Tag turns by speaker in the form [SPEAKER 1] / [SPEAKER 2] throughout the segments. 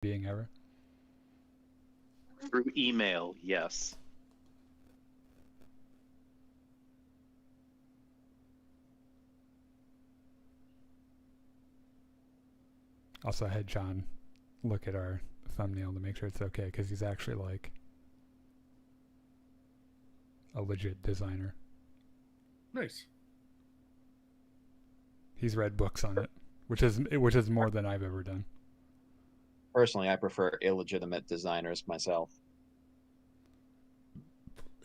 [SPEAKER 1] being ever.
[SPEAKER 2] Through email, yes.
[SPEAKER 1] Also, I had John look at our thumbnail to make sure it's okay, because he's actually like a legit designer.
[SPEAKER 3] Nice.
[SPEAKER 1] He's read books on it, which is more than I've ever done.
[SPEAKER 4] Personally, I prefer illegitimate designers myself.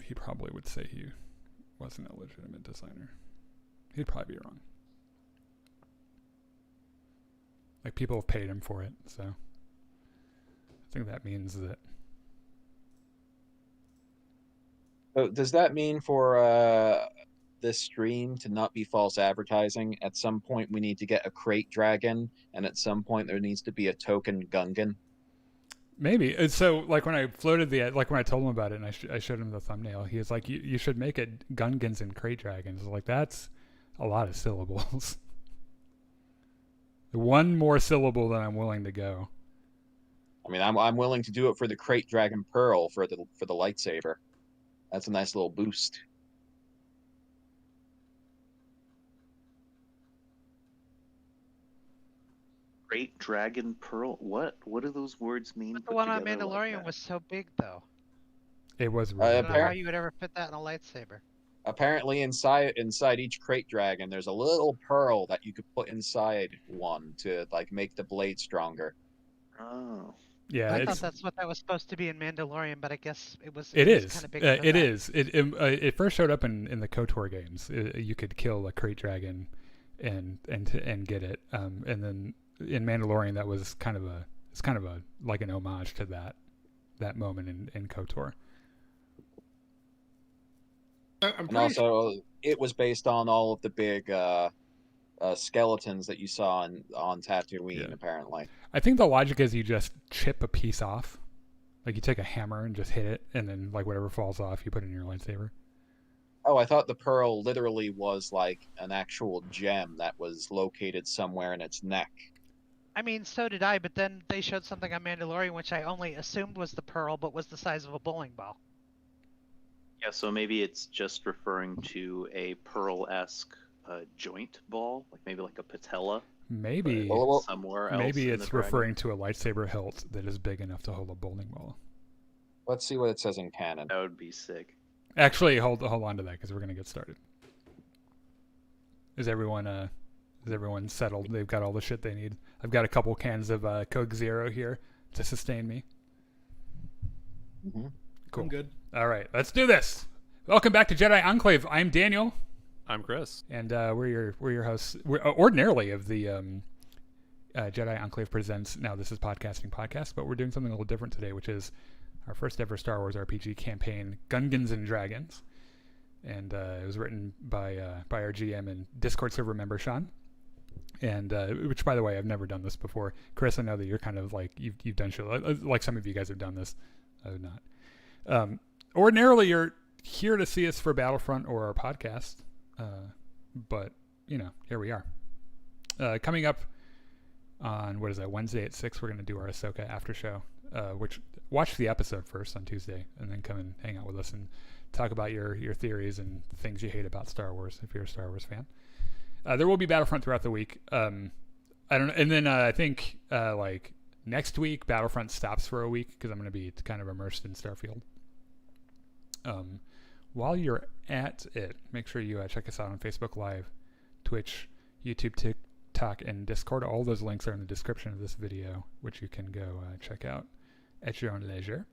[SPEAKER 1] He probably would say he wasn't a legitimate designer. He'd probably be wrong. Like, people have paid him for it, so I think that means that.
[SPEAKER 4] So does that mean for this stream to not be false advertising? At some point, we need to get a crate dragon, and at some point, there needs to be a token Gungan.
[SPEAKER 1] Maybe. And so, like, when I floated when I told him about it and I showed him the thumbnail, he was like, you should make it Gungans and Dragons. Like, that's a lot of syllables. One more syllable than I'm willing to go.
[SPEAKER 4] I mean, I'm willing to do it for the crate dragon pearl for the lightsaber. That's a nice little boost.
[SPEAKER 2] Great Dragon Pearl. What? What do those words mean?
[SPEAKER 5] But the one on Mandalorian was so big, though.
[SPEAKER 1] It was
[SPEAKER 5] I
[SPEAKER 1] really
[SPEAKER 5] don't know how you would ever fit that in a lightsaber.
[SPEAKER 4] Apparently, inside each crate dragon, there's a little pearl that you could put inside one to like make the blade stronger.
[SPEAKER 2] Oh.
[SPEAKER 1] Yeah,
[SPEAKER 5] I thought that's what that was supposed to be in Mandalorian, but I guess it was.
[SPEAKER 1] It is.
[SPEAKER 5] Kind of bigger than
[SPEAKER 1] It
[SPEAKER 5] that.
[SPEAKER 1] is. It first showed up in the KOTOR games. You could kill a crate dragon, and get it. And then in Mandalorian, that was kind of a like an homage to that moment in KOTOR.
[SPEAKER 4] And also, it was based on all of the big skeletons that you saw on Tatooine, apparently.
[SPEAKER 1] I think the logic is you just chip a piece off. Like, you take a hammer and just hit it, and then, like, whatever falls off, you put it in your lightsaber.
[SPEAKER 4] Oh, I thought the pearl literally was like an actual gem that was located somewhere in its neck.
[SPEAKER 5] I mean, so did I, but then they showed something on Mandalorian which I only assumed was the pearl, but was the size of a bowling ball.
[SPEAKER 2] Yeah, so maybe it's just referring to a pearl-esque joint ball, like maybe like a patella.
[SPEAKER 1] Maybe
[SPEAKER 2] somewhere else.
[SPEAKER 1] Maybe it's referring to a lightsaber hilt that is big enough to hold a bowling ball.
[SPEAKER 4] Let's see what it says in canon.
[SPEAKER 2] That would be sick.
[SPEAKER 1] Actually, hold on to that, because we're gonna get started. Is everyone settled? They've got all the shit they need. I've got a couple cans of Coke Zero here to sustain me.
[SPEAKER 4] Mm-hmm.
[SPEAKER 1] Cool.
[SPEAKER 3] I'm good.
[SPEAKER 1] All right, let's do this. Welcome back to Jedi Enclave. I'm Daniel.
[SPEAKER 6] I'm Chris.
[SPEAKER 1] And we're your hosts. We're ordinarily of the Jedi Enclave presents. Now this is podcasting podcast, but we're doing something a little different today, which is our first ever Star Wars RPG campaign, Gungans and Dragons. And it was written by our GM and Discord server member Sean. And which, by the way, I've never done this before. Chris, I know that you're kind of like you've done shit like some of you guys have done this. I would not. Ordinarily, you're here to see us for Battlefront or our podcast. But, you know, here we are. Coming up on, Wednesday at 6, we're going to do our Ahsoka after show, which watch the episode first on Tuesday, and then come and hang out with us and talk about your theories and things you hate about Star Wars, if you're a Star Wars fan. There will be Battlefront throughout the week. I don't know. And then I think, like, next week, Battlefront stops for a week, because I'm going to be kind of immersed in Starfield. While you're at it, make sure you check us out on Facebook Live, Twitch, YouTube, TikTok, and Discord. All those links are in the description of this video, which you can go check out at your own leisure.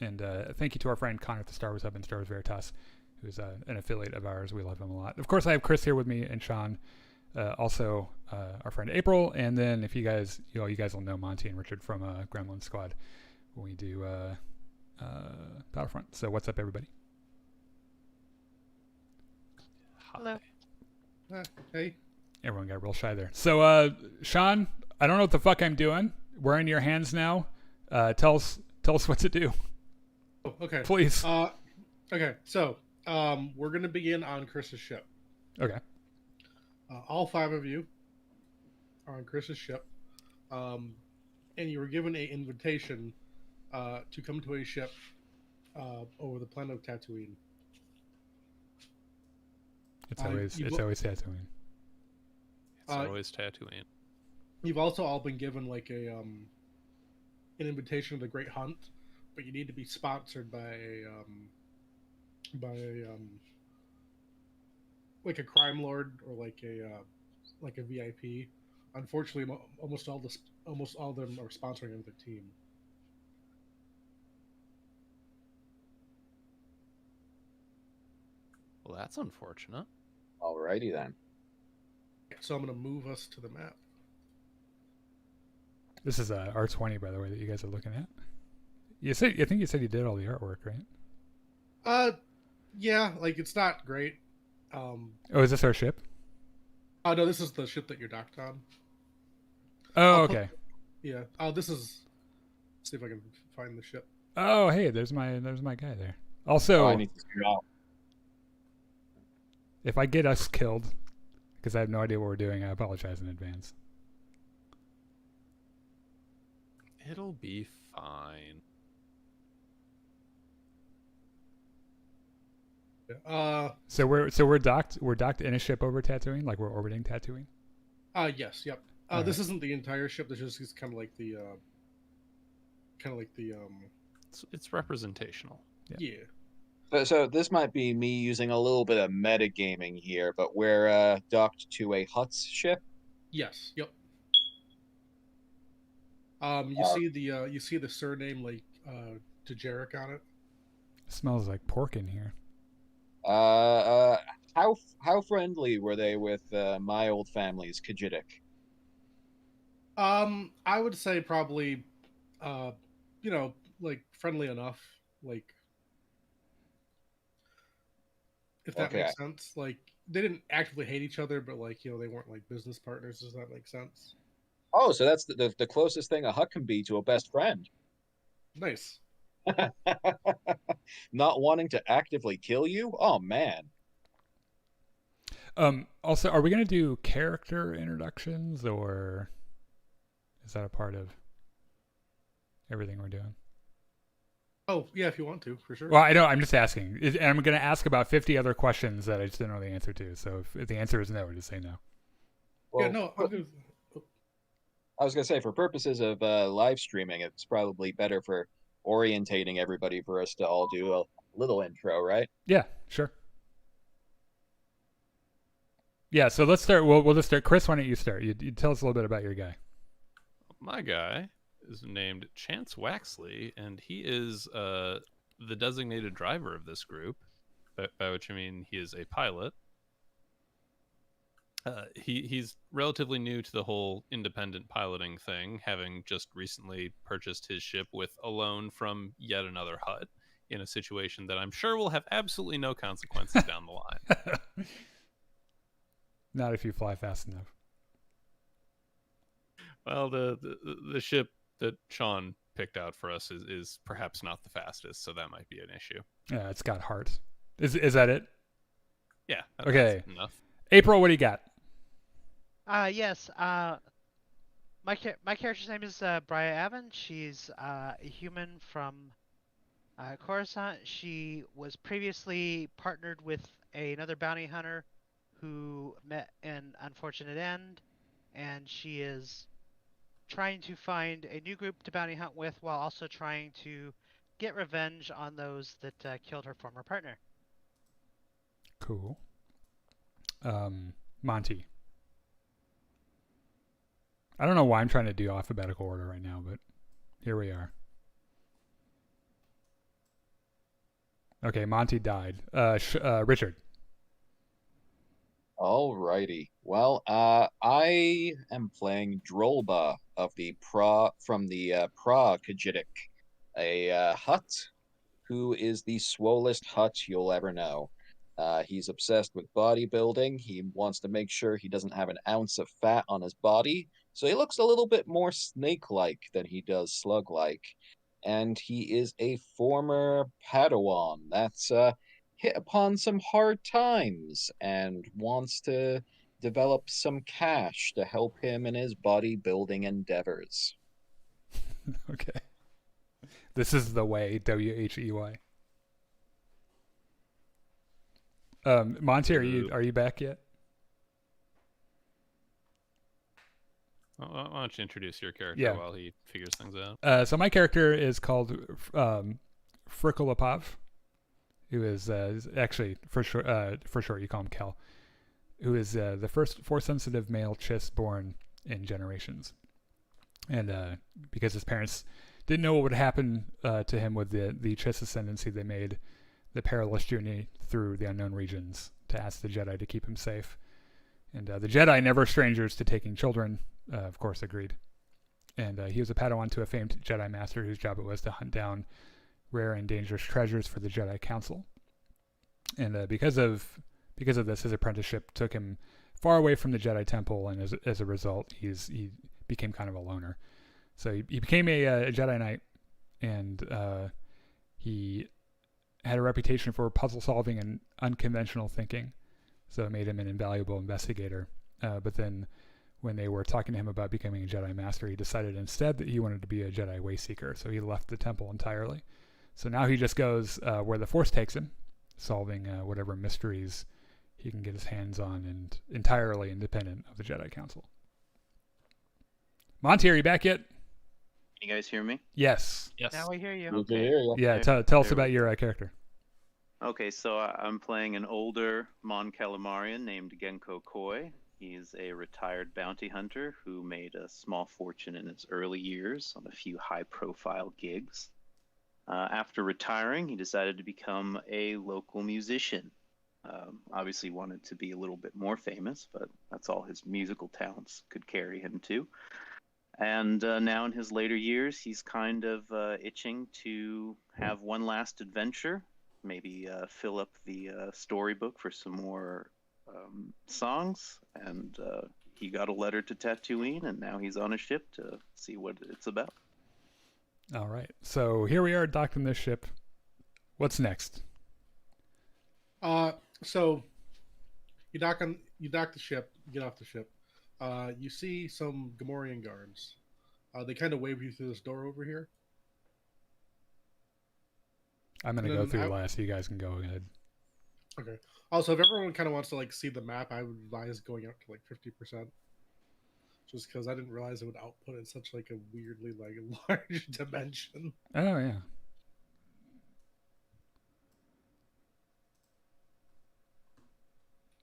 [SPEAKER 1] And thank you to our friend Connor at the Star Wars Hub and Star Wars Veritas, who's an affiliate of ours. We love him a lot. Of course, I have Chris here with me and Sean, also our friend April. And then if you guys will know Monty and Richard from Gremlin Squad when we do Battlefront. So what's up, everybody?
[SPEAKER 5] Hello.
[SPEAKER 3] Hey.
[SPEAKER 1] Everyone got real shy there. So, Sean, I don't know what the fuck I'm doing. We're in your hands now. Tell us what to do.
[SPEAKER 3] Oh, okay.
[SPEAKER 1] Please.
[SPEAKER 3] Okay. So, we're gonna begin on Chris's ship.
[SPEAKER 1] Okay.
[SPEAKER 3] All 5 of you are on Chris's ship. and you were given an invitation to come to a ship over the planet of Tatooine.
[SPEAKER 1] It's always Tatooine.
[SPEAKER 6] It's always Tatooine.
[SPEAKER 3] You've also all been given like an invitation to the Great Hunt, but you need to be sponsored by like a crime lord or like a VIP. Unfortunately, almost all of them are sponsoring another team.
[SPEAKER 6] Well, that's unfortunate.
[SPEAKER 4] Alrighty then.
[SPEAKER 3] So I'm going to move us to the map.
[SPEAKER 1] This is R20, by the way, that you guys are looking at. I think you said you did all the artwork, right?
[SPEAKER 3] Yeah, like it's not great.
[SPEAKER 1] Oh, is this our ship?
[SPEAKER 3] Oh no, this is the ship that you're docked on.
[SPEAKER 1] Oh, okay.
[SPEAKER 3] Yeah. Oh, this is. Let's see if I can find the ship.
[SPEAKER 1] Oh, hey, there's my guy there. Also,
[SPEAKER 4] I need to figure out.
[SPEAKER 1] if I get us killed, because I have no idea what we're doing, I apologize in advance.
[SPEAKER 6] It'll be fine.
[SPEAKER 1] So we're docked in a ship over Tatooine, like we're orbiting Tatooine.
[SPEAKER 3] Yes, yep.
[SPEAKER 1] All
[SPEAKER 3] This
[SPEAKER 1] right.
[SPEAKER 3] isn't the entire ship. This is kind of like the
[SPEAKER 6] It's representational.
[SPEAKER 3] yeah.
[SPEAKER 4] So this might be me using a little bit of metagaming here, but we're docked to a Hutt's ship.
[SPEAKER 3] Yes, yep. You see the surname like Dejeric on it.
[SPEAKER 1] It smells like pork in here.
[SPEAKER 4] How friendly were they with my old family's Kajidik?
[SPEAKER 3] I would say probably, like friendly enough, like if that
[SPEAKER 4] Okay.
[SPEAKER 3] makes sense. Like they didn't actively hate each other, but like they weren't like business partners. Does that make sense?
[SPEAKER 4] Oh, so that's the closest thing a Hutt can be to a best friend.
[SPEAKER 3] Nice.
[SPEAKER 4] Not wanting to actively kill you? Oh man.
[SPEAKER 1] Also, are we gonna do character introductions, or is that a part of everything we're doing?
[SPEAKER 3] Oh yeah, if you want to, for sure.
[SPEAKER 1] Well, I know. I'm just asking, and I'm gonna ask about 50 other questions that I just don't know the answer to. So if the answer is no, just say no.
[SPEAKER 4] Well,
[SPEAKER 3] yeah, no.
[SPEAKER 4] I was gonna say, for purposes of live streaming, it's probably better for orientating everybody for us to all do a little intro, right?
[SPEAKER 1] Yeah, sure. Yeah, so let's start. We'll just start. Chris, why don't you start? You tell us a little bit about your guy.
[SPEAKER 6] My guy is named Chance Waxley, and he is the designated driver of this group, by which I mean he is a pilot. He's relatively new to the whole independent piloting thing, having just recently purchased his ship with a loan from yet another Hutt in a situation that I'm sure will have absolutely no consequences down the line.
[SPEAKER 1] Not if you fly fast enough.
[SPEAKER 6] Well, the ship that Sean picked out for us is perhaps not the fastest, so that might be an issue.
[SPEAKER 1] Yeah, it's got heart. Is that it?
[SPEAKER 6] Yeah.
[SPEAKER 1] Okay.
[SPEAKER 6] That's enough.
[SPEAKER 1] April, what do you got?
[SPEAKER 5] Yes. My character's name is Briar Avon. She's a human from Coruscant. She was previously partnered with another bounty hunter who met an unfortunate end, and she is trying to find a new group to bounty hunt with while also trying to get revenge on those that killed her former partner.
[SPEAKER 1] Cool. Monty. I don't know why I'm trying to do alphabetical order right now, but here we are. Okay, Monty died. Richard.
[SPEAKER 4] Alrighty. Well, I am playing Drolba of the Pra Kajidik, a Hutt who is the swollest Hutt you'll ever know. He's obsessed with bodybuilding. He wants to make sure he doesn't have an ounce of fat on his body, so he looks a little bit more snake-like than he does slug-like. And he is a former Padawan that's hit upon some hard times and wants to develop some cash to help him in his bodybuilding endeavors.
[SPEAKER 1] Okay. This is the way. WHEY. Monty, are you back yet?
[SPEAKER 6] Why don't you introduce your character
[SPEAKER 1] Yeah.
[SPEAKER 6] while he figures things out?
[SPEAKER 1] So my character is called Frikolopov, who is actually for short you call him Kel, who is the first Force-sensitive male Chiss born in generations, and because his parents didn't know what would happen to him with the Chiss ascendancy, they made the perilous journey through the unknown regions to ask the Jedi to keep him safe, and the Jedi, never strangers to taking children, of course agreed. And he was a Padawan to a famed Jedi Master whose job it was to hunt down rare and dangerous treasures for the Jedi Council. And because of this, his apprenticeship took him far away from the Jedi Temple, and as a result, he became kind of a loner. So he became a Jedi Knight, and he had a reputation for puzzle solving and unconventional thinking, so it made him an invaluable investigator. But then, when they were talking to him about becoming a Jedi Master, he decided instead that he wanted to be a Jedi Wayseeker, so he left the temple entirely. So now he just goes where the Force takes him, solving whatever mysteries he can get his hands on, and entirely independent of the Jedi Council. Monty, are you back yet?
[SPEAKER 2] Can you guys hear me?
[SPEAKER 1] Yes.
[SPEAKER 6] Yes.
[SPEAKER 5] Now we hear you.
[SPEAKER 4] We can hear you.
[SPEAKER 1] Yeah, tell us about your character.
[SPEAKER 2] Okay, so I'm playing an older Mon Calamarian named Genko Koi. He's a retired bounty hunter who made a small fortune in his early years on a few high-profile gigs. After retiring, he decided to become a local musician. Obviously wanted to be a little bit more famous, but that's all his musical talents could carry him to. And now in his later years, he's kind of itching to have one last adventure, maybe fill up the storybook for some more songs. And he got a letter to Tatooine, and now he's on a ship to see what it's about.
[SPEAKER 1] All right. So here we are docked in this ship. What's next?
[SPEAKER 3] So you dock the ship, you get off the ship. You see some Gamorrean guards. They kind of wave you through this door over here.
[SPEAKER 1] I'm going to go through last. You guys can go ahead.
[SPEAKER 3] Okay. Also, if everyone kind of wants to like see the map, I would advise going up to like 50%. Just because I didn't realize it would output in such like a weirdly like large dimension.
[SPEAKER 1] Oh yeah.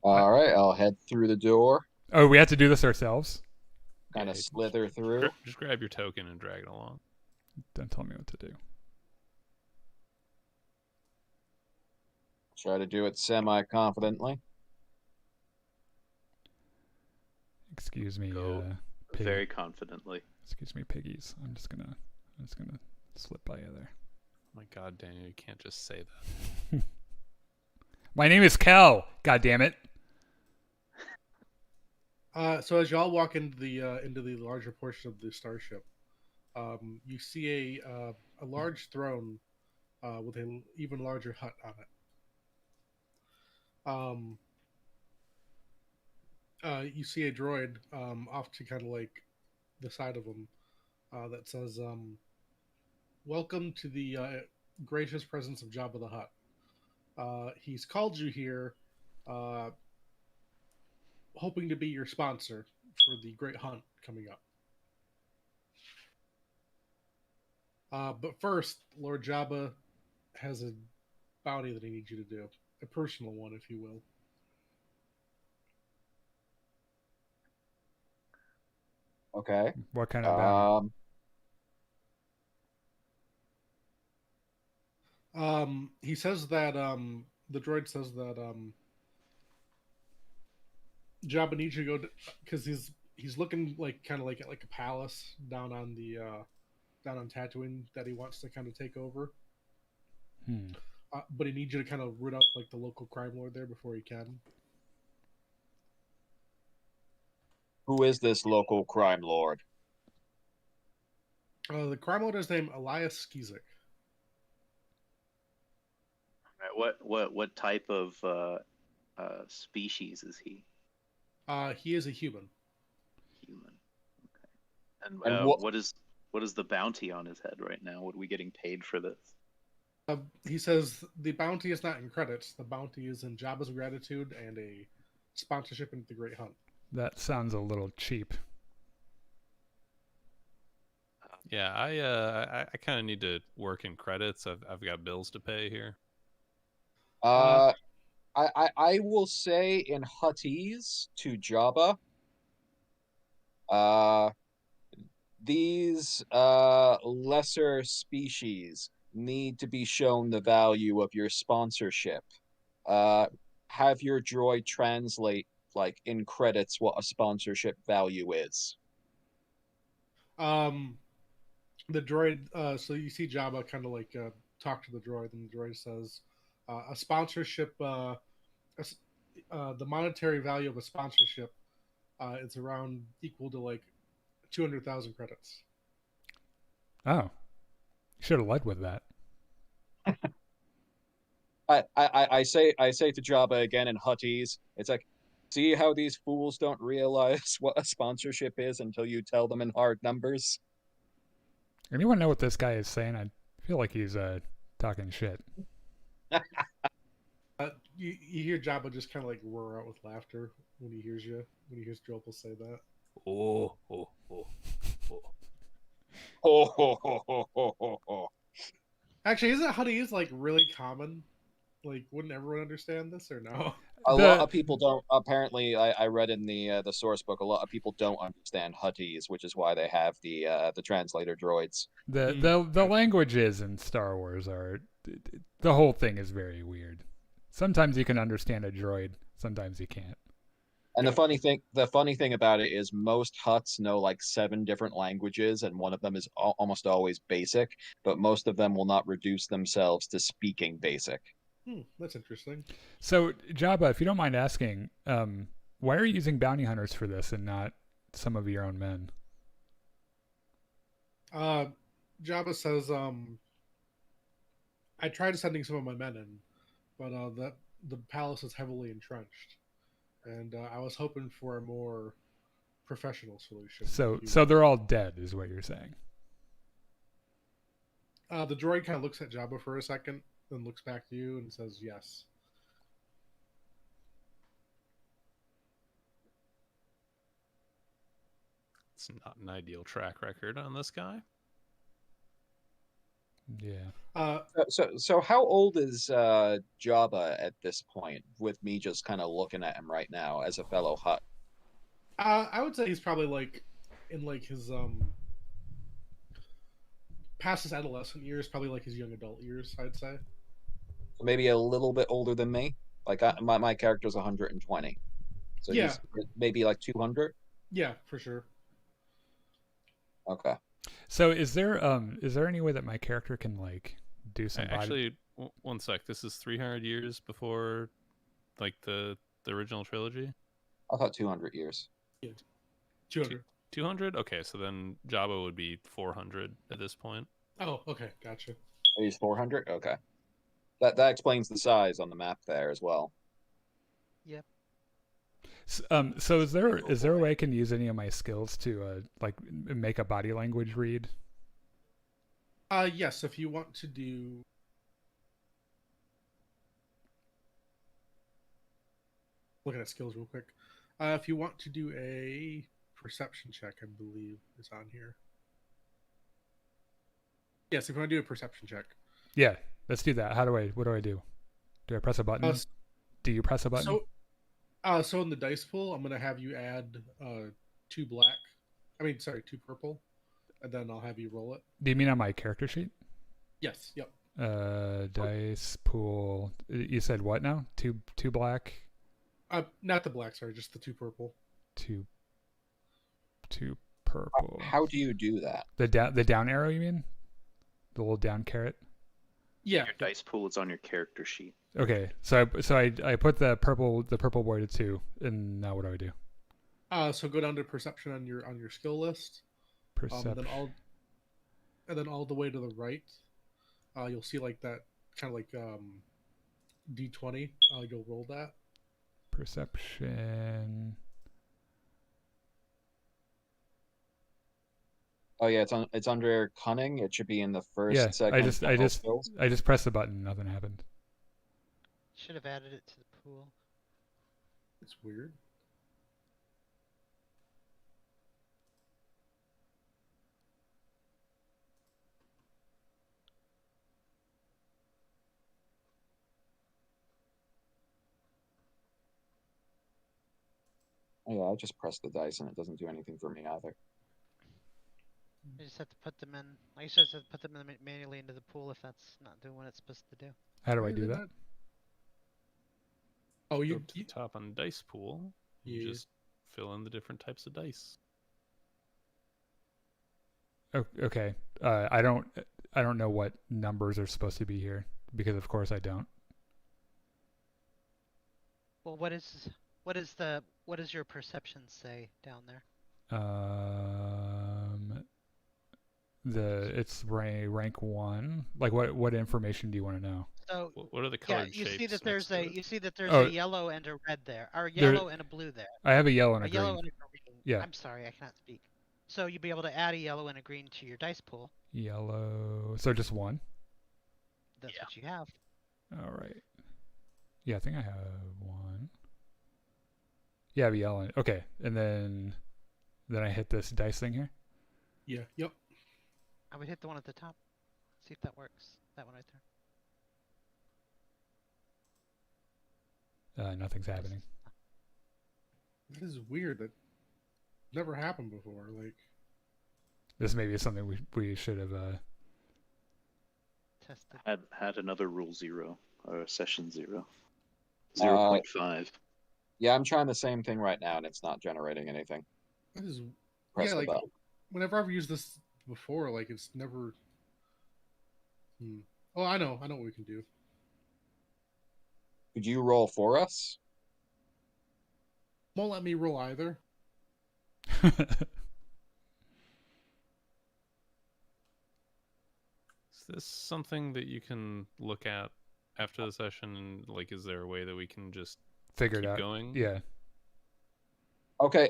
[SPEAKER 4] All right, I'll head through the door,
[SPEAKER 1] Oh, we have to do this ourselves?
[SPEAKER 4] kind of
[SPEAKER 6] Yeah,
[SPEAKER 4] slither through.
[SPEAKER 6] Just grab your token and drag it along.
[SPEAKER 1] Don't tell me what to do.
[SPEAKER 4] Try to do it semi-confidently.
[SPEAKER 1] Excuse me.
[SPEAKER 2] Go
[SPEAKER 1] Pig.
[SPEAKER 2] very confidently.
[SPEAKER 1] Excuse me, piggies. I'm just gonna slip by you there.
[SPEAKER 6] Oh my God, Daniel, you can't just say that.
[SPEAKER 1] My name is Kel. God damn it.
[SPEAKER 3] So as y'all walk into the larger portion of the starship, you see a large throne with an even larger hut on it. You see a droid off to kind of like the side of him that says, "Welcome to the gracious presence of Jabba the Hutt. He's called you here, hoping to be your sponsor for the great hunt coming up. But first, Lord Jabba has a bounty that he needs you to do, a personal one, if you will."
[SPEAKER 4] Okay.
[SPEAKER 1] What kind of bounty?
[SPEAKER 3] He says that the droid says that Jabba needs you to go because he's looking like kind of like at like a palace down on Tatooine that he wants to kind of take over. But he needs you to kind of root out like the local crime lord there before he can.
[SPEAKER 4] Who is this local crime lord?
[SPEAKER 3] The crime lord is named Elias Skizik.
[SPEAKER 2] What type of species is he?
[SPEAKER 3] He is a human.
[SPEAKER 2] Human. Okay. And
[SPEAKER 4] And
[SPEAKER 2] what is What is the bounty on his head right now? What are we getting paid for this?
[SPEAKER 3] He says the bounty is not in credits. The bounty is in Jabba's gratitude and a sponsorship into the Great Hunt.
[SPEAKER 1] That sounds a little cheap.
[SPEAKER 6] Yeah, I kind of need to work in credits. I've got bills to pay here.
[SPEAKER 4] I will say in Huttese to Jabba, these lesser species need to be shown the value of your sponsorship. Have your droid translate, like, in credits what a sponsorship value is.
[SPEAKER 3] The droid, so you see Jabba kind of like talk to the droid, and the droid says, a sponsorship, the monetary value of a sponsorship is around equal to like 200,000 credits.
[SPEAKER 1] Oh, should have led with that.
[SPEAKER 4] I say to Jabba again in Huttese, it's like, see how these fools don't realize what a sponsorship is until you tell them in hard numbers?
[SPEAKER 1] Anyone know what this guy is saying? I feel like he's talking shit.
[SPEAKER 3] You hear Jabba just kind of like roar out with laughter when he hears Jopal say that.
[SPEAKER 6] Oh, oh, oh, oh.
[SPEAKER 4] Ho, ho, ho, ho, ho, ho, ho.
[SPEAKER 3] Actually, isn't Huttese like really common? Like, wouldn't everyone understand this or no?
[SPEAKER 4] A lot of people don't. Apparently, I read in the source book, a lot of people don't understand Huttese, which is why they have the translator droids.
[SPEAKER 1] The languages in Star Wars are, the whole thing is very weird. Sometimes you can understand a droid, sometimes you can't.
[SPEAKER 4] And the funny thing about it is most Hutts know like 7 different languages, and one of them is almost always basic, but most of them will not reduce themselves to speaking basic.
[SPEAKER 3] That's interesting.
[SPEAKER 1] So, Jabba, if you don't mind asking, why are you using bounty hunters for this and not some of your own men?
[SPEAKER 3] Jabba says, I tried sending some of my men in, but the palace is heavily entrenched, and I was hoping for a more professional solution.
[SPEAKER 1] So they're all dead, is what you're saying?
[SPEAKER 3] The droid kind of looks at Jabba for a second, then looks back to you and says, yes.
[SPEAKER 6] It's not an ideal track record on this guy.
[SPEAKER 1] Yeah.
[SPEAKER 4] So how old is Jabba at this point, with me just kind of looking at him right now as a fellow Hutt?
[SPEAKER 3] I would say he's probably like in like his past his adolescent years, probably like his young adult years, I'd say.
[SPEAKER 4] Maybe a little bit older than me. Like my character's 120, so
[SPEAKER 3] yeah,
[SPEAKER 4] he's maybe like 200.
[SPEAKER 3] Yeah, for sure.
[SPEAKER 4] Okay.
[SPEAKER 1] So is there any way that my character can like do some
[SPEAKER 6] Actually, one sec. This is 300 years before, like the original trilogy.
[SPEAKER 4] I thought 200 years.
[SPEAKER 3] Yeah, 200.
[SPEAKER 6] 200. Okay, so then Jabba would be 400 at this point.
[SPEAKER 3] Oh, okay, gotcha.
[SPEAKER 4] He's 400. Okay. That explains the size on the map there as well.
[SPEAKER 5] Yep.
[SPEAKER 1] So is there a way I can use any of my skills to like make a body language read?
[SPEAKER 3] Yes, if you want to do. Looking at skills real quick. If you want to do a perception check, I believe is on here. Yes, if you want to do a perception check.
[SPEAKER 1] Yeah, let's do that. What do I do? Do I press a button? Do you press a button?
[SPEAKER 3] So in the dice pool, I'm gonna have you add 2 purple, and then I'll have you roll it.
[SPEAKER 1] Do you mean on my character sheet?
[SPEAKER 3] Yes. Yep.
[SPEAKER 1] Dice pool. You said what now? Two black.
[SPEAKER 3] Not the black. Sorry, just the 2 purple.
[SPEAKER 1] Two purple.
[SPEAKER 4] How do you do that?
[SPEAKER 1] The down arrow, you mean? The little down caret.
[SPEAKER 3] Yeah.
[SPEAKER 2] Your dice pool is on your character sheet.
[SPEAKER 1] Okay, so I put the purple boy to 2, and now what do I do?
[SPEAKER 3] So go down to perception on your skill list.
[SPEAKER 1] Perception.
[SPEAKER 3] And then all the way to the right, you'll see like that kind of like D20. You'll roll that.
[SPEAKER 1] Perception.
[SPEAKER 4] Oh yeah, it's under cunning. It should be in the first
[SPEAKER 1] Yeah,
[SPEAKER 4] segment. Skills.
[SPEAKER 1] I just pressed the button. Nothing happened.
[SPEAKER 5] Should have added it to the pool.
[SPEAKER 3] It's weird.
[SPEAKER 4] Oh yeah, I just pressed the dice and it doesn't do anything for me either.
[SPEAKER 5] You just have to put them in. Like, you just have to put them in manually into the pool if that's not doing what it's supposed to do.
[SPEAKER 1] How do I
[SPEAKER 3] Why
[SPEAKER 1] do
[SPEAKER 3] did
[SPEAKER 1] that?
[SPEAKER 3] Oh,
[SPEAKER 6] Go
[SPEAKER 3] you.
[SPEAKER 6] up to the top on dice pool. You
[SPEAKER 3] Yeah.
[SPEAKER 6] just fill in the different types of dice.
[SPEAKER 1] Okay. I don't know what numbers are supposed to be here because of course I don't.
[SPEAKER 5] Well, what does your perception say down there?
[SPEAKER 1] It's rank 1. Like what information do you want to know?
[SPEAKER 5] So
[SPEAKER 6] What are the
[SPEAKER 5] yeah,
[SPEAKER 6] colored
[SPEAKER 5] you
[SPEAKER 6] shapes?
[SPEAKER 5] see that
[SPEAKER 6] next to it?
[SPEAKER 5] you see that there's
[SPEAKER 1] Oh.
[SPEAKER 5] a yellow and a red there, or a
[SPEAKER 1] There-
[SPEAKER 5] yellow and a blue there.
[SPEAKER 1] I have a yellow and
[SPEAKER 5] A
[SPEAKER 1] a
[SPEAKER 5] yellow
[SPEAKER 1] green.
[SPEAKER 5] and a green.
[SPEAKER 1] Yeah.
[SPEAKER 5] I'm sorry, I cannot speak. So you'll be able to add a yellow and a green to your dice pool.
[SPEAKER 1] Yellow. So just one.
[SPEAKER 5] That's what you have.
[SPEAKER 1] All right. Yeah, I think I have one. Yeah, I have a yellow. Okay, and then I hit this dice thing here.
[SPEAKER 3] Yeah. Yep.
[SPEAKER 5] I would hit the one at the top. See if that works. That one right there.
[SPEAKER 1] Nothing's happening.
[SPEAKER 3] This is weird. That never happened before. Like.
[SPEAKER 1] This maybe is something we should have.
[SPEAKER 5] Tested.
[SPEAKER 2] Had another rule 0 or session 0.
[SPEAKER 4] Uh,
[SPEAKER 2] 0.5.
[SPEAKER 4] Yeah, I'm trying the same thing right now and it's not generating anything.
[SPEAKER 3] This is.
[SPEAKER 4] Press
[SPEAKER 3] Yeah,
[SPEAKER 4] the
[SPEAKER 3] like
[SPEAKER 4] button.
[SPEAKER 3] whenever I've used this before, like it's never. Oh, I know what we can do.
[SPEAKER 4] Could you roll for us?
[SPEAKER 3] Won't let me roll either.
[SPEAKER 6] Is this something that you can look at after the session? And like, is there a way that we can just
[SPEAKER 1] Figure it
[SPEAKER 6] keep
[SPEAKER 1] out.
[SPEAKER 6] going?
[SPEAKER 1] Yeah.
[SPEAKER 4] Okay.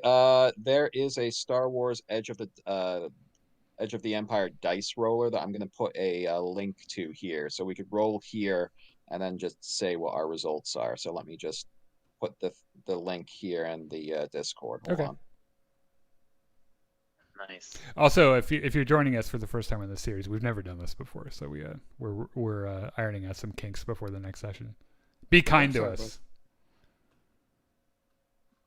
[SPEAKER 4] There is a Star Wars Edge of the Empire dice roller that I'm going to put a link to here, so we could roll here and then just say what our results are. So let me just put the link here in the Discord. Hold
[SPEAKER 1] Okay.
[SPEAKER 4] on.
[SPEAKER 2] Nice.
[SPEAKER 1] Also, if you're joining us for the first time in this series, we've never done this before, so we're ironing out some kinks before the next session. Be kind to
[SPEAKER 3] sorry,
[SPEAKER 1] us.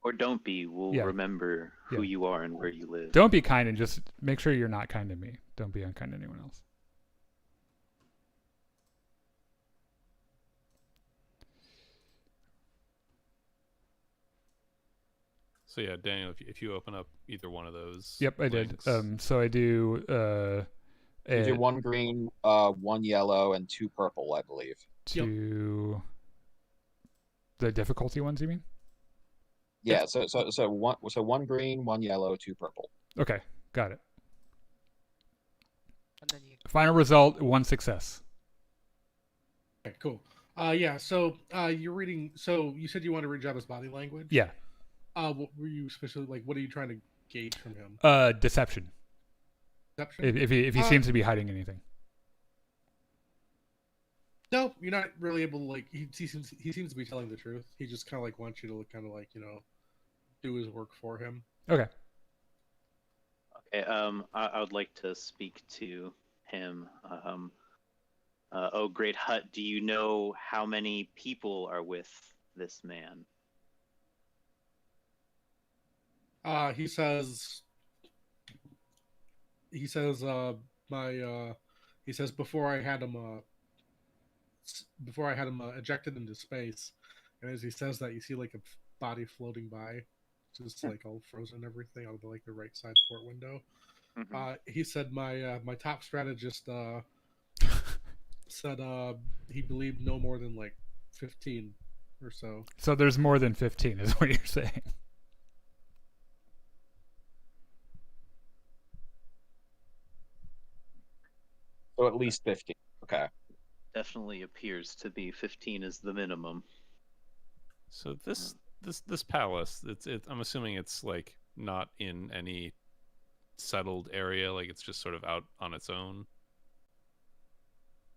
[SPEAKER 2] Or don't be. We'll
[SPEAKER 1] Yeah.
[SPEAKER 2] remember who
[SPEAKER 1] Yeah.
[SPEAKER 2] you are and where you live.
[SPEAKER 1] Don't be kind and just make sure you're not kind to me. Don't be unkind to anyone else.
[SPEAKER 6] So yeah, Daniel, if you open up either one of those.
[SPEAKER 1] Yep, I did.
[SPEAKER 6] links-
[SPEAKER 1] So I do.
[SPEAKER 4] You do one green, one yellow, and two purple, I believe.
[SPEAKER 1] To the difficulty ones, you mean?
[SPEAKER 4] Yeah. So one green, one yellow, two purple.
[SPEAKER 1] Okay, got it.
[SPEAKER 5] And then you.
[SPEAKER 1] Final result: 1 success.
[SPEAKER 3] Okay, cool. Yeah. So you're reading. So you said you want to read Jabba's body language.
[SPEAKER 1] Yeah.
[SPEAKER 3] What were you especially like? What are you trying to gauge from him?
[SPEAKER 1] Deception.
[SPEAKER 3] Deception?
[SPEAKER 1] If he seems to be hiding anything.
[SPEAKER 3] No, you're not really able to like. He seems to be telling the truth. He just kind of like wants you to kind of like do his work for him.
[SPEAKER 1] Okay.
[SPEAKER 2] Okay. I would like to speak to him. Oh, great hut. Do you know how many people are with this man?
[SPEAKER 3] He says. He says before I had him ejected into space, and as he says that, you see like a body floating by, just like all frozen and everything out of the right side port window. He said my top strategist said he believed no more than like 15 or so.
[SPEAKER 1] So there's more than 15, is what you're saying.
[SPEAKER 4] So at least 15. Okay.
[SPEAKER 2] Definitely appears to be 15 is the minimum.
[SPEAKER 6] So this palace, I'm assuming it's like not in any settled area, like it's just sort of out on its own?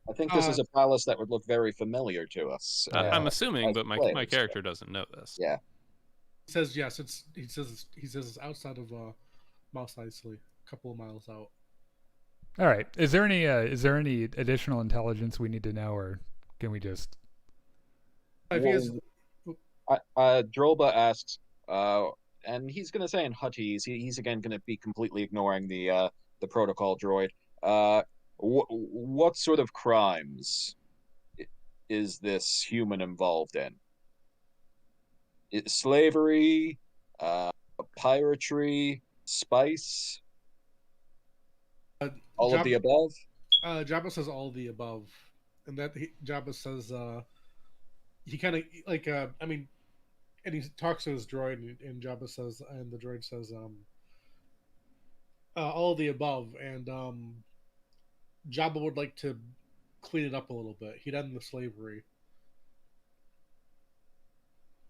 [SPEAKER 4] I think this is a palace that would look very familiar to us.
[SPEAKER 6] I'm assuming,
[SPEAKER 4] as
[SPEAKER 6] but my
[SPEAKER 4] players.
[SPEAKER 6] character doesn't know this.
[SPEAKER 4] Yeah.
[SPEAKER 3] He says yes. He says it's outside of Mos Eisley, a couple of miles out.
[SPEAKER 1] All right. Is there any additional intelligence we need to know, or can we just?
[SPEAKER 4] Drolba asks, and he's going to say in Huttese. He's again going to be completely ignoring the protocol droid. What sort of crimes is this human involved in? Slavery, piratery, spice, all of the above?
[SPEAKER 3] Jabba says all of the above, and that Jabba says he kind of like I mean, and he talks to his droid, and Jabba says, and the droid says all of the above, and Jabba would like to clean it up a little bit. He'd end the slavery.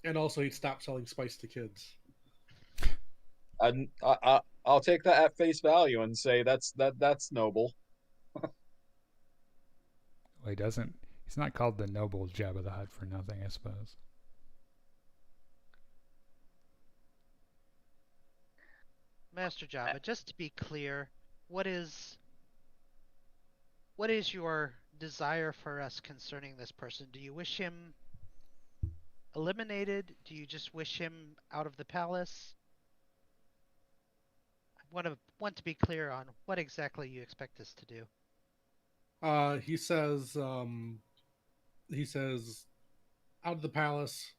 [SPEAKER 3] And also, he'd stop selling spice to kids.
[SPEAKER 4] And I'll take that at face value and say that's noble.
[SPEAKER 1] Well, he doesn't. He's not called the noble Jabba the Hutt for nothing, I suppose.
[SPEAKER 5] Master Jabba, just to be clear, what is your desire for us concerning this person? Do you wish him eliminated? Do you just wish him out of the palace? I want to be clear on what exactly you expect us to do.
[SPEAKER 3] He says out of the palace,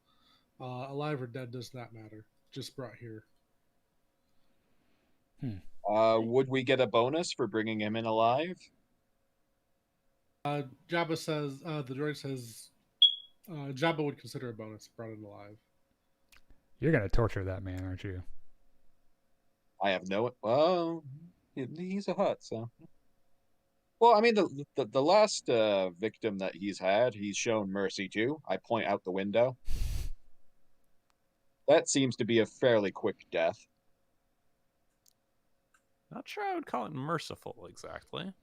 [SPEAKER 3] alive or dead does not matter. Just brought here.
[SPEAKER 4] Would we get a bonus for bringing him in alive?
[SPEAKER 3] Jabba says, the droid says, Jabba would consider a bonus brought in alive.
[SPEAKER 1] You're going to torture that man, aren't you?
[SPEAKER 4] I have no... Well, he's a Hutt, so... Well, I mean, the last victim that he's had, he's shown mercy to. I point out the window. That seems to be a fairly quick death.
[SPEAKER 6] Not sure I would call it merciful, exactly.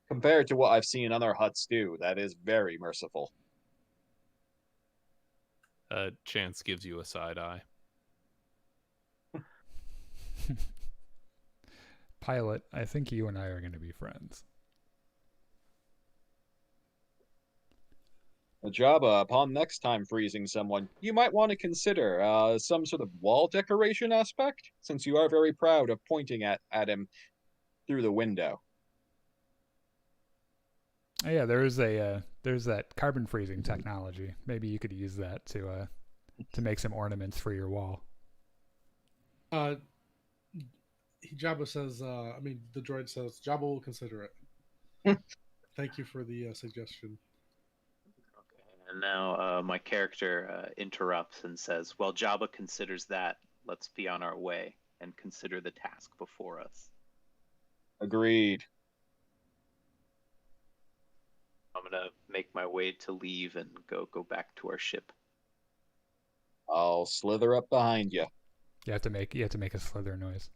[SPEAKER 4] Compared to what I've seen other Hutts do, that is very merciful.
[SPEAKER 6] Chance gives you a side eye.
[SPEAKER 1] Pilot, I think you and I are going to be friends.
[SPEAKER 4] Jabba, upon next time freezing someone, you might want to consider some sort of wall decoration aspect, since you are very proud of pointing at him through the window.
[SPEAKER 1] Oh, yeah, there's that carbon freezing technology. Maybe you could use that to make some ornaments for your wall.
[SPEAKER 3] Jabba says, the droid says, Jabba will consider it. Thank you for the suggestion.
[SPEAKER 2] Okay, and now my character interrupts and says, "Well, Jabba considers that. Let's be on our way and consider the task before us."
[SPEAKER 4] Agreed.
[SPEAKER 2] I'm gonna make my way to leave and go back to our ship.
[SPEAKER 4] I'll slither up behind you.
[SPEAKER 1] You have to make a slither noise.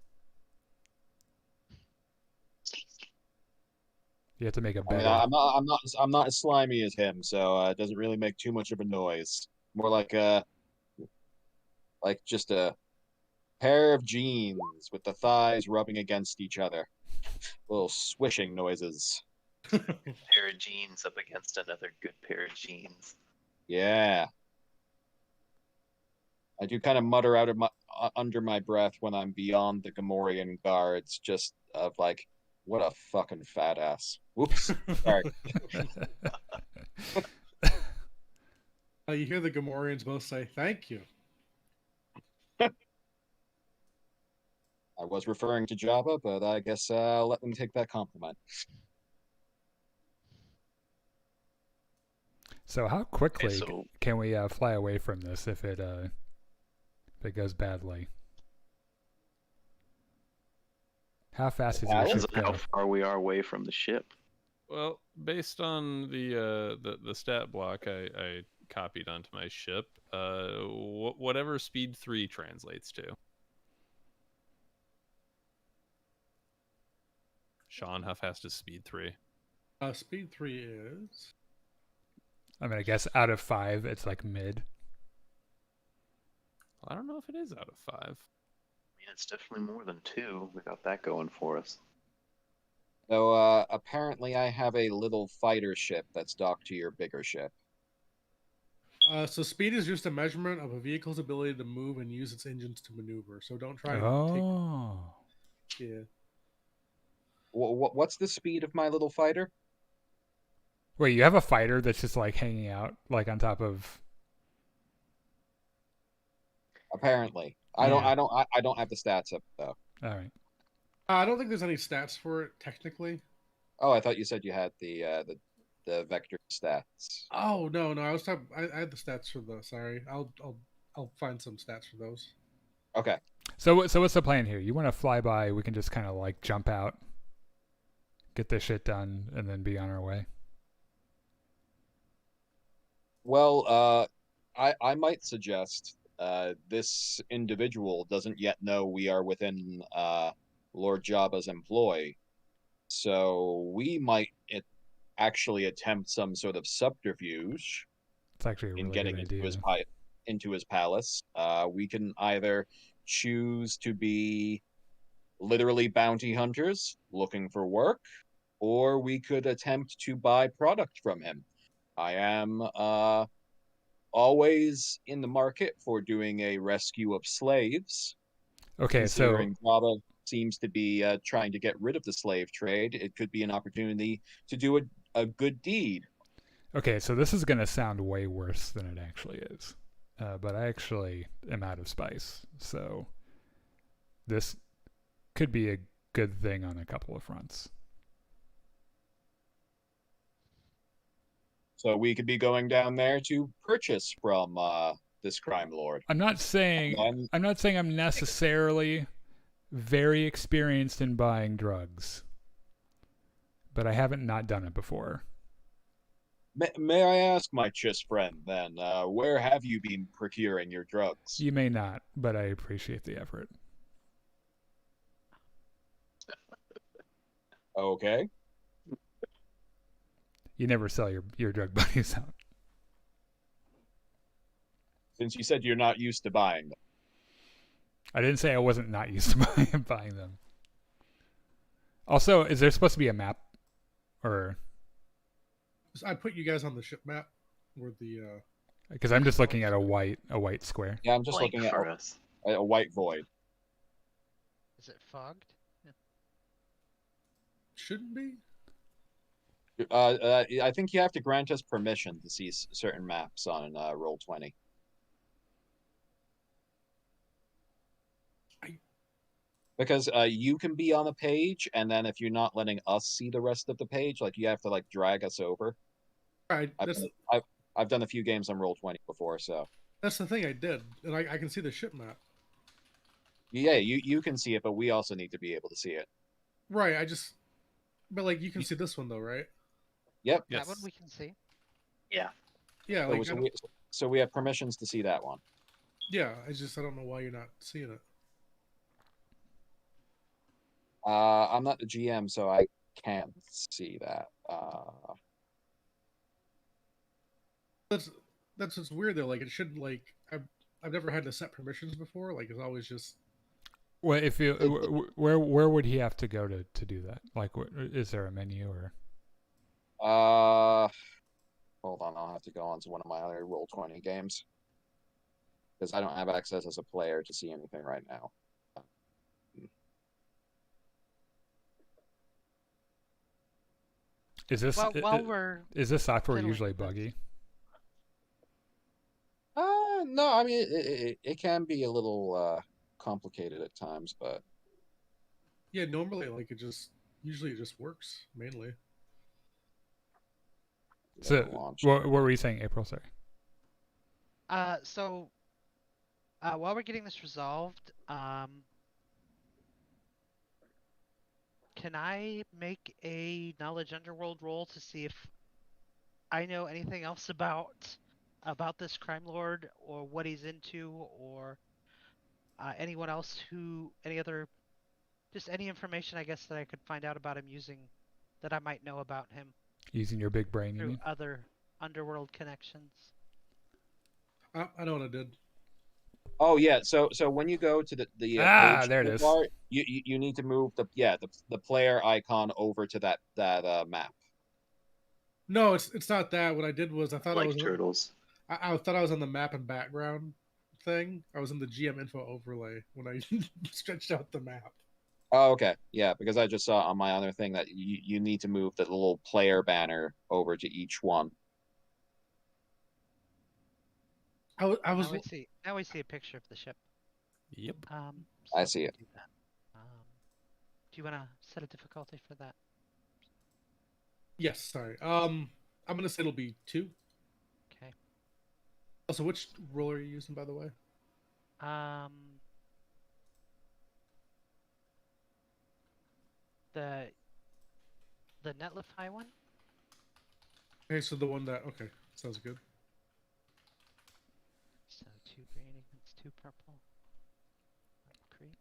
[SPEAKER 1] You have to make a better.
[SPEAKER 4] I mean, I'm not as slimy as him, so it doesn't really make too much of a noise. More like just a pair of jeans with the thighs rubbing against each other. Little swishing noises.
[SPEAKER 2] Pair of jeans up against another good pair of jeans.
[SPEAKER 4] Yeah. I do kind of mutter out of under my breath when I'm beyond the Gamorrean guards, just of like, what a fucking fat ass. Whoops. Sorry.
[SPEAKER 3] You hear the Gamorreans both say, "Thank you."
[SPEAKER 4] I was referring to Jabba, but I guess I'll let them take that compliment.
[SPEAKER 1] So how quickly can we fly away from this if it goes badly? How fast is your
[SPEAKER 2] Depends
[SPEAKER 1] ship
[SPEAKER 2] on
[SPEAKER 1] go?
[SPEAKER 2] how far we are away from the ship.
[SPEAKER 6] Well, based on the stat block I copied onto my ship, whatever speed 3 translates to. Sean, how fast is speed 3?
[SPEAKER 3] Speed 3 is.
[SPEAKER 1] I mean, I guess out of 5, it's like mid.
[SPEAKER 6] I don't know if it is out of 5.
[SPEAKER 2] I mean, it's definitely more than 2. We got that going for us.
[SPEAKER 4] So apparently I have a little fighter ship that's docked to your bigger ship.
[SPEAKER 3] So speed is just a measurement of a vehicle's ability to move and use its engines to maneuver. So don't try and
[SPEAKER 1] Oh.
[SPEAKER 3] take. Yeah.
[SPEAKER 4] What's the speed of my little fighter?
[SPEAKER 1] Wait, you have a fighter that's just like hanging out, like on top of.
[SPEAKER 4] Apparently,
[SPEAKER 1] Yeah.
[SPEAKER 4] I don't have the stats up though.
[SPEAKER 1] All right.
[SPEAKER 3] I don't think there's any stats for it technically.
[SPEAKER 4] Oh, I thought you said you had the vector stats.
[SPEAKER 3] Oh no, I was talking. I had the stats for the. Sorry, I'll find some stats for those.
[SPEAKER 4] Okay.
[SPEAKER 1] So what's the plan here? You want to fly by? We can just kind of like jump out, get this shit done, and then be on our way.
[SPEAKER 4] Well, I might suggest this individual doesn't yet know we are within Lord Jabba's employ, so we might actually attempt some sort of subterfuge
[SPEAKER 1] It's actually a really
[SPEAKER 4] in getting
[SPEAKER 1] good idea.
[SPEAKER 4] into his palace. We can either choose to be literally bounty hunters looking for work, or we could attempt to buy product from him. I am always in the market for doing a rescue of slaves.
[SPEAKER 1] Okay, so
[SPEAKER 4] Considering Jabba seems to be trying to get rid of the slave trade, it could be an opportunity to do a good deed.
[SPEAKER 1] okay, so this is gonna sound way worse than it actually is, but I actually am out of spice, so this could be a good thing on a couple of fronts.
[SPEAKER 4] So we could be going down there to purchase from this crime lord.
[SPEAKER 1] I'm not saying I'm necessarily very experienced in buying drugs, but I haven't not done it before.
[SPEAKER 4] May I ask, my Chiss friend, then, where have you been procuring your drugs?
[SPEAKER 1] You may not, but I appreciate the effort.
[SPEAKER 4] Okay.
[SPEAKER 1] You never sell your drug buddies out.
[SPEAKER 4] Since you said you're not used to buying them.
[SPEAKER 1] I didn't say I wasn't not used to buying them. Also, is there supposed to be a map, or
[SPEAKER 3] I put you guys on the ship map where the.
[SPEAKER 1] because I'm just looking at a white square.
[SPEAKER 4] Yeah, I'm just
[SPEAKER 2] Blank
[SPEAKER 4] looking at
[SPEAKER 2] for us.
[SPEAKER 4] a white void.
[SPEAKER 5] Is it fogged?
[SPEAKER 3] Shouldn't be.
[SPEAKER 4] I think you have to grant us permission to see certain maps on Roll20. Because you can be on a page, and then if you're not letting us see the rest of the page, like you have to like drag us over.
[SPEAKER 3] Right.
[SPEAKER 4] I've done a few games on Roll20 before, so
[SPEAKER 3] That's the thing I did, and I can see the ship map.
[SPEAKER 4] yeah, you can see it, but we also need to be able to see it.
[SPEAKER 3] Right. But like you can see this one though, right?
[SPEAKER 4] Yep.
[SPEAKER 6] Yes.
[SPEAKER 5] That one we can see.
[SPEAKER 3] Yeah.
[SPEAKER 4] So,
[SPEAKER 3] Like
[SPEAKER 4] so we have permissions to see that one.
[SPEAKER 3] yeah. I don't know why you're not seeing it.
[SPEAKER 4] I'm not the GM, so I can't see that.
[SPEAKER 3] That's what's weird though. Like it should like I've never had to set permissions before. Like it's always just.
[SPEAKER 1] Well, if you where would he have to go to do that? Like, is there a menu or?
[SPEAKER 4] Hold on, I'll have to go on to one of my other Roll20 games because I don't have access as a player to see anything right now.
[SPEAKER 1] Is this is this software
[SPEAKER 5] fiddling
[SPEAKER 1] usually
[SPEAKER 5] with this.
[SPEAKER 1] buggy?
[SPEAKER 4] No, I mean it can be a little complicated at times, but
[SPEAKER 3] Yeah. Normally, like usually it just works mainly.
[SPEAKER 1] So,
[SPEAKER 4] launch.
[SPEAKER 1] what were you saying, April? Sorry.
[SPEAKER 5] So while we're getting this resolved, can I make a knowledge underworld roll to see if I know anything else about this crime lord or what he's into or any other just any information, I guess, that I could find out about him using, that I might know about him
[SPEAKER 1] Using your big brain, you
[SPEAKER 5] through
[SPEAKER 1] mean?
[SPEAKER 5] other underworld connections.
[SPEAKER 3] I know what I did.
[SPEAKER 4] Oh yeah, so when you go to the
[SPEAKER 1] Ah,
[SPEAKER 4] page
[SPEAKER 1] there it is.
[SPEAKER 4] bar, you need to move the player icon over to that map.
[SPEAKER 3] No, it's not that. What I did was I thought I
[SPEAKER 2] Like
[SPEAKER 3] was
[SPEAKER 2] turtles.
[SPEAKER 3] I thought I was on the map and background thing. I was in the GM info overlay when I stretched out the map.
[SPEAKER 4] Oh, okay, yeah, because I just saw on my other thing that you need to move the little player banner over to each one.
[SPEAKER 3] I was
[SPEAKER 5] Now we see a picture of the ship.
[SPEAKER 6] Yep.
[SPEAKER 4] I
[SPEAKER 5] So
[SPEAKER 4] see
[SPEAKER 5] we
[SPEAKER 4] it.
[SPEAKER 5] can do that. Do you want to set a difficulty for that?
[SPEAKER 3] Yes, sorry. I'm gonna say it'll be 2.
[SPEAKER 5] Okay.
[SPEAKER 3] Also, which role are you using, by the way?
[SPEAKER 5] Um, the Netlify one.
[SPEAKER 3] Okay, so the one that sounds good.
[SPEAKER 5] So 2 green against 2 purple. Great.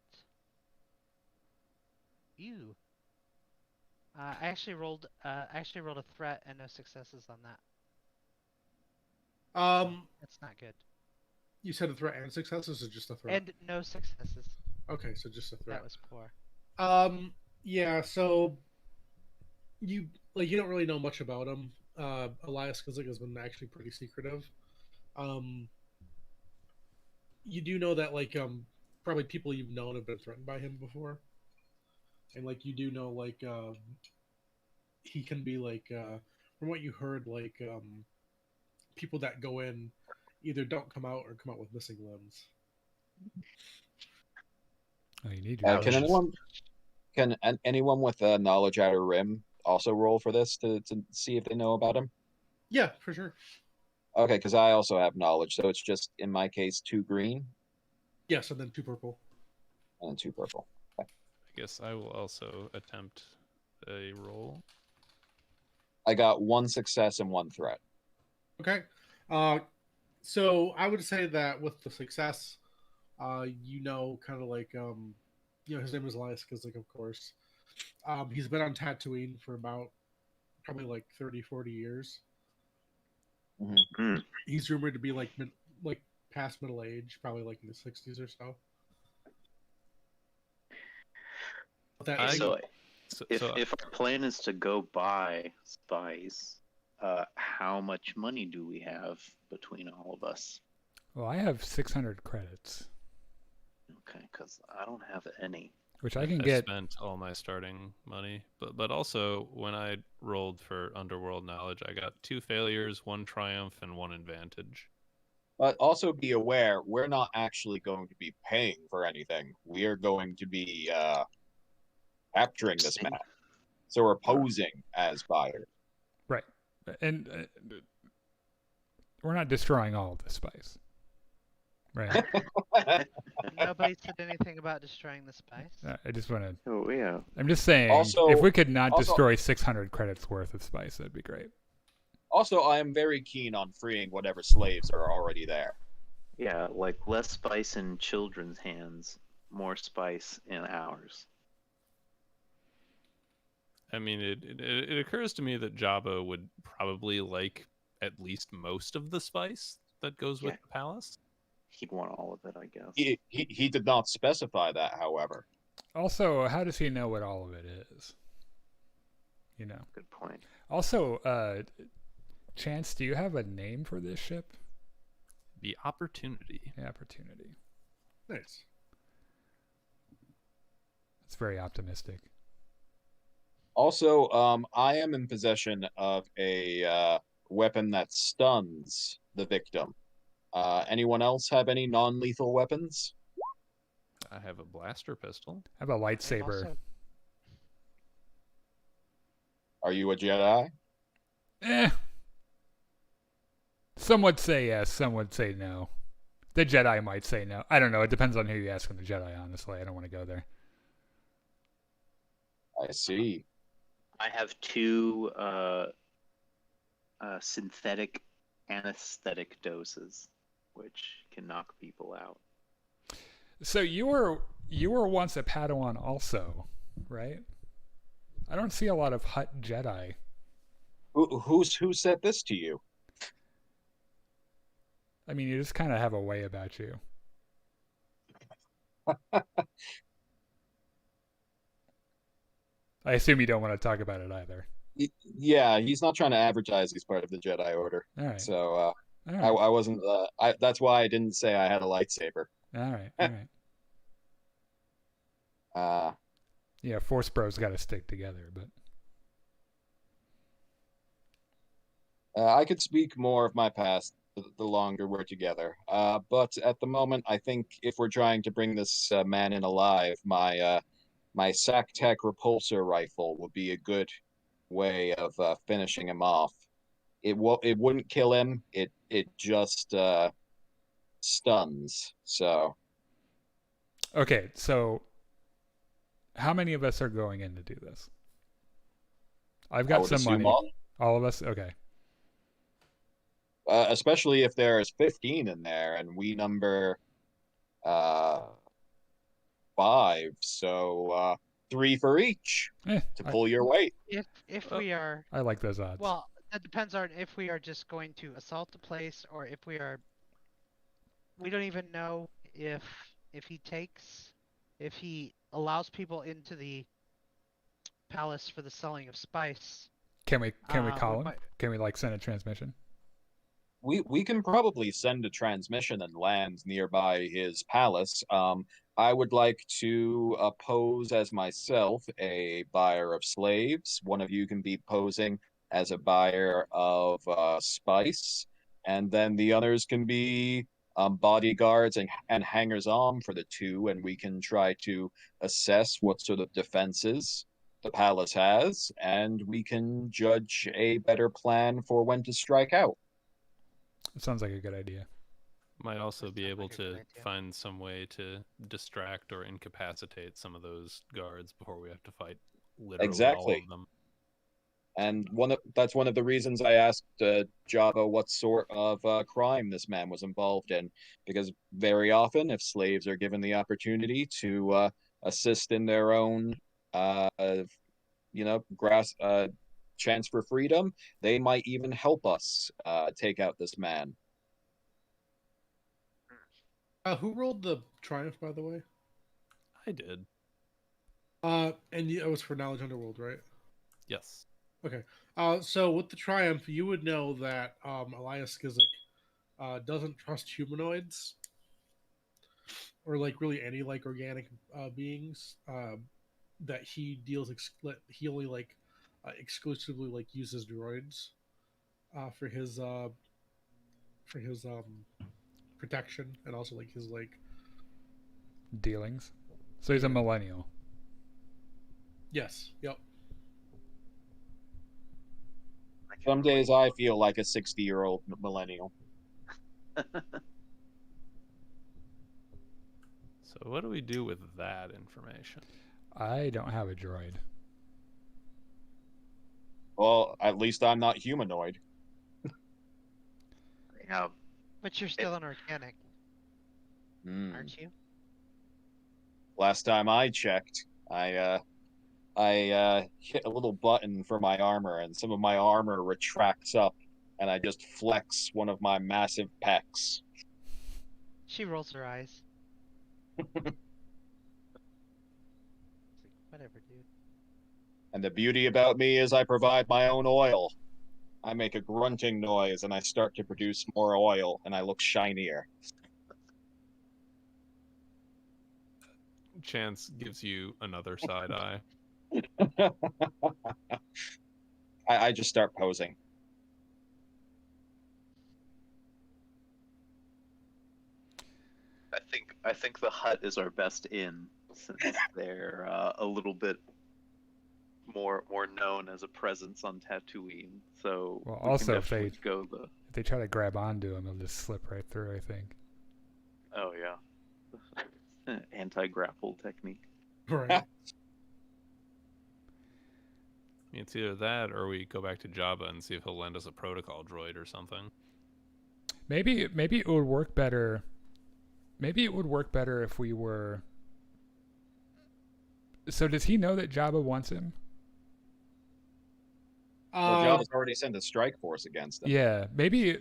[SPEAKER 5] Ew. I actually rolled a threat and no successes on that. That's not good.
[SPEAKER 3] You said a threat and successes, or just a threat?
[SPEAKER 5] And no successes.
[SPEAKER 3] Okay, so just a threat.
[SPEAKER 5] That was poor.
[SPEAKER 3] Yeah. So you don't really know much about him. Elias Kizik has been actually pretty secretive. You do know that probably people you've known have been threatened by him before, and you do know he can be from what you heard people that go in either don't come out or come out with missing limbs.
[SPEAKER 1] Oh, you need your
[SPEAKER 4] Can anyone with knowledge outer rim also roll for this to see if they know about him?
[SPEAKER 3] Yeah, for sure.
[SPEAKER 4] Okay, because I also have knowledge, so it's just in my case 2 green.
[SPEAKER 3] Yes, and then 2 purple.
[SPEAKER 4] And 2 purple. Okay.
[SPEAKER 6] I guess I will also attempt a roll.
[SPEAKER 4] I got 1 success and 1 threat.
[SPEAKER 3] Okay. So I would say that with the success, kind of his name is Elias Kizik, of course. He's been on Tatooine for about probably 30, 40 years.
[SPEAKER 4] Mm-hmm.
[SPEAKER 3] He's rumored to be past middle age, probably in the 60s or so.
[SPEAKER 2] If our plan is to go buy spice, how much money do we have between all of us?
[SPEAKER 1] Well, I have 600 credits.
[SPEAKER 2] Okay, because I don't have any.
[SPEAKER 1] Which I can
[SPEAKER 6] I
[SPEAKER 1] get.
[SPEAKER 6] spent all my starting money, but also when I rolled for underworld knowledge, I got 2 failures, 1 triumph, and 1 advantage.
[SPEAKER 4] But also be aware, we're not actually going to be paying for anything. We are going to be capturing this map. So we're posing as buyers.
[SPEAKER 1] Right. And we're not destroying all of the spice. Right.
[SPEAKER 5] Nobody said anything about destroying the spice.
[SPEAKER 1] I just want to.
[SPEAKER 2] Oh yeah.
[SPEAKER 1] I'm just saying,
[SPEAKER 4] Also-
[SPEAKER 1] if we could not
[SPEAKER 4] also-
[SPEAKER 1] destroy 600 credits worth of spice, that'd be great.
[SPEAKER 4] Also, I am very keen on freeing whatever slaves are already there.
[SPEAKER 2] Yeah, less spice in children's hands, more spice in ours.
[SPEAKER 6] I mean, it occurs to me that Jabba would probably like at least most of the spice that goes with the palace.
[SPEAKER 2] He'd want all of it, I guess.
[SPEAKER 4] He did not specify that, however.
[SPEAKER 1] Also, how does he know what all of it is? You know.
[SPEAKER 2] Good point.
[SPEAKER 1] Also, Chance, do you have a name for this ship?
[SPEAKER 6] The Opportunity.
[SPEAKER 1] The Opportunity.
[SPEAKER 3] Nice.
[SPEAKER 1] It's very optimistic.
[SPEAKER 4] Also, I am in possession of a weapon that stuns the victim. Anyone else have any non-lethal weapons?
[SPEAKER 6] I have a blaster pistol.
[SPEAKER 1] I have a lightsaber.
[SPEAKER 5] Also,
[SPEAKER 4] Are you a Jedi?
[SPEAKER 1] Some would say yes, some would say no. The Jedi might say no. I don't know. It depends on who you ask from the Jedi, honestly. I don't want to go there.
[SPEAKER 4] I see.
[SPEAKER 2] I have 2 synthetic anesthetic doses, which can knock people out.
[SPEAKER 1] So you were You were once a Padawan also, right? I don't see a lot of Hutt Jedi.
[SPEAKER 4] Who said this to you?
[SPEAKER 1] I mean, you just kind of have a way about you. I assume you don't want to talk about it either.
[SPEAKER 4] Yeah, he's not trying to advertise he's part of the Jedi Order.
[SPEAKER 1] All right.
[SPEAKER 4] So
[SPEAKER 1] All right.
[SPEAKER 4] I wasn't. That's why I didn't say I had a lightsaber.
[SPEAKER 1] All right. All right. Yeah, Force Bros got to stick together, but
[SPEAKER 4] I could speak more of my past the longer we're together. But at the moment, I think if we're trying to bring this man in alive, my SAC-Tech repulsor rifle would be a good way of finishing him off. It wouldn't kill him. It just stuns. So
[SPEAKER 1] okay. So, how many of us are going in to do this? I've
[SPEAKER 4] I
[SPEAKER 1] got
[SPEAKER 4] would
[SPEAKER 1] some
[SPEAKER 4] assume
[SPEAKER 1] money. All of us. Okay.
[SPEAKER 4] Especially if there's 15 in there and we number 5, so 3 for each to pull your weight.
[SPEAKER 5] If we are,
[SPEAKER 1] I like those odds.
[SPEAKER 5] well, that depends on if we are just going to assault the place or if we are. We don't even know if he allows people into the palace for the selling of spice.
[SPEAKER 1] Can we call him? Can we send a transmission?
[SPEAKER 4] We can probably send a transmission and land nearby his palace. I would like to pose as myself a buyer of slaves. One of you can be posing as a buyer of spice, and then the others can be bodyguards and hangers-on for the two, and we can try to assess what sort of defenses the palace has, and we can judge a better plan for when to strike out.
[SPEAKER 1] It sounds like a good idea.
[SPEAKER 6] Might also be able
[SPEAKER 5] like a good
[SPEAKER 6] to
[SPEAKER 5] idea.
[SPEAKER 6] find some way to distract or incapacitate some of those guards before we have to fight literally all
[SPEAKER 4] Exactly.
[SPEAKER 6] of them.
[SPEAKER 4] And that's one of the reasons I asked Jabba what sort of crime this man was involved in, because very often, if slaves are given the opportunity to assist in their own, chance for freedom, they might even help us take out this man.
[SPEAKER 3] Who rolled the triumph, by the way?
[SPEAKER 6] I did.
[SPEAKER 3] And it was for Knowledge Underworld, right?
[SPEAKER 6] Yes.
[SPEAKER 3] Okay. So with the triumph, you would know that Elias Skizik doesn't trust humanoids or really any organic beings. That he deals he only exclusively uses droids for his protection and also his
[SPEAKER 1] Dealings. So he's a millennial.
[SPEAKER 3] Yes. Yep.
[SPEAKER 4] Some days I feel like a 60-year-old millennial.
[SPEAKER 6] So what do we do with that information?
[SPEAKER 1] I don't have a droid.
[SPEAKER 4] Well, at least I'm not humanoid.
[SPEAKER 2] Yeah,
[SPEAKER 5] But you're still an organic, aren't you?
[SPEAKER 4] Last time I checked, I hit a little button for my armor, and some of my armor retracts up, and I just flex one of my massive pecs.
[SPEAKER 5] She rolls her eyes. Whatever, dude.
[SPEAKER 4] And the beauty about me is I provide my own oil. I make a grunting noise, and I start to produce more oil, and I look shinier.
[SPEAKER 6] Chance gives you another side eye.
[SPEAKER 4] I just start posing.
[SPEAKER 2] I think the hut is our best in, since they're a little bit more known as a presence on Tatooine. So
[SPEAKER 1] Well,
[SPEAKER 2] we
[SPEAKER 1] also
[SPEAKER 2] can
[SPEAKER 1] if they
[SPEAKER 2] definitely go the
[SPEAKER 1] if they try to grab onto him, he'll just slip right through. I think.
[SPEAKER 2] oh yeah, anti-grapple technique.
[SPEAKER 3] Right.
[SPEAKER 6] It's either that or we go back to Jabba and see if he'll lend us a protocol droid or something.
[SPEAKER 1] Maybe it would work better. Maybe it would work better if we were So does he know that Jabba wants him?
[SPEAKER 4] Well, Jabba's already sent a strike force against him.
[SPEAKER 1] Yeah, maybe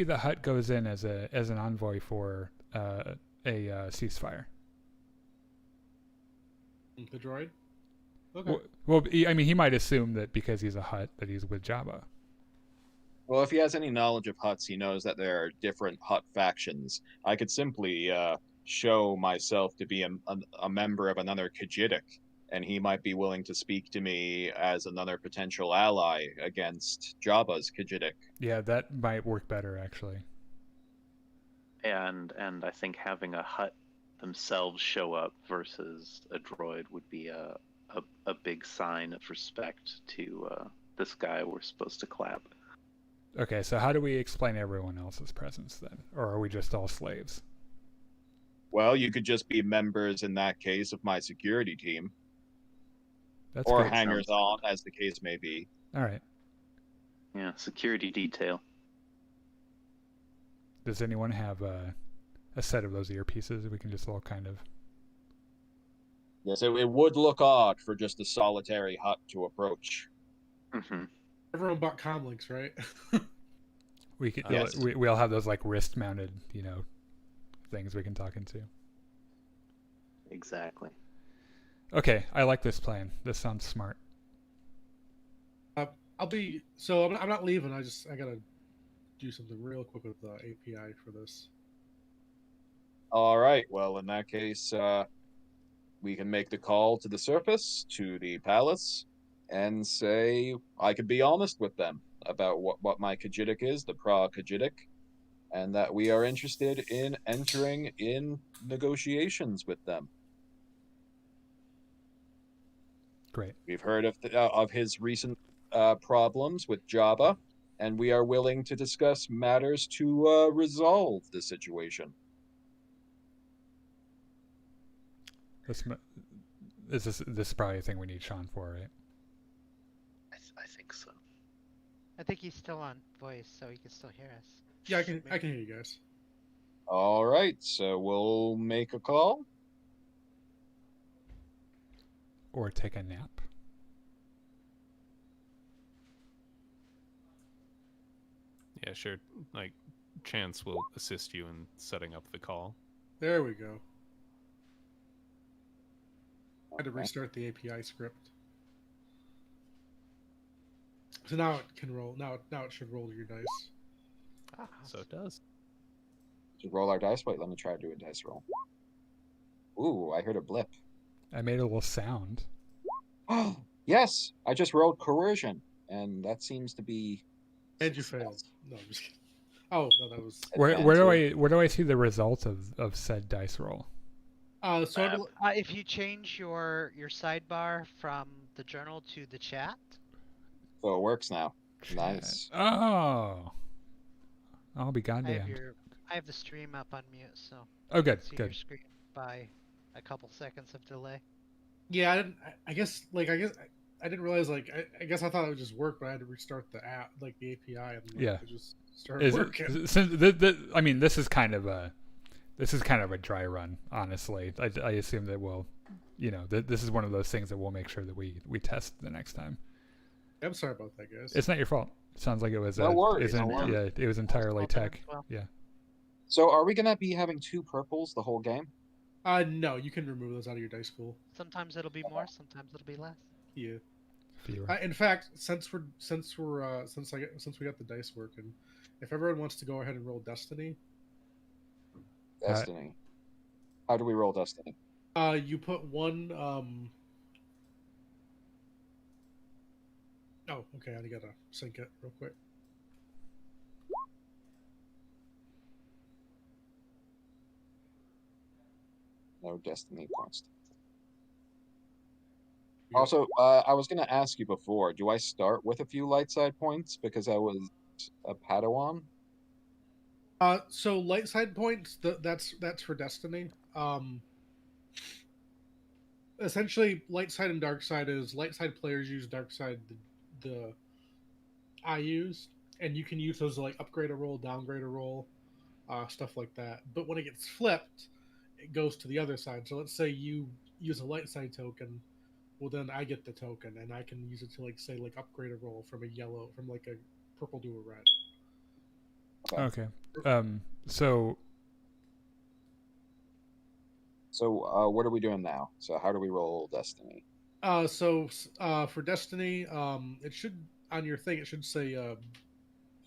[SPEAKER 1] the Hutt goes in as an envoy for a ceasefire.
[SPEAKER 3] The droid. Okay.
[SPEAKER 1] Well, I mean, he might assume that because he's a Hutt that he's with Jabba.
[SPEAKER 4] Well, if he has any knowledge of Hutts, he knows that there are different Hutt factions. I could simply show myself to be a member of another Khajiitic, and he might be willing to speak to me as another potential ally against Jabba's Khajiitic.
[SPEAKER 1] Yeah, that might work better, actually.
[SPEAKER 2] And I think having a Hutt themselves show up versus a droid would be a big sign of respect to this guy we're supposed to clap.
[SPEAKER 1] Okay, so how do we explain everyone else's presence then? Or are we just all slaves?
[SPEAKER 4] Well, you could just be members in that case of my security team.
[SPEAKER 1] That's
[SPEAKER 4] or
[SPEAKER 1] good.
[SPEAKER 4] hangers on, as the case may be.
[SPEAKER 1] All right.
[SPEAKER 2] Yeah, security detail.
[SPEAKER 1] Does anyone have a set of those earpieces? We can just all kind of...
[SPEAKER 4] Yes, it would look odd for just a solitary Hutt to approach.
[SPEAKER 2] Mm-hmm.
[SPEAKER 3] Everyone bought comlinks, right?
[SPEAKER 1] We could,
[SPEAKER 4] Yes.
[SPEAKER 1] we all have those like wrist-mounted, things we can talk into.
[SPEAKER 2] Exactly.
[SPEAKER 1] Okay, I like this plan. This sounds smart.
[SPEAKER 3] I'm not leaving. I gotta do something real quick with the API for this.
[SPEAKER 4] All right. Well, in that case, we can make the call to the surface, to the palace, and say I could be honest with them about what my Khajiitic is, the Pra-Khajiitic, and that we are interested in entering in negotiations with them.
[SPEAKER 1] Great.
[SPEAKER 4] We've heard of his recent problems with Jabba, and we are willing to discuss matters to resolve the situation.
[SPEAKER 1] This is probably a thing we need Sean for, right?
[SPEAKER 2] I think so.
[SPEAKER 5] I think he's still on voice, so he can still hear us.
[SPEAKER 3] Yeah, I can hear you guys.
[SPEAKER 4] All right, so we'll make a call.
[SPEAKER 1] Or take a nap.
[SPEAKER 6] Yeah, sure. Like, Chance will assist you in setting up the call.
[SPEAKER 3] There we go. I had to restart the API script. So now it can roll. Now it should roll your dice.
[SPEAKER 5] Ah,
[SPEAKER 6] So it does.
[SPEAKER 4] To roll our dice. Wait, let me try to do a dice roll. Ooh, I heard a blip.
[SPEAKER 1] I made a little sound.
[SPEAKER 4] Oh, yes, I just rolled coercion, and that seems to be.
[SPEAKER 3] And you failed. No, I'm just kidding. Oh no, that was.
[SPEAKER 1] Where do I see the result of said dice roll?
[SPEAKER 5] If you change your sidebar from the journal to the chat.
[SPEAKER 4] So it works now. Nice.
[SPEAKER 1] Oh. I'll be goddamned.
[SPEAKER 5] I have the stream up on mute, so.
[SPEAKER 1] Oh, good,
[SPEAKER 5] See
[SPEAKER 1] good.
[SPEAKER 5] your screen by a couple seconds of delay.
[SPEAKER 3] Yeah, I guess I didn't realize I guess I thought it would just work, but I had to restart the app, like the API, and
[SPEAKER 1] Yeah.
[SPEAKER 3] it just started working.
[SPEAKER 1] I mean, this is kind of a dry run, honestly. I assume that we'll, this is one of those things that we'll make sure that we test the next time.
[SPEAKER 3] I'm sorry about that, guys.
[SPEAKER 1] It's not your fault. It sounds like it was.
[SPEAKER 4] No worries, no
[SPEAKER 1] Yeah,
[SPEAKER 4] worries.
[SPEAKER 1] it was entirely
[SPEAKER 5] Well done
[SPEAKER 1] tech.
[SPEAKER 5] as well.
[SPEAKER 1] Yeah.
[SPEAKER 4] So are we gonna be having 2 purples the whole game?
[SPEAKER 3] No, you can remove those out of your dice pool.
[SPEAKER 5] Sometimes it'll be more, sometimes it'll be less.
[SPEAKER 3] Yeah.
[SPEAKER 1] Fewer.
[SPEAKER 3] In fact, since we got the dice working, if everyone wants to go ahead and roll Destiny,
[SPEAKER 4] Destiny. How do we roll Destiny?
[SPEAKER 3] you put one. Oh, okay. I gotta sync it real quick.
[SPEAKER 4] No Destiny points. Also, I was going to ask you before, do I start with a few light side points because I was a Padawan?
[SPEAKER 3] So light side points. That's for Destiny. Essentially, light side and dark side is light side players use, dark side the I use, and you can use those to like upgrade a roll, downgrade a roll, stuff like that. But when it gets flipped, it goes to the other side. So let's say you use a light side token, well then I get the token and I can use it to like say like upgrade a roll from like a purple to a red.
[SPEAKER 1] Okay. So
[SPEAKER 4] what are we doing now? So how do we roll Destiny?
[SPEAKER 3] For Destiny, it should on your thing it should say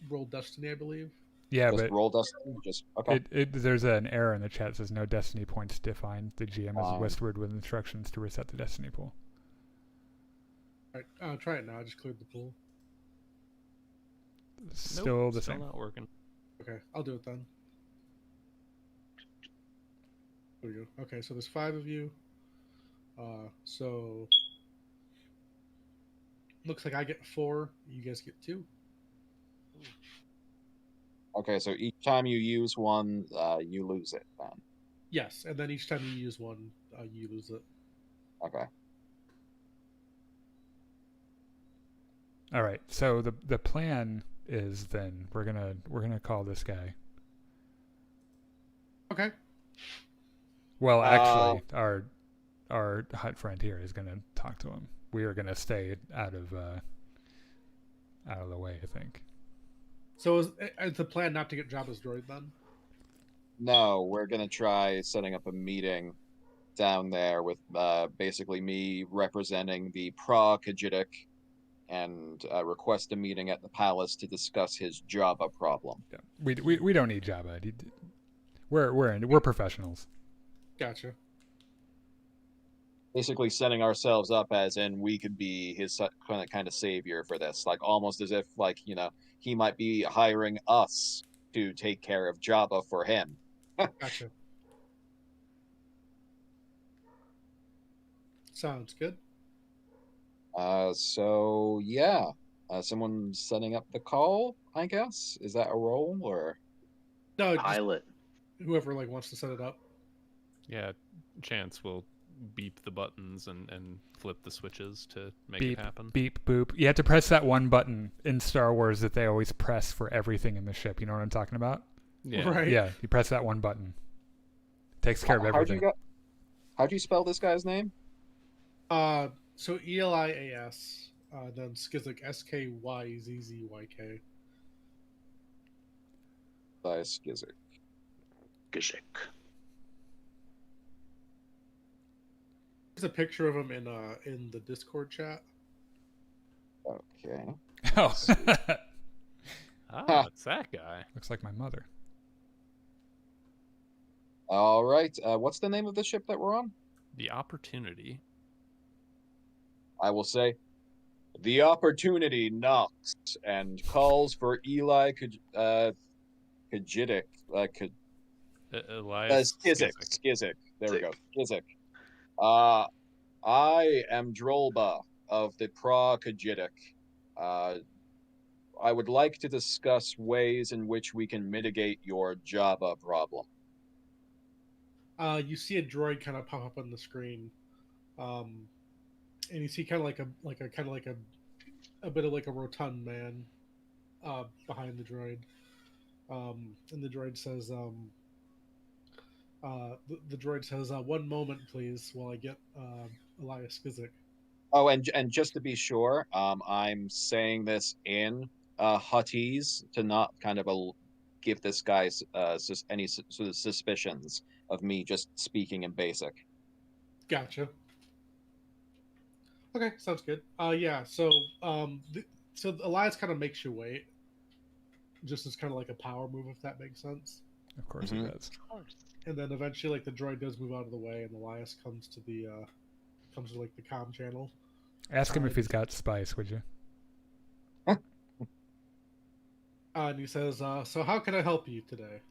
[SPEAKER 3] roll Destiny, I believe.
[SPEAKER 1] yeah,
[SPEAKER 4] Just
[SPEAKER 1] but
[SPEAKER 4] roll Destiny? Just okay.
[SPEAKER 1] there's an error in the chat that says no Destiny points defined. The GM is
[SPEAKER 4] Fine.
[SPEAKER 1] whispered with instructions to reset the Destiny pool.
[SPEAKER 3] All right, try it now. I just cleared the pool.
[SPEAKER 1] Still the
[SPEAKER 6] Still
[SPEAKER 1] same.
[SPEAKER 6] not working.
[SPEAKER 3] Okay, I'll do it then. There we go. Okay, so there's 5 of you. So looks like I get 4. You guys get 2.
[SPEAKER 4] Okay, so each time you use one, you lose it then.
[SPEAKER 3] Yes, and then each time you use one, you lose it.
[SPEAKER 4] Okay.
[SPEAKER 1] All right. So the plan is then we're gonna call this guy.
[SPEAKER 3] Okay.
[SPEAKER 1] Well, actually, our hut friend here is gonna talk to him. We are gonna stay out of the way, I think.
[SPEAKER 3] So is the plan not to get Jabba's droid then?
[SPEAKER 4] No, we're gonna try setting up a meeting down there with basically me representing the Pra-Kajitic and request a meeting at the palace to discuss his Jabba problem.
[SPEAKER 1] Yeah. We don't need Jabba. We're professionals.
[SPEAKER 3] Gotcha.
[SPEAKER 4] Basically setting ourselves up as in we could be his kind of savior for this, like almost as if like, you know, he might be hiring us to take care of Jabba for him.
[SPEAKER 3] Gotcha. Sounds good.
[SPEAKER 4] So yeah, someone setting up the call, I guess. Is that a role or?
[SPEAKER 3] No, just
[SPEAKER 2] Pilot.
[SPEAKER 3] whoever like wants to set it up.
[SPEAKER 6] Yeah, Chance will beep the buttons and flip the switches to make
[SPEAKER 1] Beep,
[SPEAKER 6] it happen.
[SPEAKER 1] beep, boop. You have to press that one button in Star Wars that they always press for everything in the ship. You know what I'm talking about?
[SPEAKER 6] Yeah.
[SPEAKER 3] Right.
[SPEAKER 1] Yeah, you press that one button. Takes care of everything.
[SPEAKER 4] How'd you spell this guy's name?
[SPEAKER 3] So Elias, then Skizzyk, Skyzzzyk.
[SPEAKER 4] Skizzyk.
[SPEAKER 2] Gajik.
[SPEAKER 3] There's a picture of him in the Discord chat.
[SPEAKER 4] Okay.
[SPEAKER 1] Oh,
[SPEAKER 6] Ah, it's that guy.
[SPEAKER 1] looks like my mother.
[SPEAKER 4] All right. What's the name of the ship that we're on?
[SPEAKER 6] The Opportunity.
[SPEAKER 4] I will say, the Opportunity knocks and calls for Eli Kajitic.
[SPEAKER 6] Elias
[SPEAKER 4] Skizzyk. There we go. Skizzyk. I am Drolba of the Pra-Kajitic. I would like to discuss ways in which we can mitigate your Jabba problem.
[SPEAKER 3] You see a droid kind of pop up on the screen, and you see kind of like a bit of like a rotund man behind the droid, and the droid says, the droid says, 1 moment, please, while I get Elias Skizzyk.
[SPEAKER 4] Oh, and just to be sure, I'm saying this in Huttese to not kind of give this guy any sort of suspicions of me just speaking in basic.
[SPEAKER 3] Gotcha. Okay, sounds good. Yeah. So so Elias kind of makes you wait, just as kind of like a power move, if that makes sense.
[SPEAKER 1] Of course
[SPEAKER 4] Mhm.
[SPEAKER 1] it does.
[SPEAKER 5] Of course.
[SPEAKER 3] And then eventually, like the droid does move out of the way, and Elias comes to like the comm channel.
[SPEAKER 1] Ask him if he's got spice, would you?
[SPEAKER 3] And he says, "So how can I help you today?"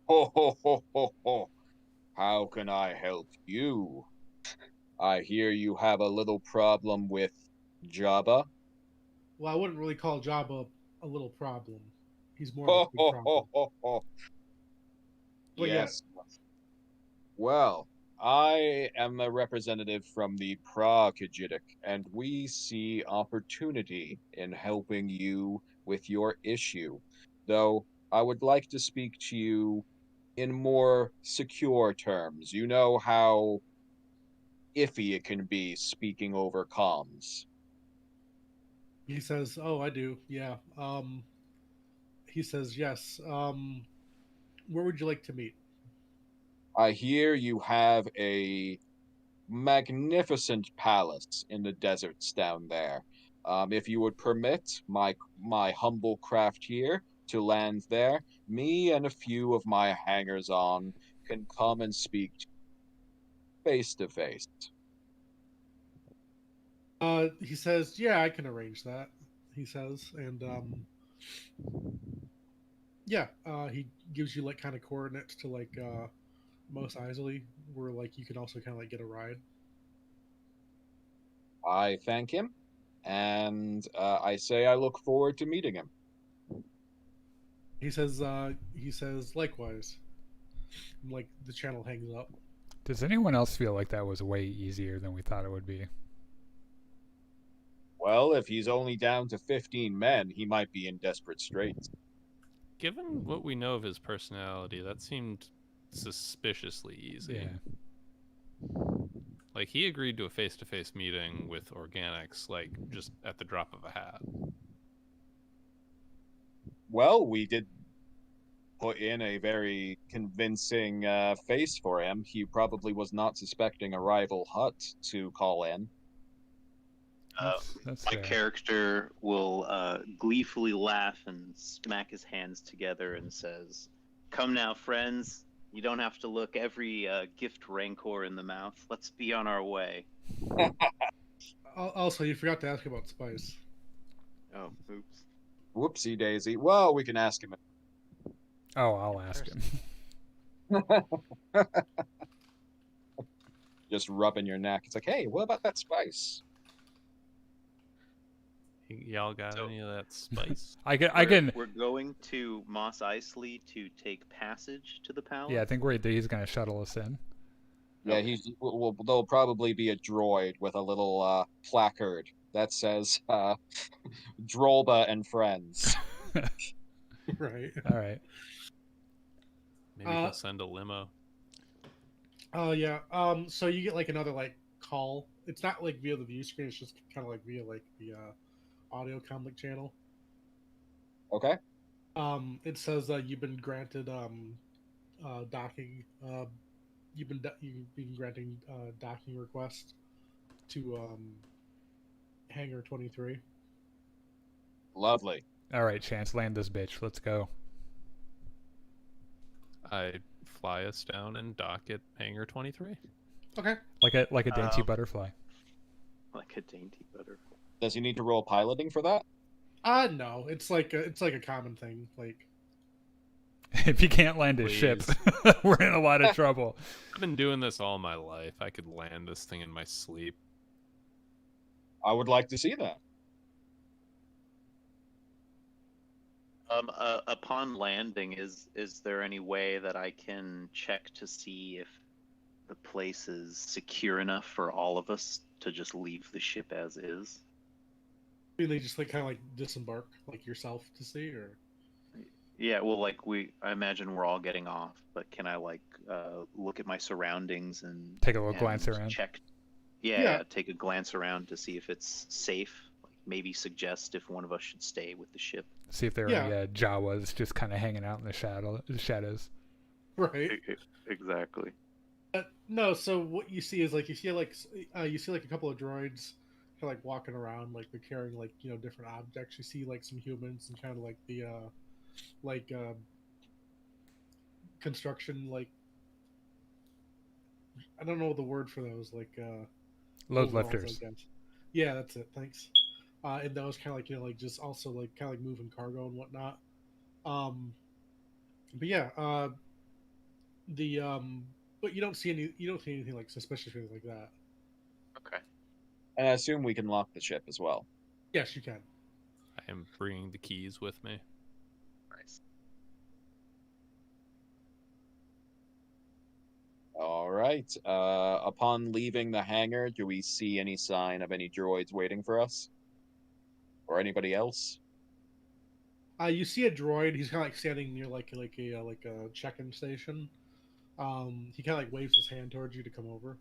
[SPEAKER 4] Ho ho ho ho ho! How can I help you? I hear you have a little problem with Jabba.
[SPEAKER 3] Well, I wouldn't really call Jabba a little problem. He's more
[SPEAKER 4] Ho
[SPEAKER 3] of a big
[SPEAKER 4] ho
[SPEAKER 3] problem.
[SPEAKER 4] ho ho ho!
[SPEAKER 3] But
[SPEAKER 4] Yes. Well, I am a representative from the Pra-Kajitic, and we see opportunity in helping you with your issue. Though I would like to speak to you in more secure terms. You know how iffy it can be speaking over comms.
[SPEAKER 3] He says, "Oh, I do. Yeah." He says, "Yes. Where would you like to meet?"
[SPEAKER 4] I hear you have a magnificent palace in the deserts down there. If you would permit my humble craft here to land there, me and a few of my hangers-on can come and speak face to face.
[SPEAKER 3] He says, "Yeah, I can arrange that." He says, and yeah, he gives you like kind of coordinates to like Mos Eisley, where like you can also kind of like get a ride.
[SPEAKER 4] I thank him, and I say I look forward to meeting him.
[SPEAKER 3] He says likewise. And, like the channel hangs up.
[SPEAKER 1] Does anyone else feel like that was way easier than we thought it would be?
[SPEAKER 4] Well, if he's only down to 15 men, he might be in desperate straits.
[SPEAKER 6] Given what we know of his personality, that seemed suspiciously easy.
[SPEAKER 1] Yeah.
[SPEAKER 6] Like, he agreed to a face-to-face meeting with organics, like, just at the drop of a hat.
[SPEAKER 4] Well, we did put in a very convincing face for him. He probably was not suspecting a rival hut to call in.
[SPEAKER 1] That's
[SPEAKER 2] My
[SPEAKER 1] fair.
[SPEAKER 2] character will gleefully laugh and smack his hands together and says, "Come now, friends. You don't have to look every gift rancor in the mouth. Let's be on our way."
[SPEAKER 3] Also, you forgot to ask about Spice.
[SPEAKER 2] Oh, oops.
[SPEAKER 4] Whoopsie daisy. Well, we can ask him.
[SPEAKER 1] Oh, I'll ask him.
[SPEAKER 4] Just rubbing your neck. It's like, hey, what about that spice?
[SPEAKER 6] Y'all got
[SPEAKER 2] So-
[SPEAKER 6] any of that spice?
[SPEAKER 1] I can.
[SPEAKER 2] We're going to Mos Eisley to take passage to the palace.
[SPEAKER 1] Yeah, I think he's gonna shuttle us in.
[SPEAKER 4] Yeah,
[SPEAKER 2] Okay.
[SPEAKER 4] there'll probably be a droid with a little placard that says Drolba and Friends.
[SPEAKER 3] Right.
[SPEAKER 1] All right.
[SPEAKER 6] Maybe he'll send a limo.
[SPEAKER 3] Oh yeah. So you get like another like call. It's not like via the view screen. It's just kind of like via like the audio comlink channel.
[SPEAKER 4] Okay.
[SPEAKER 3] It says you've been granted docking. You've been granting docking request to Hangar 23.
[SPEAKER 4] Lovely.
[SPEAKER 1] All right, Chance, land this bitch. Let's go.
[SPEAKER 6] I fly us down and dock at Hangar 23.
[SPEAKER 3] Okay.
[SPEAKER 1] Like a dainty
[SPEAKER 2] Um,
[SPEAKER 1] butterfly.
[SPEAKER 2] Like a dainty butterfly.
[SPEAKER 4] Does he need to roll piloting for that?
[SPEAKER 3] No. It's like a common thing. Like
[SPEAKER 1] If you can't land his ship, we're in a lot of trouble.
[SPEAKER 6] I've been doing this all my life. I could land this thing in my sleep.
[SPEAKER 4] I would like to see that.
[SPEAKER 2] Upon landing, is there any way that I can check to see if the place is secure enough for all of us to just leave the ship as is?
[SPEAKER 3] do they just like kind of like disembark like yourself to see or?
[SPEAKER 2] Yeah, well, like I imagine we're all getting off, but can I like look at my surroundings and
[SPEAKER 1] Take a little glance around.
[SPEAKER 2] check?
[SPEAKER 3] Yeah.
[SPEAKER 2] Yeah, take a glance around to see if it's safe. Like maybe suggest if one of us should stay with the ship.
[SPEAKER 1] See if there are any Jawas just kind of hanging out in the shadows.
[SPEAKER 3] Right.
[SPEAKER 2] Exactly.
[SPEAKER 3] No, so what you see is like you see like a couple of droids kind of like walking around, like they're carrying like different objects. You see like some humans and kind of like the construction, like I don't know the word for those, like
[SPEAKER 1] Load
[SPEAKER 3] overalls,
[SPEAKER 1] lifters.
[SPEAKER 3] I guess. Yeah, that's it. Thanks. And those kind of like like just also like kind of like moving cargo and whatnot. But yeah, but you don't see anything like suspicious or anything like that.
[SPEAKER 2] Okay.
[SPEAKER 4] And I assume we can lock the ship as well.
[SPEAKER 3] Yes, you can.
[SPEAKER 6] I am bringing the keys with me.
[SPEAKER 2] Nice.
[SPEAKER 4] All right. Upon leaving the hangar, do we see any sign of any droids waiting for us? Or anybody else?
[SPEAKER 3] You see a droid. He's kind of like standing near like a check-in station. He kind of like waves his hand towards you to come over.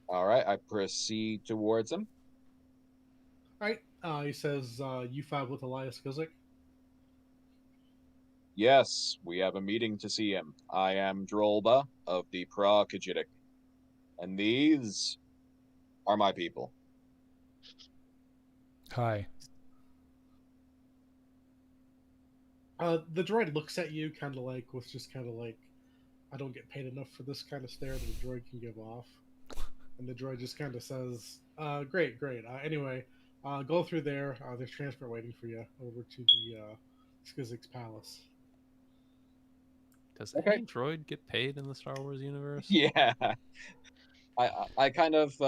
[SPEAKER 4] All right, I proceed towards him.
[SPEAKER 3] All right. He says, "U5 with Elias Guzik."
[SPEAKER 4] Yes, we have a meeting to see him. I am Drolba of the Prakijitic, and these are my people.
[SPEAKER 1] Hi.
[SPEAKER 3] The droid looks at you, kind of like with just kind of like, "I don't get paid enough for this kind of stare that a droid can give off." And the droid just kind of says, "Great, great. Anyway, go through there. There's transport waiting for you over to the Skizik's palace."
[SPEAKER 6] Does
[SPEAKER 4] Okay.
[SPEAKER 6] any droid get paid in the Star Wars universe?
[SPEAKER 4] Yeah, I kind of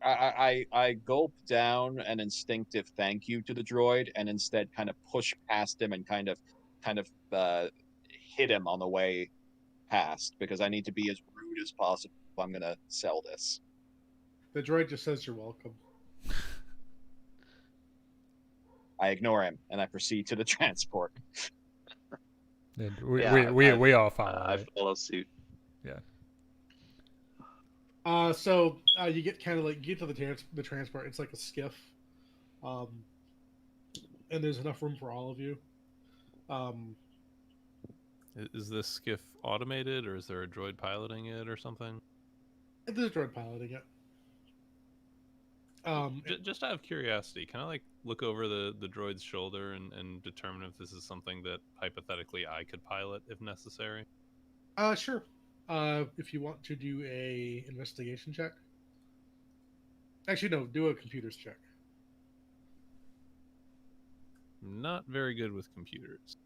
[SPEAKER 4] I gulp down an instinctive thank you to the droid, and instead kind of push past him and kind of hit him on the way past because I need to be as rude as possible if I'm gonna sell this.
[SPEAKER 3] The droid just says, "You're welcome."
[SPEAKER 4] I ignore him and I proceed to the transport.
[SPEAKER 1] And
[SPEAKER 2] Yeah,
[SPEAKER 1] we all follow.
[SPEAKER 2] I
[SPEAKER 1] Right?
[SPEAKER 2] follow suit.
[SPEAKER 1] Yeah.
[SPEAKER 3] So you get kind of like get to the transport. It's like a skiff, um, and there's enough room for all of you.
[SPEAKER 6] Is this skiff automated, or is there a droid piloting it, or something?
[SPEAKER 3] There's a droid piloting it.
[SPEAKER 6] Just out of curiosity, can I like look over the droid's shoulder and determine if this is something that hypothetically I could pilot if necessary?
[SPEAKER 3] Sure. If you want to do a investigation check. Actually, no. Do a computers check.
[SPEAKER 6] Not very good with computers.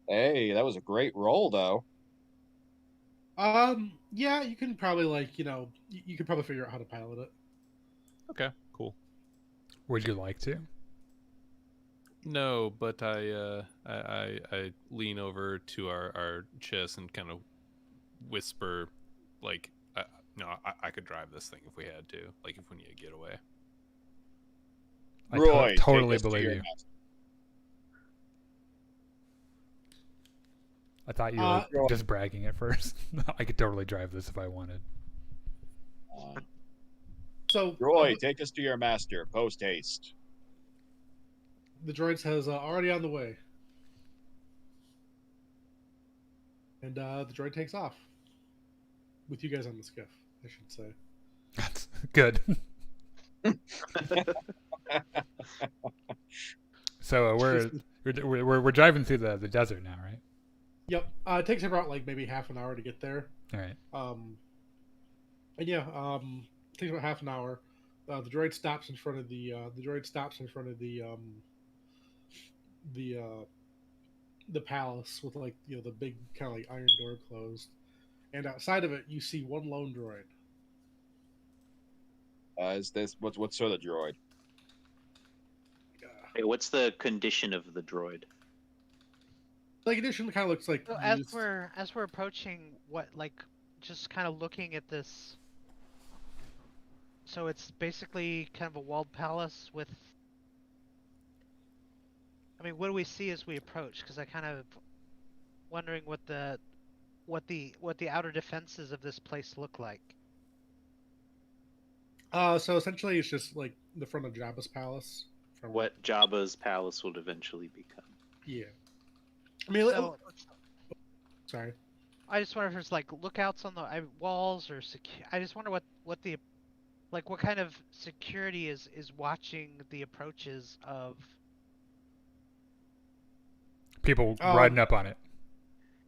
[SPEAKER 4] Hey, that was a great roll, though.
[SPEAKER 3] Yeah, you can probably like you could probably figure out how to pilot it.
[SPEAKER 6] Okay, cool.
[SPEAKER 1] Would you like to?
[SPEAKER 6] No, but I lean over to our chest and kind of whisper, like, no, I could drive this thing if we had to, like if we need a getaway.
[SPEAKER 1] I
[SPEAKER 4] Roy,
[SPEAKER 1] totally
[SPEAKER 4] take us to
[SPEAKER 1] believe
[SPEAKER 4] your
[SPEAKER 1] you.
[SPEAKER 4] master.
[SPEAKER 1] I thought you were just bragging at first. I could totally drive this if I wanted.
[SPEAKER 3] So
[SPEAKER 4] Roy, take us to your master. Post haste.
[SPEAKER 3] the droid says, "Already on the way," and the droid takes off with you guys on the skiff, I should say.
[SPEAKER 1] That's good. So we're driving through the desert now, right?
[SPEAKER 3] Yep. It takes about like maybe half an hour to get there.
[SPEAKER 1] All right.
[SPEAKER 3] And yeah, it takes about half an hour. The droid stops in front of the the palace with like the big kind of like iron door closed, and outside of it you see one lone droid.
[SPEAKER 4] Is this what sort of droid?
[SPEAKER 2] Hey, what's the condition of the droid?
[SPEAKER 3] Like edition kind of looks like
[SPEAKER 5] So
[SPEAKER 3] used.
[SPEAKER 5] as we're approaching, what like just kind of looking at this. So it's basically kind of a walled palace with. I mean, what do we see as we approach? Because I kind of wondering what the outer defenses of this place look like.
[SPEAKER 3] So essentially it's just like the front of Jabba's palace.
[SPEAKER 2] What Jabba's palace would eventually become.
[SPEAKER 3] Yeah. I mean,
[SPEAKER 5] So,
[SPEAKER 3] sorry.
[SPEAKER 5] I just wonder if there's like lookouts on the walls or I just wonder what the what kind of security is watching the approaches of
[SPEAKER 1] People riding up on it.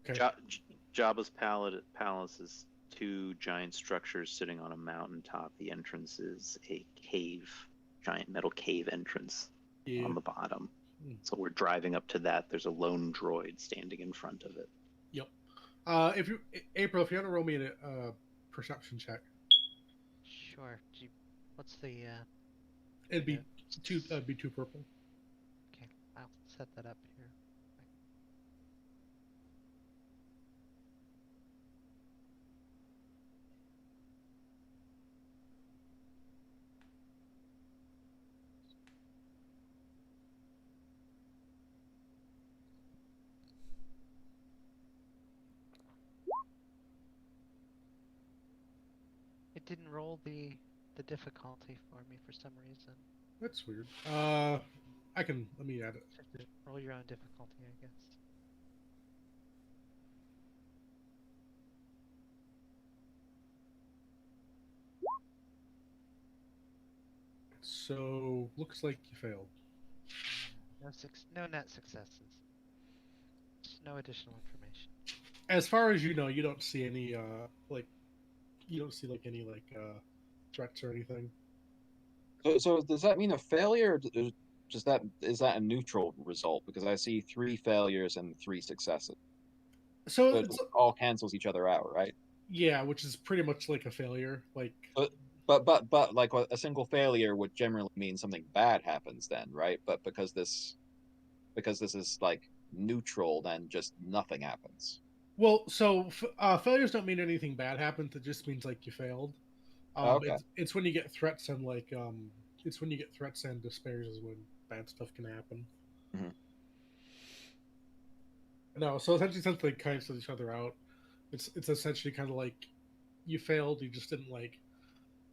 [SPEAKER 3] Okay.
[SPEAKER 2] Jabba's palace is two giant structures sitting on a mountaintop. The entrance is a cave, giant metal cave entrance on the bottom. So we're driving up to that. There's a lone droid standing in front of it.
[SPEAKER 3] Yep. April, if you want to roll me a perception check.
[SPEAKER 5] Sure. What's the?
[SPEAKER 3] It'd be two purple.
[SPEAKER 5] Okay, I'll set that up here. didn't roll the difficulty for me for some reason.
[SPEAKER 3] That's weird. Let me add it.
[SPEAKER 5] So just roll your own difficulty, I guess.
[SPEAKER 3] So looks like you failed.
[SPEAKER 5] No net successes. Just no additional information.
[SPEAKER 3] As far as you know, you don't see any threats or anything.
[SPEAKER 4] So does that mean a failure? Or is that a neutral result? Because I see 3 failures and 3 successes.
[SPEAKER 3] So
[SPEAKER 4] So it all cancels each other out, right?
[SPEAKER 3] yeah, which is pretty much like a failure. Like,
[SPEAKER 4] But like a single failure would generally mean something bad happens then, right? But because this is like neutral, then just nothing happens.
[SPEAKER 3] well, so failures don't mean anything bad happens. It just means like you failed.
[SPEAKER 4] Okay.
[SPEAKER 3] It's when you get threats and it's when you get threats and despairs is when bad stuff can happen.
[SPEAKER 4] Mhm.
[SPEAKER 3] No, so essentially, since they cancel each other out, it's essentially kind of like you failed. You just didn't like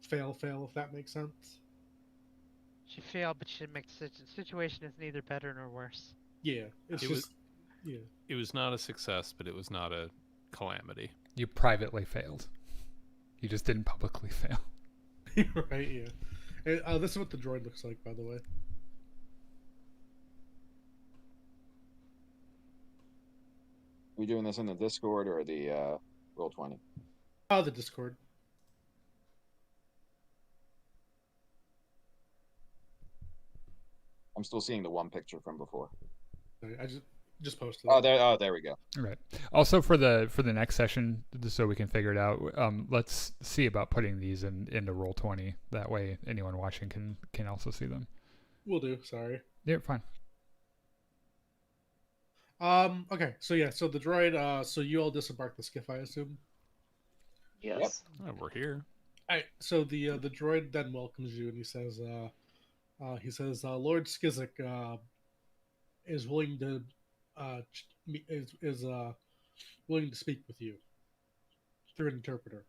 [SPEAKER 3] fail, if that makes sense.
[SPEAKER 5] She failed, but she didn't make the situation is neither better nor worse.
[SPEAKER 3] Yeah, it's
[SPEAKER 6] It
[SPEAKER 3] just
[SPEAKER 6] was-
[SPEAKER 3] yeah.
[SPEAKER 6] It was not a success, but it was not a calamity.
[SPEAKER 1] You privately failed. You just didn't publicly fail.
[SPEAKER 3] Right, yeah. And, this is what the droid looks like, by the way.
[SPEAKER 4] We doing this in the Discord or the Roll20?
[SPEAKER 3] The Discord.
[SPEAKER 4] I'm still seeing the one picture from before.
[SPEAKER 3] I just posted.
[SPEAKER 4] Oh,
[SPEAKER 3] it.
[SPEAKER 4] there we go.
[SPEAKER 1] Right. Also, for the next session, just so we can figure it out, let's see about putting these into Roll20. That way, anyone watching can also see them.
[SPEAKER 3] Will do. Sorry.
[SPEAKER 1] Yeah, fine.
[SPEAKER 3] Okay. So yeah. So the droid. So you all disembark the skiff, I assume.
[SPEAKER 2] Yes.
[SPEAKER 6] Oh, we're here.
[SPEAKER 3] All right. So the droid then welcomes you, and he says, Lord Skizik is willing to is willing to speak with you through an interpreter,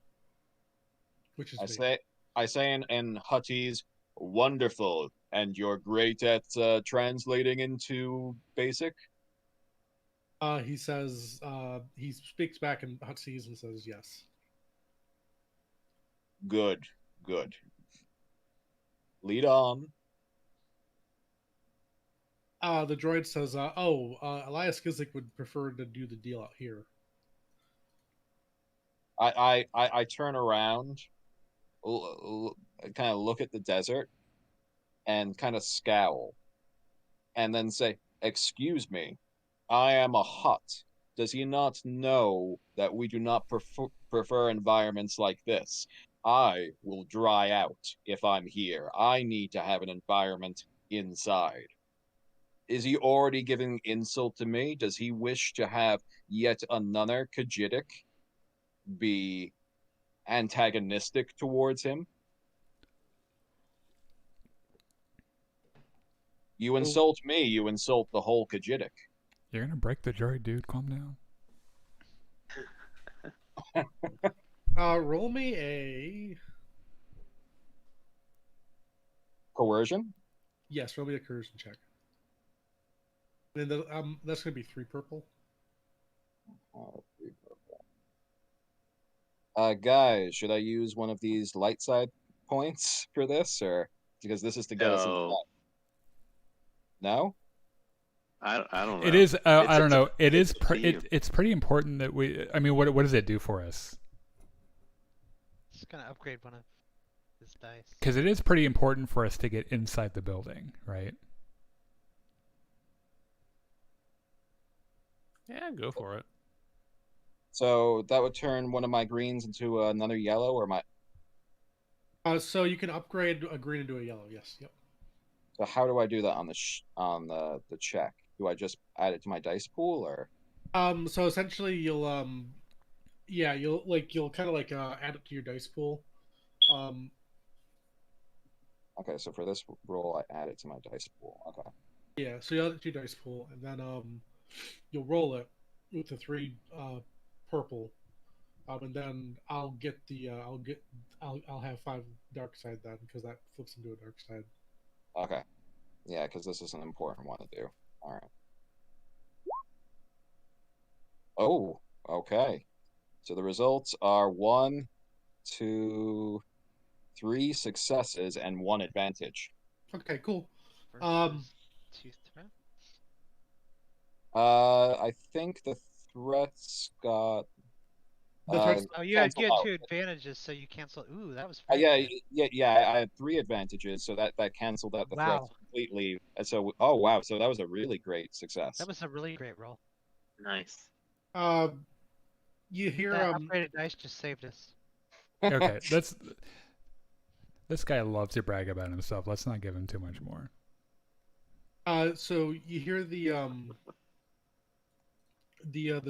[SPEAKER 3] which is me.
[SPEAKER 4] I say in Huttese, wonderful, and you're great at translating into basic.
[SPEAKER 3] He says he speaks back in Huttese and says yes.
[SPEAKER 4] Good. Lead on.
[SPEAKER 3] The droid says, Elias Skizik would prefer to do the deal out here.
[SPEAKER 4] I turn around, kind of look at the desert, and kind of scowl, and then say, "Excuse me, I am a Hutt. Does he not know that we do not prefer environments like this? I will dry out if I'm here. I need to have an environment inside." Is he already giving insult to me? Does he wish to have yet another Khajiitic be antagonistic towards him? You insult me, you insult the whole Khajiitic.
[SPEAKER 1] You're gonna break the droid, dude. Calm down.
[SPEAKER 3] Roll me a
[SPEAKER 4] Coercion?
[SPEAKER 3] yes. Roll me a coercion check. And then that's gonna be 3 purple.
[SPEAKER 4] Guys, should I use one of these light side points for this, or because this is to get us inside? No?
[SPEAKER 2] I don't know.
[SPEAKER 1] It is. I don't
[SPEAKER 2] It's
[SPEAKER 1] know.
[SPEAKER 2] up
[SPEAKER 1] It is.
[SPEAKER 2] to you.
[SPEAKER 1] It's pretty important that we. I mean, what does it do for us?
[SPEAKER 5] Just gonna upgrade one of his dice.
[SPEAKER 1] Because it is pretty important for us to get inside the building, right?
[SPEAKER 6] Yeah, go for it.
[SPEAKER 4] So that would turn one of my greens into another yellow, or my.
[SPEAKER 3] So you can upgrade a green into a yellow. Yes. Yep.
[SPEAKER 4] So how do I do that on the check? Do I just add it to my dice pool, or?
[SPEAKER 3] So essentially, you'll kind of like add it to your dice pool.
[SPEAKER 4] Okay, so for this roll, I add it to my dice pool. Okay.
[SPEAKER 3] Yeah. So you add it to your dice pool, and then you'll roll it with the 3 purple. And then I'll get the I'll have 5 dark side then because that flips into a dark side.
[SPEAKER 4] Okay. Yeah, because this is an important one to do. All right. Oh, okay. So the results are 1, 2, 3 successes and 1 advantage.
[SPEAKER 3] Okay, cool.
[SPEAKER 5] Versus 2 threat.
[SPEAKER 4] I think the threats got
[SPEAKER 3] The threats,
[SPEAKER 5] Oh, you had
[SPEAKER 4] canceled out.
[SPEAKER 5] 2 advantages, so you cancel. Ooh, that was
[SPEAKER 4] Yeah,
[SPEAKER 5] very good.
[SPEAKER 4] I had 3 advantages, so that canceled out the threats
[SPEAKER 5] Wow.
[SPEAKER 4] completely. And so, oh wow, so that was a really great success.
[SPEAKER 5] That was a really great roll.
[SPEAKER 2] Nice.
[SPEAKER 3] you hear
[SPEAKER 5] That upgraded dice just saved us.
[SPEAKER 1] Okay, this guy loves to brag about himself. Let's not give him too much more.
[SPEAKER 3] so you hear the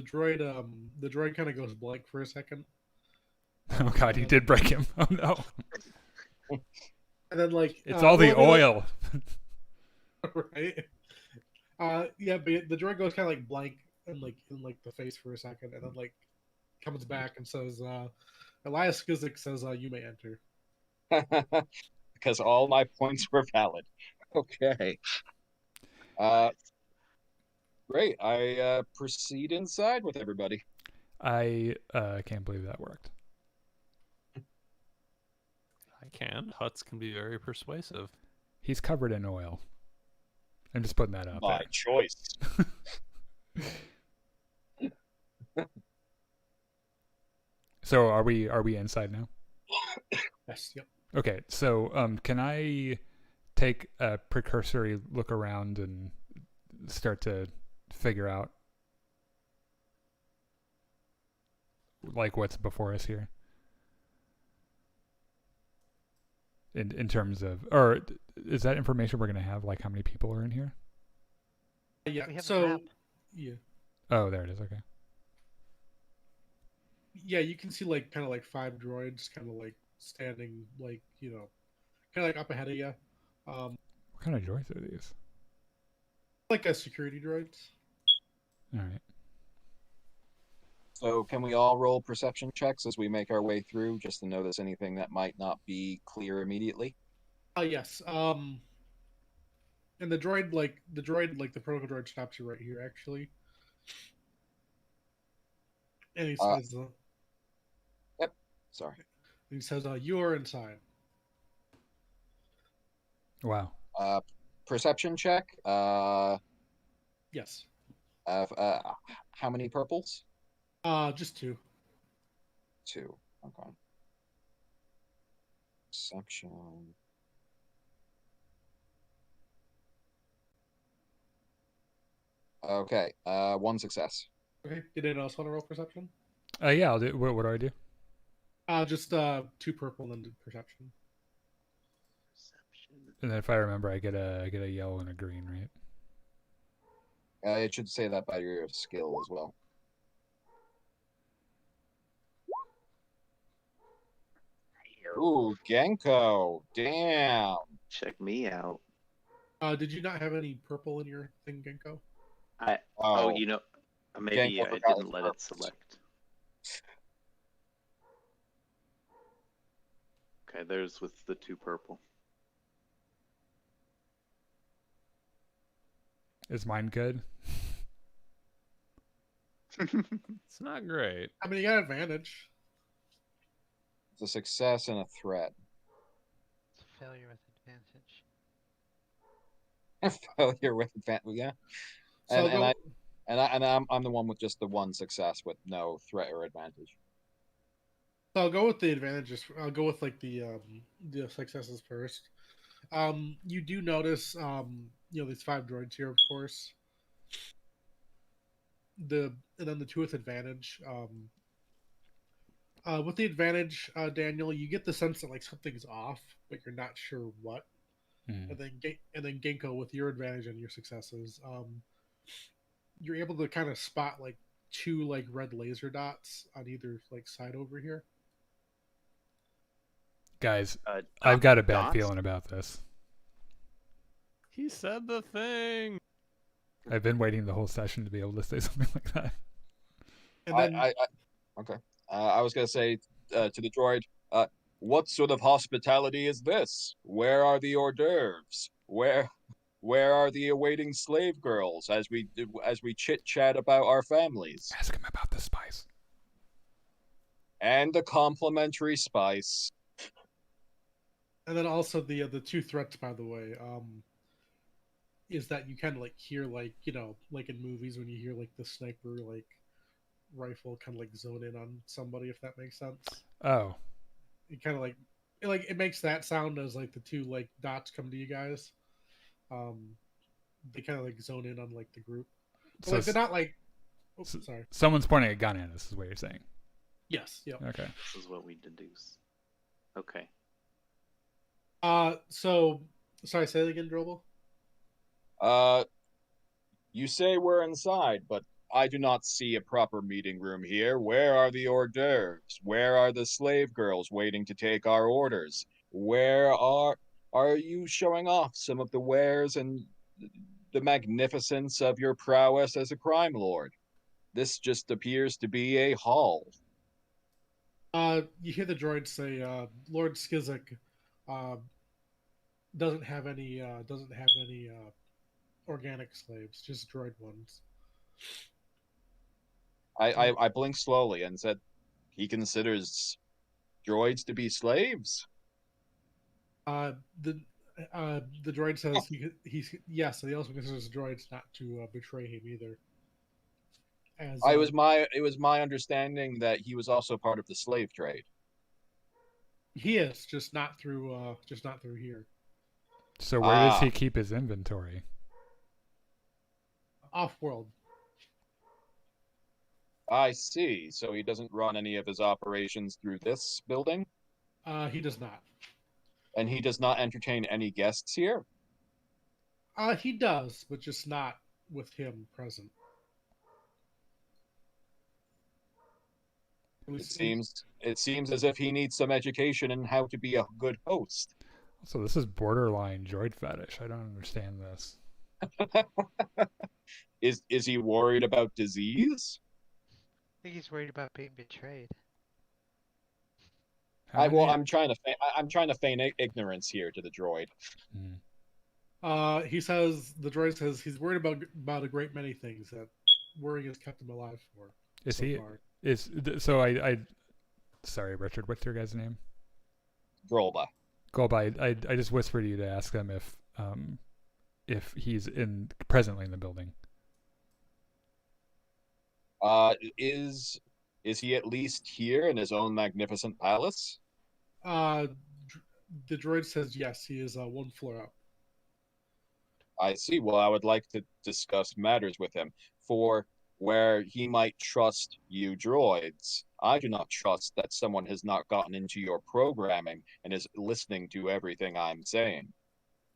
[SPEAKER 3] droid kind of goes blank for a second,
[SPEAKER 1] Oh God, he did break him. Oh no,
[SPEAKER 3] and then like
[SPEAKER 1] it's all the
[SPEAKER 3] well,
[SPEAKER 1] oil.
[SPEAKER 3] right? Yeah, but the droid goes kind of like blank and like in like the face for a second, and then like comes back and says, "Elias Skizik says you may enter."
[SPEAKER 4] Because all my points were valid. Okay. Great. I proceed inside with everybody.
[SPEAKER 1] I can't believe that worked.
[SPEAKER 6] I can. Huts can be very persuasive.
[SPEAKER 1] He's covered in oil. I'm just putting that out
[SPEAKER 4] My
[SPEAKER 1] there.
[SPEAKER 4] choice.
[SPEAKER 1] So are we inside now?
[SPEAKER 3] Yes. Yep.
[SPEAKER 1] Okay. So can I take a precursory look around and start to figure out like what's before us here? In terms of, or is that information we're gonna have, like how many people are in here?
[SPEAKER 3] Yeah.
[SPEAKER 5] We have a
[SPEAKER 3] So
[SPEAKER 5] map.
[SPEAKER 3] yeah.
[SPEAKER 1] Oh, there it is. Okay.
[SPEAKER 3] Yeah, you can see like kind of like 5 droids kind of like standing like kind of like up ahead of you,
[SPEAKER 1] What kind of droids are these?
[SPEAKER 3] like a security droids.
[SPEAKER 1] All right.
[SPEAKER 4] So can we all roll perception checks as we make our way through, just to notice anything that might not be clear immediately?
[SPEAKER 3] Yes. And the droid like the protocol droid stops you right here actually, and he says,
[SPEAKER 4] Yep. Sorry.
[SPEAKER 3] "You are inside."
[SPEAKER 1] Wow.
[SPEAKER 4] Perception check.
[SPEAKER 3] Yes.
[SPEAKER 4] How many purples?
[SPEAKER 3] Just 2.
[SPEAKER 4] 2. Okay. Perception. Okay. 1 success.
[SPEAKER 3] Okay. Did anyone else want to roll perception?
[SPEAKER 1] Yeah, I'll do. What do I do?
[SPEAKER 3] Just 2 purple and perception.
[SPEAKER 2] Perception.
[SPEAKER 1] And then if I remember, I get a yellow and a green, right?
[SPEAKER 4] It should say that by your skill as well. Ooh, Genko. Damn.
[SPEAKER 2] Check me out.
[SPEAKER 3] Did you not have any purple in your thing, Genko?
[SPEAKER 2] Oh, maybe
[SPEAKER 4] Genko
[SPEAKER 2] I
[SPEAKER 4] forgot
[SPEAKER 2] didn't
[SPEAKER 4] his
[SPEAKER 2] let it
[SPEAKER 4] purpose.
[SPEAKER 2] select. Okay, there's with the 2 purple.
[SPEAKER 1] Is mine good?
[SPEAKER 6] It's not great.
[SPEAKER 3] I mean, you got advantage.
[SPEAKER 4] It's a success and a threat.
[SPEAKER 5] It's a failure with advantage.
[SPEAKER 4] Failure with advantage. Yeah.
[SPEAKER 3] So
[SPEAKER 4] I'm the one with just the 1 success with no threat or advantage.
[SPEAKER 3] So I'll go with the advantages. I'll go with like the successes first. You do notice these 5 droids here, of course. And then the 2 with advantage. With the advantage, Daniel, you get the sense that like something's off, but you're not sure what.
[SPEAKER 1] Hmm.
[SPEAKER 3] And then Genko, with your advantage and your successes, you're able to kind of spot like 2 like red laser dots on either like side over here.
[SPEAKER 1] Guys, I've got a bad
[SPEAKER 2] dots?
[SPEAKER 1] feeling about this.
[SPEAKER 6] He said the thing.
[SPEAKER 1] I've been waiting the whole session to be able to say something like that.
[SPEAKER 3] And then
[SPEAKER 4] Okay. I was going to say to the droid, what sort of hospitality is this? Where are the hors d'oeuvres? Where are the awaiting slave girls as we chit chat about our families?
[SPEAKER 1] Ask him about the spice.
[SPEAKER 4] And the complimentary spice.
[SPEAKER 3] And then also the two threats, by the way, is that you kind of like hear like like in movies when you hear like the sniper like rifle kind of like zone in on somebody, if that makes sense.
[SPEAKER 1] Oh,
[SPEAKER 3] It kind of like it makes that sound as like the two like dots come to you guys. They kind of like zone in on like the group. But,
[SPEAKER 1] so
[SPEAKER 3] like they're not like. Oh,
[SPEAKER 1] so-
[SPEAKER 3] sorry.
[SPEAKER 1] someone's pointing a gun at us, is what you're saying.
[SPEAKER 3] Yes. Yeah.
[SPEAKER 1] Okay.
[SPEAKER 2] This is what we deduce. Okay.
[SPEAKER 3] So sorry. Say it again, Drobel.
[SPEAKER 4] You say we're inside, but I do not see a proper meeting room here. Where are the hors d'oeuvres? Where are the slave girls waiting to take our orders? Where are you showing off some of the wares and the magnificence of your prowess as a crime lord? This just appears to be a hall.
[SPEAKER 3] You hear the droid say, "Lord Skizik, uh, doesn't have any organic slaves, just droid ones."
[SPEAKER 4] I blinked slowly and said, he considers droids to be slaves?
[SPEAKER 3] Uh, the the droid says he's yes. And he also considers droids not to betray him either. As
[SPEAKER 4] It was my understanding that he was also part of the slave trade.
[SPEAKER 3] he is just not through here.
[SPEAKER 1] So where does he keep his inventory?
[SPEAKER 3] Off world.
[SPEAKER 4] I see. So he doesn't run any of his operations through this building?
[SPEAKER 3] He does not.
[SPEAKER 4] And he does not entertain any guests here?
[SPEAKER 3] He does, but just not with him present.
[SPEAKER 4] It seems as if he needs some education in how to be a good host.
[SPEAKER 1] So this is borderline droid fetish. I don't understand this.
[SPEAKER 4] Is he worried about disease?
[SPEAKER 5] I think he's worried about being betrayed.
[SPEAKER 4] I'm trying to feign ignorance here to the droid.
[SPEAKER 3] He says the droid says he's worried about a great many things that worrying has kept him alive for.
[SPEAKER 1] Sorry, Richard. What's your guy's name?
[SPEAKER 4] Grolba.
[SPEAKER 1] Golba. I just whispered to you to ask them if he's presently in the building.
[SPEAKER 4] Is he at least here in his own magnificent palace?
[SPEAKER 3] The droid says yes. He is one floor up.
[SPEAKER 4] I see. Well, I would like to discuss matters with him. For where he might trust you droids, I do not trust that someone has not gotten into your programming and is listening to everything I'm saying.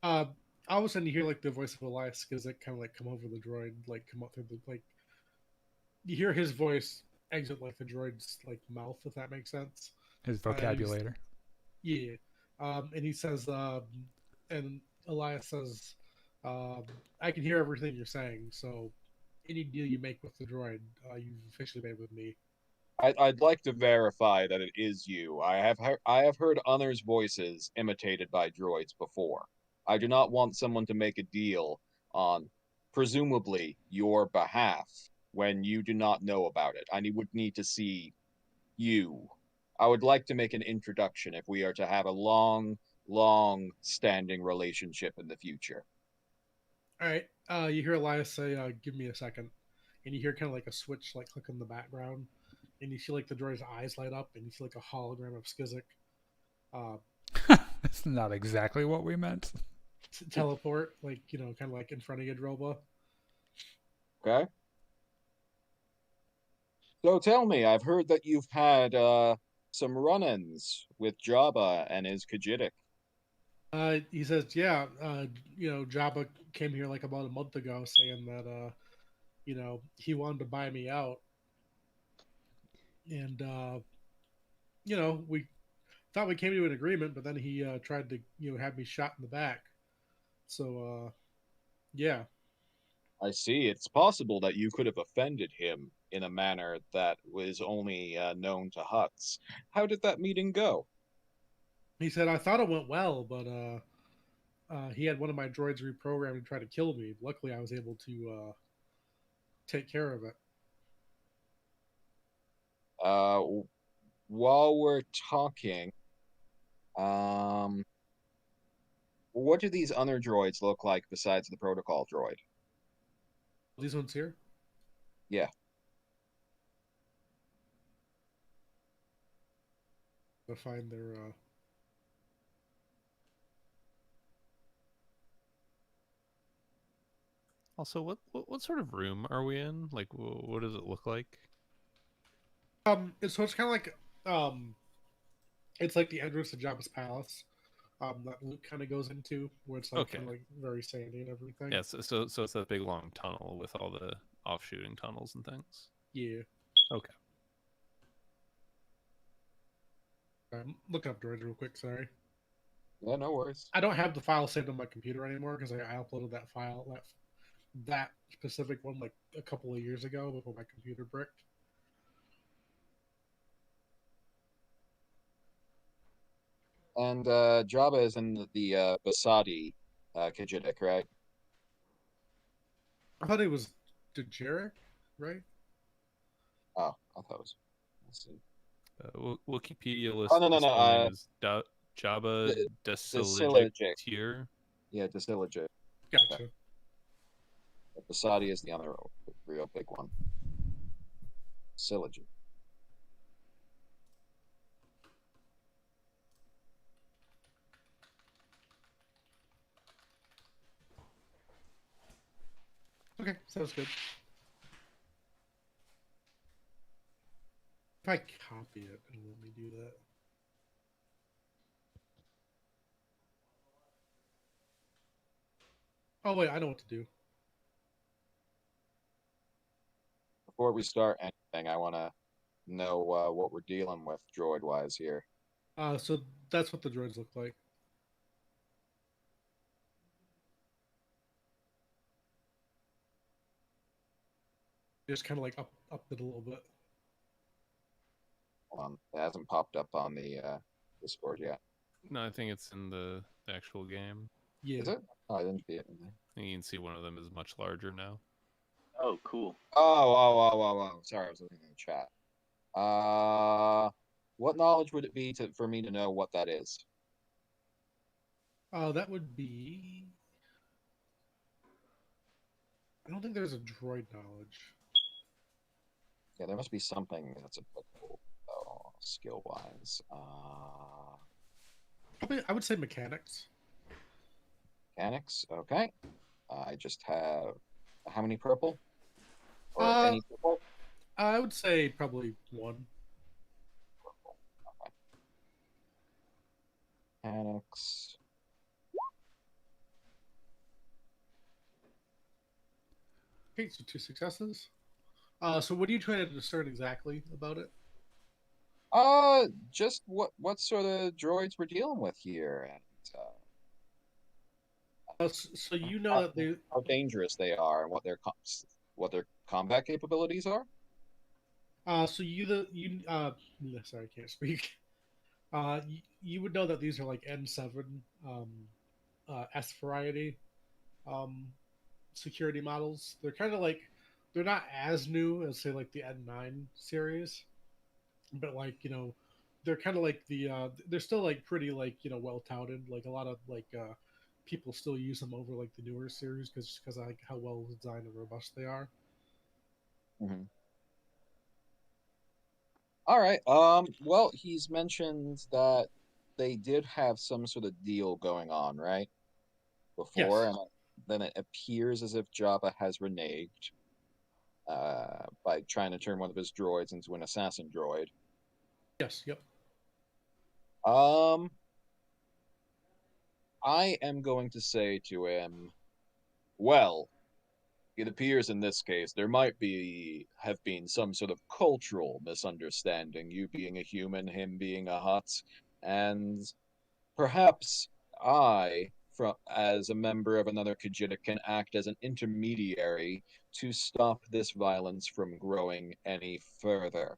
[SPEAKER 3] All of a sudden you hear like the voice of Elias because it kind of like come over the droid, like come up through the like. You hear his voice exit like the droid's like mouth, if that makes sense.
[SPEAKER 1] His vocabulator.
[SPEAKER 3] Yeah. And he says, and Elias says, I can hear everything you're saying, so any deal you make with the droid, you've officially made with me.
[SPEAKER 4] I'd like to verify that it is you. I have heard others' voices imitated by droids before. I do not want someone to make a deal on, presumably, your behalf when you do not know about it. I would need to see you. I would like to make an introduction if we are to have a long-standing relationship in the future.
[SPEAKER 3] All right. You hear Elias say, "Give me a second," and you hear kind of like a switch like click in the background, and you see like the droid's eyes light up, and you see like a hologram of Skizik.
[SPEAKER 1] That's not exactly what we meant.
[SPEAKER 3] Teleport, like kind of like in front of you, Droba.
[SPEAKER 4] Okay. So tell me, I've heard that you've had some run-ins with Jabba and his Khajiitic.
[SPEAKER 3] He says, "Yeah, Jabba came here like about a month ago, saying that he wanted to buy me out, and we thought we came to an agreement, but then he tried to have me shot in the back. So yeah."
[SPEAKER 4] I see. It's possible that you could have offended him in a manner that was only known to Hutts. How did that meeting go?
[SPEAKER 3] He said, I thought it went well, but he had one of my droids reprogrammed to try to kill me. Luckily, I was able to take care of it.
[SPEAKER 4] While we're talking, what do these other droids look like besides the protocol droid?
[SPEAKER 3] These ones here?
[SPEAKER 4] Yeah.
[SPEAKER 3] To find their.
[SPEAKER 6] Also, what sort of room are we in? Like, what does it look like?
[SPEAKER 3] It's kind of like it's like the entrance to Jabba's palace. That Luke kind of goes into, where it's like
[SPEAKER 6] Okay.
[SPEAKER 3] kind of like very sandy and everything.
[SPEAKER 6] Yeah, so it's that big long tunnel with all the offshooting tunnels and things.
[SPEAKER 3] Yeah.
[SPEAKER 6] Okay.
[SPEAKER 3] I'm looking up droids real quick. Sorry.
[SPEAKER 4] Yeah, no worries.
[SPEAKER 3] I don't have the file saved on my computer anymore because I uploaded that file, that specific one, like a couple of years ago before my computer bricked.
[SPEAKER 4] And Jabba is in the Basadi Kajidik, right?
[SPEAKER 3] I thought it was Dejeric, right?
[SPEAKER 4] Oh, I thought it was. Let's see.
[SPEAKER 6] Wikipedia list.
[SPEAKER 4] Oh, no,
[SPEAKER 6] name is Jabba
[SPEAKER 4] Desilijik.
[SPEAKER 6] Tier.
[SPEAKER 4] Yeah, Desilijik.
[SPEAKER 3] Gotcha.
[SPEAKER 4] Basadi is the other real big one. Silage.
[SPEAKER 3] Okay, sounds good. If I copy it, it'll let me do that. Oh wait, I know what to do.
[SPEAKER 4] Before we start anything, I want to know what we're dealing with droid-wise here.
[SPEAKER 3] So that's what the droids look like. Just kind of like up it a little bit.
[SPEAKER 4] It hasn't popped up on the Discord yet.
[SPEAKER 6] No, I think it's in the actual game.
[SPEAKER 3] Yeah.
[SPEAKER 4] Is it? Oh, I didn't see it.
[SPEAKER 6] I think you can see one of them is much larger now.
[SPEAKER 2] Oh, cool.
[SPEAKER 4] Oh. Sorry, I was looking in the chat. What knowledge would it be for me to know what that is?
[SPEAKER 3] That would be. I don't think there's a droid knowledge.
[SPEAKER 4] Yeah, there must be something that's applicable, skill-wise.
[SPEAKER 3] I would say mechanics.
[SPEAKER 4] Mechanics, okay. I just have how many purple? Or
[SPEAKER 3] Uh,
[SPEAKER 4] any purple?
[SPEAKER 3] I would say probably one.
[SPEAKER 4] Purple. Okay. Mechanics.
[SPEAKER 3] Okay, so 2 successes. So what are you trying to discern exactly about it?
[SPEAKER 4] Just what sort of droids we're dealing with here, and
[SPEAKER 3] So you know that they.
[SPEAKER 4] how dangerous they are, and what their combat capabilities are.
[SPEAKER 3] So sorry, I can't speak. You would know that these are like N7 S variety security models. They're kind of like they're not as new as say like the N9 series, but like they're kind of like they're still like pretty like well touted. Like a lot of like people still use them over like the newer series because of like how well designed and robust they are.
[SPEAKER 4] Mm-hmm. All right. Well, he's mentioned that they did have some sort of deal going on, right? Before,
[SPEAKER 3] Yes.
[SPEAKER 4] and then it appears as if Jabba has reneged by trying to turn one of his droids into an assassin droid.
[SPEAKER 3] Yes. Yep.
[SPEAKER 4] I am going to say to him, well, it appears in this case there might have been some sort of cultural misunderstanding, you being a human, him being a Hutt, and perhaps I as a member of another Khajiit can act as an intermediary to stop this violence from growing any further.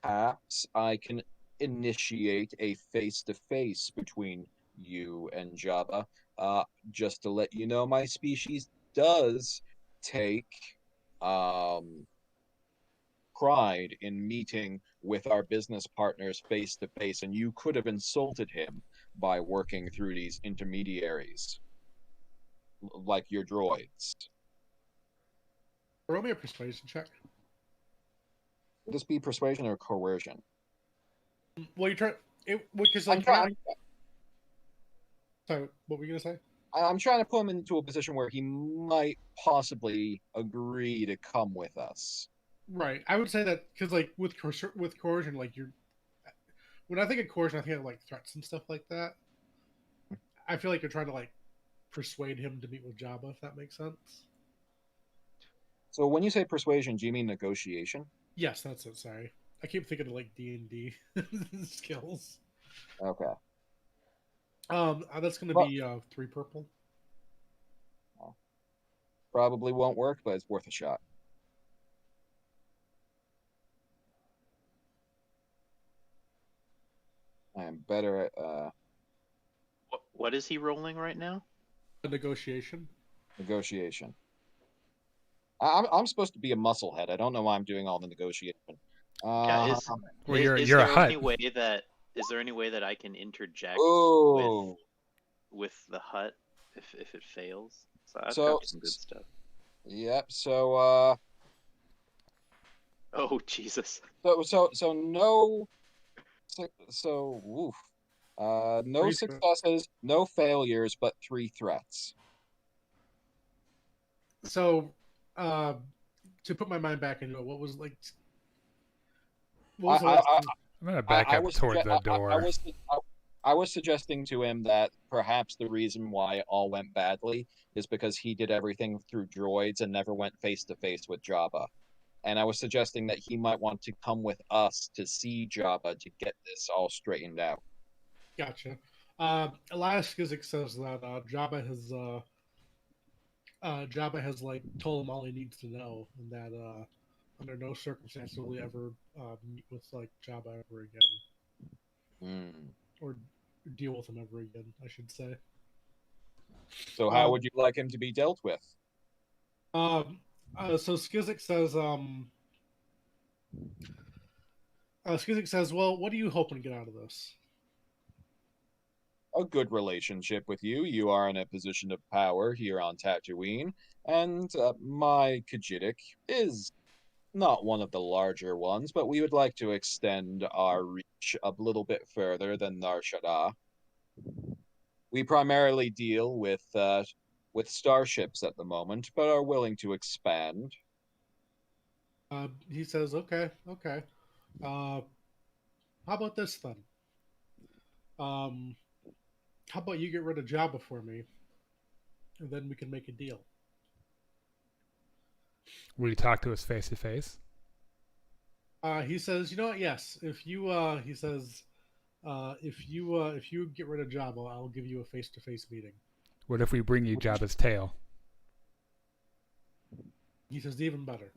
[SPEAKER 4] Perhaps I can initiate a face-to-face between you and Jabba. Just to let you know, my species does take um, pride in meeting with our business partners face to face, and you could have insulted him by working through these intermediaries, like your droids.
[SPEAKER 3] Roll me a persuasion check.
[SPEAKER 4] Would this be persuasion or coercion?
[SPEAKER 3] Well, you try it because like sorry, what were you gonna say?
[SPEAKER 4] I'm trying to put him into a position where he might possibly agree to come with us.
[SPEAKER 3] Right. I would say that because like with coercion, like you're when I think of coercion, I think of like threats and stuff like that. I feel like you're trying to like persuade him to meet with Jabba, if that makes sense.
[SPEAKER 4] So when you say persuasion, do you mean negotiation?
[SPEAKER 3] Yes, that's it. Sorry, I keep thinking of like D&D skills.
[SPEAKER 4] Okay.
[SPEAKER 3] That's gonna
[SPEAKER 4] Well,
[SPEAKER 3] be 3 purple.
[SPEAKER 4] probably won't work, but it's worth a shot. I am better at
[SPEAKER 2] What is he rolling right now?
[SPEAKER 3] A negotiation.
[SPEAKER 4] negotiation. I'm supposed to be a musclehead. I don't know why I'm doing all the negotiation.
[SPEAKER 2] Yeah,
[SPEAKER 1] Well,
[SPEAKER 2] is
[SPEAKER 1] you're a
[SPEAKER 2] there
[SPEAKER 1] hut.
[SPEAKER 2] is there any way that I can interject
[SPEAKER 4] Oh,
[SPEAKER 2] with the hut if it fails? So I've
[SPEAKER 4] So-
[SPEAKER 2] got some good stuff.
[SPEAKER 4] yep. So
[SPEAKER 2] Oh Jesus!
[SPEAKER 4] so no. Oof. No
[SPEAKER 3] 3
[SPEAKER 4] successes, no failures, but 3 threats.
[SPEAKER 3] So, to put my mind back into it, what was like? What was the last thing?
[SPEAKER 1] I'm gonna back up toward the door.
[SPEAKER 4] I was suggesting to him that perhaps the reason why it all went badly is because he did everything through droids and never went face to face with Jabba. And I was suggesting that he might want to come with us to see Jabba to get this all straightened out.
[SPEAKER 3] Gotcha. Elias Skizik says that Jabba has like told him all he needs to know, and that under no circumstance will he ever meet with like Jabba ever again, or deal with him ever again, I should say.
[SPEAKER 4] So how would you like him to be dealt with?
[SPEAKER 3] So Skizik says, well, what are you hoping to get out of this?
[SPEAKER 4] A good relationship with you. You are in a position of power here on Tatooine, and my Khajiitic is not one of the larger ones, but we would like to extend our reach a little bit further than Nar Shaddaa. We primarily deal with starships at the moment, but are willing to expand.
[SPEAKER 3] He says, okay. How about this then? How about you get rid of Jabba for me, and then we can make a deal.
[SPEAKER 1] Will you talk to us face to face?
[SPEAKER 3] He says, you know what? Yes. If you, he says, if you get rid of Jabba, I'll give you a face-to-face meeting.
[SPEAKER 1] What if we bring you Jabba's tail?
[SPEAKER 3] He says, even better.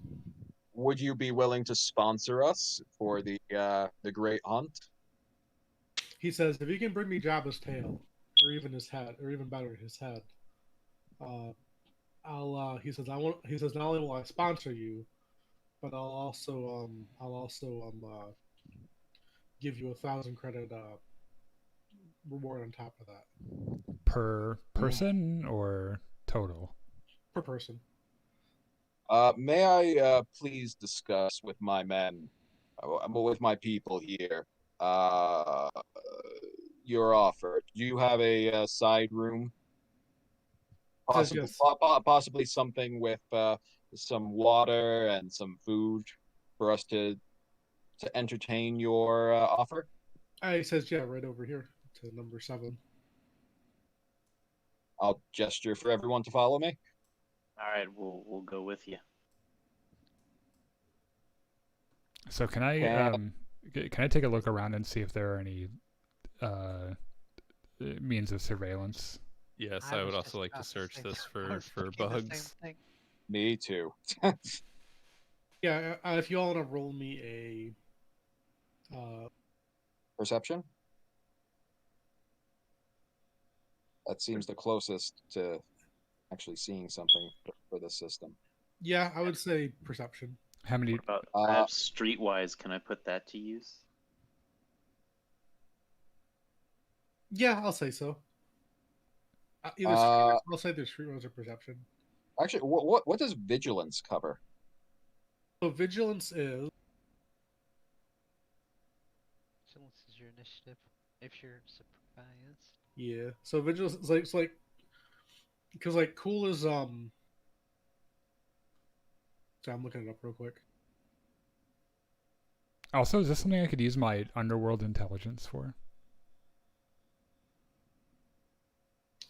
[SPEAKER 4] Would you be willing to sponsor us for the Great Hunt?
[SPEAKER 3] He says, if you can bring me Jabba's tail, or even his head, or even better, his head, I'll. He says, He says, not only will I sponsor you, but I'll also give you 1,000 credit reward on top of that.
[SPEAKER 1] Per person or total?
[SPEAKER 3] Per person.
[SPEAKER 4] May I please discuss with my men, with my people here, your offer? Do you have a side room? Possibly,
[SPEAKER 3] Yes.
[SPEAKER 4] possibly something with some water and some food for us to entertain your offer?
[SPEAKER 3] He says, yeah, right over here to number 7.
[SPEAKER 4] I'll gesture for everyone to follow me.
[SPEAKER 2] All right, we'll go with you.
[SPEAKER 1] So can I take a look around and see if there are any means of surveillance.
[SPEAKER 6] Yes,
[SPEAKER 5] I
[SPEAKER 6] I would
[SPEAKER 5] was
[SPEAKER 6] also
[SPEAKER 5] just
[SPEAKER 6] like to
[SPEAKER 5] about to
[SPEAKER 6] search
[SPEAKER 5] say
[SPEAKER 6] this
[SPEAKER 5] that. I
[SPEAKER 6] for
[SPEAKER 5] was thinking the same
[SPEAKER 6] bugs.
[SPEAKER 5] thing.
[SPEAKER 4] Me too.
[SPEAKER 3] Yeah, if you all want to roll me a
[SPEAKER 4] Perception? That seems the closest to actually seeing something for the system.
[SPEAKER 3] yeah, I would say perception.
[SPEAKER 1] How many?
[SPEAKER 2] What about I
[SPEAKER 4] Uh,
[SPEAKER 2] have streetwise? Can I put that to use?
[SPEAKER 3] Yeah, I'll say so. Either I'll say there's streetwise or perception.
[SPEAKER 4] Actually, what does vigilance cover?
[SPEAKER 3] So vigilance is
[SPEAKER 5] Vigilance is your initiative. If you're surprised.
[SPEAKER 3] yeah. So vigilance is like because like cool is So I'm looking it up real quick.
[SPEAKER 1] Also, is this something I could use my underworld intelligence for?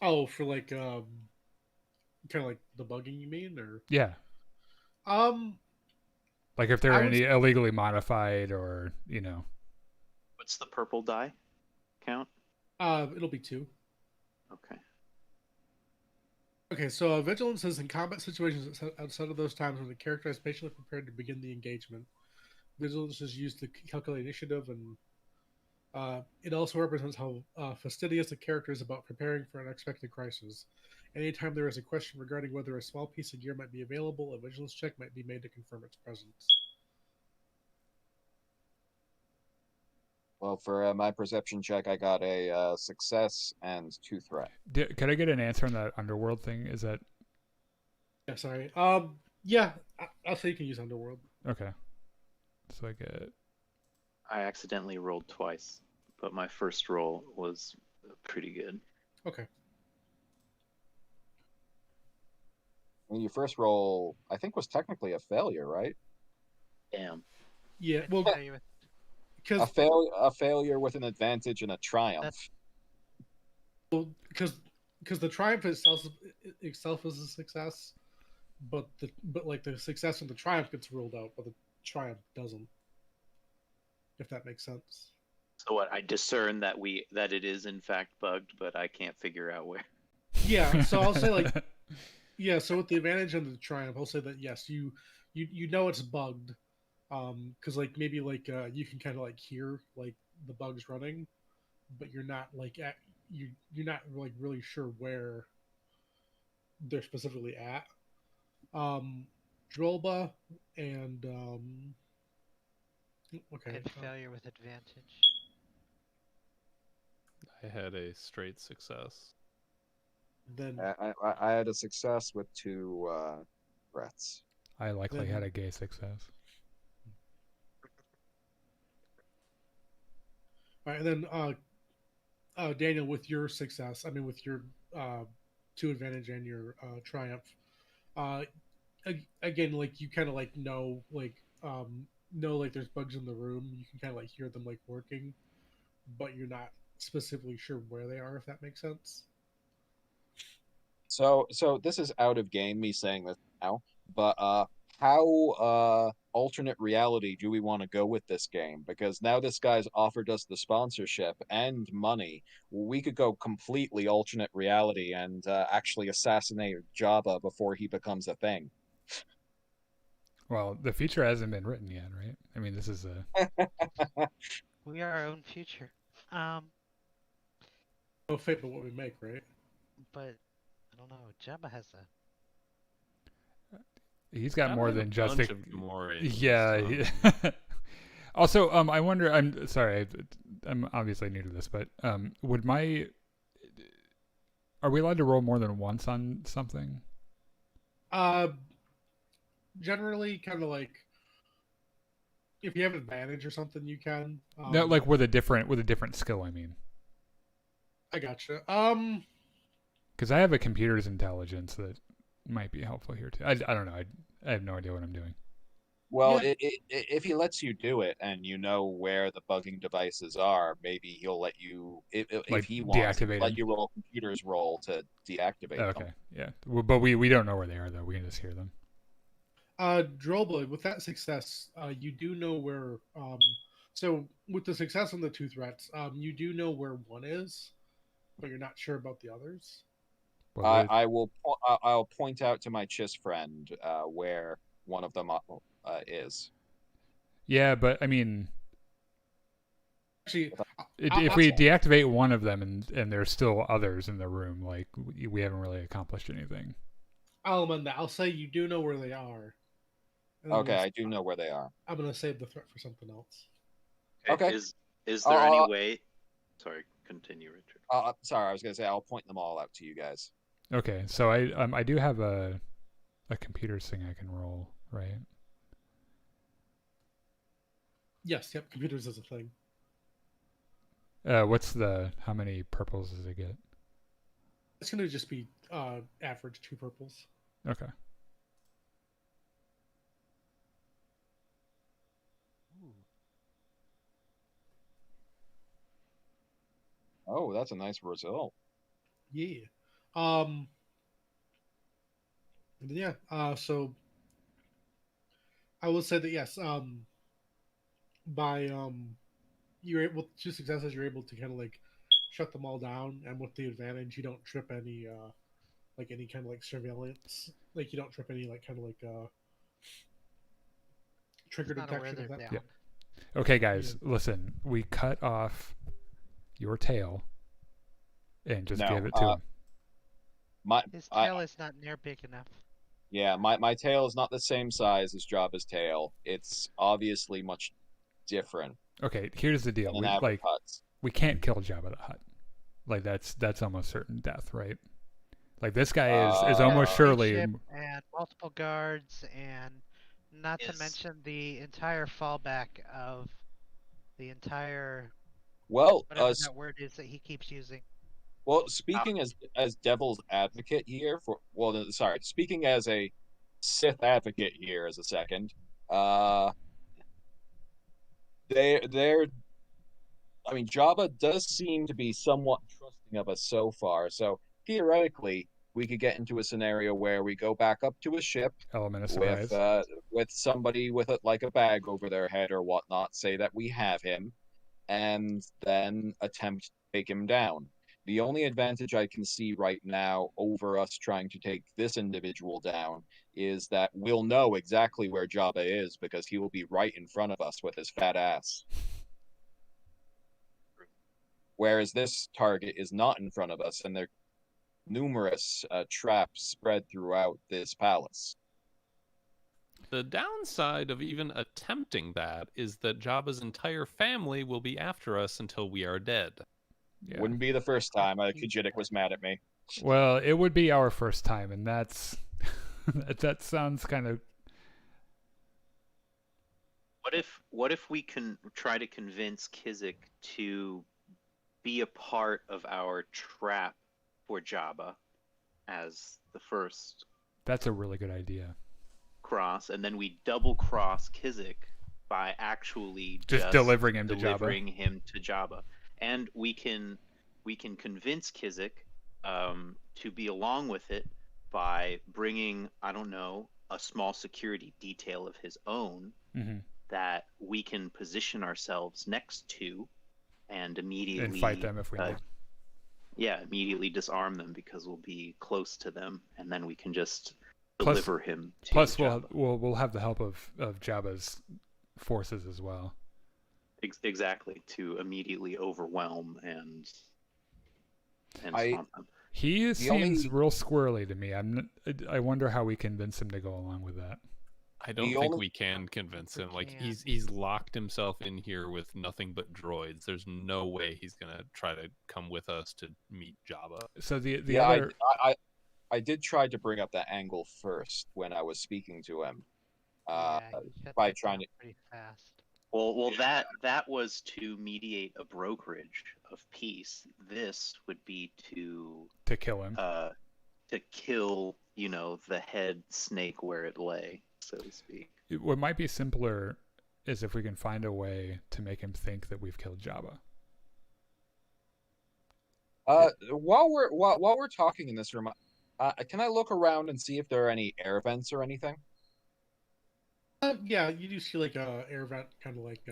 [SPEAKER 3] Oh, for like kind of like debugging, you mean, or
[SPEAKER 1] Yeah. Like if they're
[SPEAKER 3] I
[SPEAKER 1] any illegally modified or, you know.
[SPEAKER 2] What's the purple die count?
[SPEAKER 3] It'll be 2.
[SPEAKER 2] Okay.
[SPEAKER 3] Okay, so vigilance is in combat situations outside of those times when the character is patiently prepared to begin the engagement. Vigilance is used to calculate initiative, and it also represents how fastidious the character is about preparing for an unexpected crisis. Anytime there is a question regarding whether a small piece of gear might be available, a vigilance check might be made to confirm its presence.
[SPEAKER 4] Well, for my perception check, I got a success and 2 threat.
[SPEAKER 1] Could I get an answer on that underworld thing? Is that
[SPEAKER 3] Yeah, sorry. Yeah, I'll say you can use Underworld.
[SPEAKER 1] okay? So I get
[SPEAKER 2] I accidentally rolled twice, but my first roll was pretty good.
[SPEAKER 3] Okay.
[SPEAKER 4] Well, your first roll, I think, was technically a failure, right?
[SPEAKER 2] Damn.
[SPEAKER 3] Yeah,
[SPEAKER 5] I'd
[SPEAKER 3] well,
[SPEAKER 5] tell you with
[SPEAKER 3] because
[SPEAKER 4] A failure with an advantage and a triumph.
[SPEAKER 3] because the triumph itself is a success, but like the success and the triumph gets ruled out, but the triumph doesn't. If that makes sense.
[SPEAKER 2] So what? I discern that it is in fact bugged, but I can't figure out where.
[SPEAKER 3] Yeah, so I'll say like yeah. So with the advantage and the triumph, I'll say that yes, you know it's bugged, because like maybe like you can kind of like hear like the bugs running, but you're not like you're not like really sure where they're specifically at. Drolba and okay.
[SPEAKER 5] and failure with advantage.
[SPEAKER 6] I had a straight success.
[SPEAKER 3] Then
[SPEAKER 4] I had a success with 2 threats.
[SPEAKER 1] I likely
[SPEAKER 3] Then-
[SPEAKER 1] had a gay success.
[SPEAKER 3] all right, and then Daniel, with your success, I mean with your 2 advantage and your triumph, again, like you kind of like know like there's bugs in the room. You can kind of like hear them like working, but you're not specifically sure where they are. If that makes sense.
[SPEAKER 4] So this is out of game, me saying this now, but how alternate reality do we want to go with this game? Because now this guy's offered us the sponsorship and money. We could go completely alternate reality and actually assassinate Jabba before he becomes a thing.
[SPEAKER 1] Well, the future hasn't been written yet, right? I mean, this is a
[SPEAKER 5] We are our own future.
[SPEAKER 3] No fate but what we make, right?
[SPEAKER 5] But I don't know. Jabba has a
[SPEAKER 1] he's got more than just
[SPEAKER 6] bunch of Gamorreans,
[SPEAKER 1] yeah. Also, I wonder. I'm sorry. I'm obviously new to this, but would my are we allowed to roll more than once on something?
[SPEAKER 3] Generally, kind of like if you have an advantage or something, you can.
[SPEAKER 1] No, like with a different skill. I mean,
[SPEAKER 3] I gotcha.
[SPEAKER 1] because I have a computer's intelligence that might be helpful here too. I don't know. I have no idea what I'm doing.
[SPEAKER 4] Well,
[SPEAKER 3] Yeah.
[SPEAKER 4] if he lets you do it and you know where the bugging devices are, maybe he'll let you,
[SPEAKER 1] Like,
[SPEAKER 4] if he wants,
[SPEAKER 1] deactivate
[SPEAKER 4] let
[SPEAKER 1] them.
[SPEAKER 4] you roll computer's roll to deactivate them.
[SPEAKER 1] Okay, yeah, but we don't know where they are though. We can just hear them.
[SPEAKER 3] Drolba, with that success, you do know where. So with the success on the 2 threats, you do know where one is. but you're not sure about the others.
[SPEAKER 1] Well,
[SPEAKER 4] I'll point out to my Chiss friend where one of them is.
[SPEAKER 1] yeah, but I mean,
[SPEAKER 3] Actually,
[SPEAKER 1] if we deactivate one of them and there's still others in the room, like we haven't really accomplished anything.
[SPEAKER 3] I'll amend that. I'll say you do know where they are. And then
[SPEAKER 4] Okay, I do know where they are.
[SPEAKER 3] I'm gonna save the threat for something else.
[SPEAKER 4] Okay.
[SPEAKER 2] Is there any way? Sorry, continue, Richard.
[SPEAKER 4] Sorry, I was gonna say I'll point them all out to you guys.
[SPEAKER 1] Okay, so I do have a computer thing I can roll, right?
[SPEAKER 3] Yes, yep. Computers is a thing.
[SPEAKER 1] What's how many purples does it get?
[SPEAKER 3] It's gonna just be average 2 purples.
[SPEAKER 1] Okay.
[SPEAKER 4] Oh, that's a nice result.
[SPEAKER 3] Yeah. Yeah. So I will say that yes. By you're able 2 successes, you're able to kind of like shut them all down, and with the advantage, you don't trip any like any kind of like surveillance. Like you don't trip any like kind of like trigger
[SPEAKER 5] Not aware
[SPEAKER 3] detection.
[SPEAKER 5] they're
[SPEAKER 3] Of that.
[SPEAKER 5] down.
[SPEAKER 1] Yeah. Okay, guys, listen. We cut off your tail and just
[SPEAKER 4] No,
[SPEAKER 1] give it to him.
[SPEAKER 5] His tail is not near big enough.
[SPEAKER 4] Yeah, my tail is not the same size as Jabba's tail. It's obviously much different.
[SPEAKER 1] Okay, here's the deal.
[SPEAKER 4] than an average Hutt's.
[SPEAKER 1] We can't kill Jabba the Hutt. Like that's almost certain death, right? Like this guy is almost surely.
[SPEAKER 5] Ship and multiple guards, and not to mention the entire fallback of the entire
[SPEAKER 4] Well,
[SPEAKER 5] whatever that word is that he keeps using.
[SPEAKER 4] Well, speaking as devil's advocate here speaking as a Sith advocate here as a second, I mean, Jabba does seem to be somewhat trusting of us so far. So theoretically, we could get into a scenario where we go back up to a ship
[SPEAKER 1] Element of surprise.
[SPEAKER 4] with somebody with like a bag over their head or whatnot, say that we have him, and then attempt to take him down. The only advantage I can see right now over us trying to take this individual down is that we'll know exactly where Jabba is because he will be right in front of us with his fat ass. Whereas this target is not in front of us, and there are numerous traps spread throughout this palace.
[SPEAKER 6] The downside of even attempting that is that Jabba's entire family will be after us until we are dead.
[SPEAKER 1] Yeah.
[SPEAKER 4] Wouldn't be the first time Kajidik was mad at me.
[SPEAKER 1] Well, it would be our first time, and that's that sounds kind of.
[SPEAKER 2] What if we can try to convince Kizik to be a part of our trap for Jabba as the first?
[SPEAKER 1] That's a really good idea.
[SPEAKER 2] Cross, and then we double cross Kizik by actually
[SPEAKER 1] just delivering him to
[SPEAKER 2] Jabba. And we can convince Kizik to be along with it by bringing, I don't know, a small security detail of his own that we can position ourselves next to and immediately
[SPEAKER 1] fight them if we need.
[SPEAKER 2] Yeah, immediately disarm them because we'll be close to them, and then we can just deliver him to Jabba.
[SPEAKER 1] we'll have the help of Jabba's forces as well.
[SPEAKER 2] Exactly, to immediately overwhelm and
[SPEAKER 4] swamp
[SPEAKER 2] them.
[SPEAKER 1] He seems real squirrely to me. I wonder how we convince him to go along with that.
[SPEAKER 6] I don't think we can convince him. Like he's locked himself in here with nothing but droids. There's no way he's gonna try to come with us to meet Jabba.
[SPEAKER 1] So the other,
[SPEAKER 4] I did try to bring up that angle first when I was speaking to him. By trying to
[SPEAKER 5] pretty fast.
[SPEAKER 2] Well, that was to mediate a brokerage of peace. This would be to
[SPEAKER 1] kill him.
[SPEAKER 2] To kill, the head snake where it lay, so to speak.
[SPEAKER 1] What might be simpler is if we can find a way to make him think that we've killed Jabba.
[SPEAKER 4] While we're talking in this room, can I look around and see if there are any air vents or anything?
[SPEAKER 3] Yeah, you do see like a air vent kind of like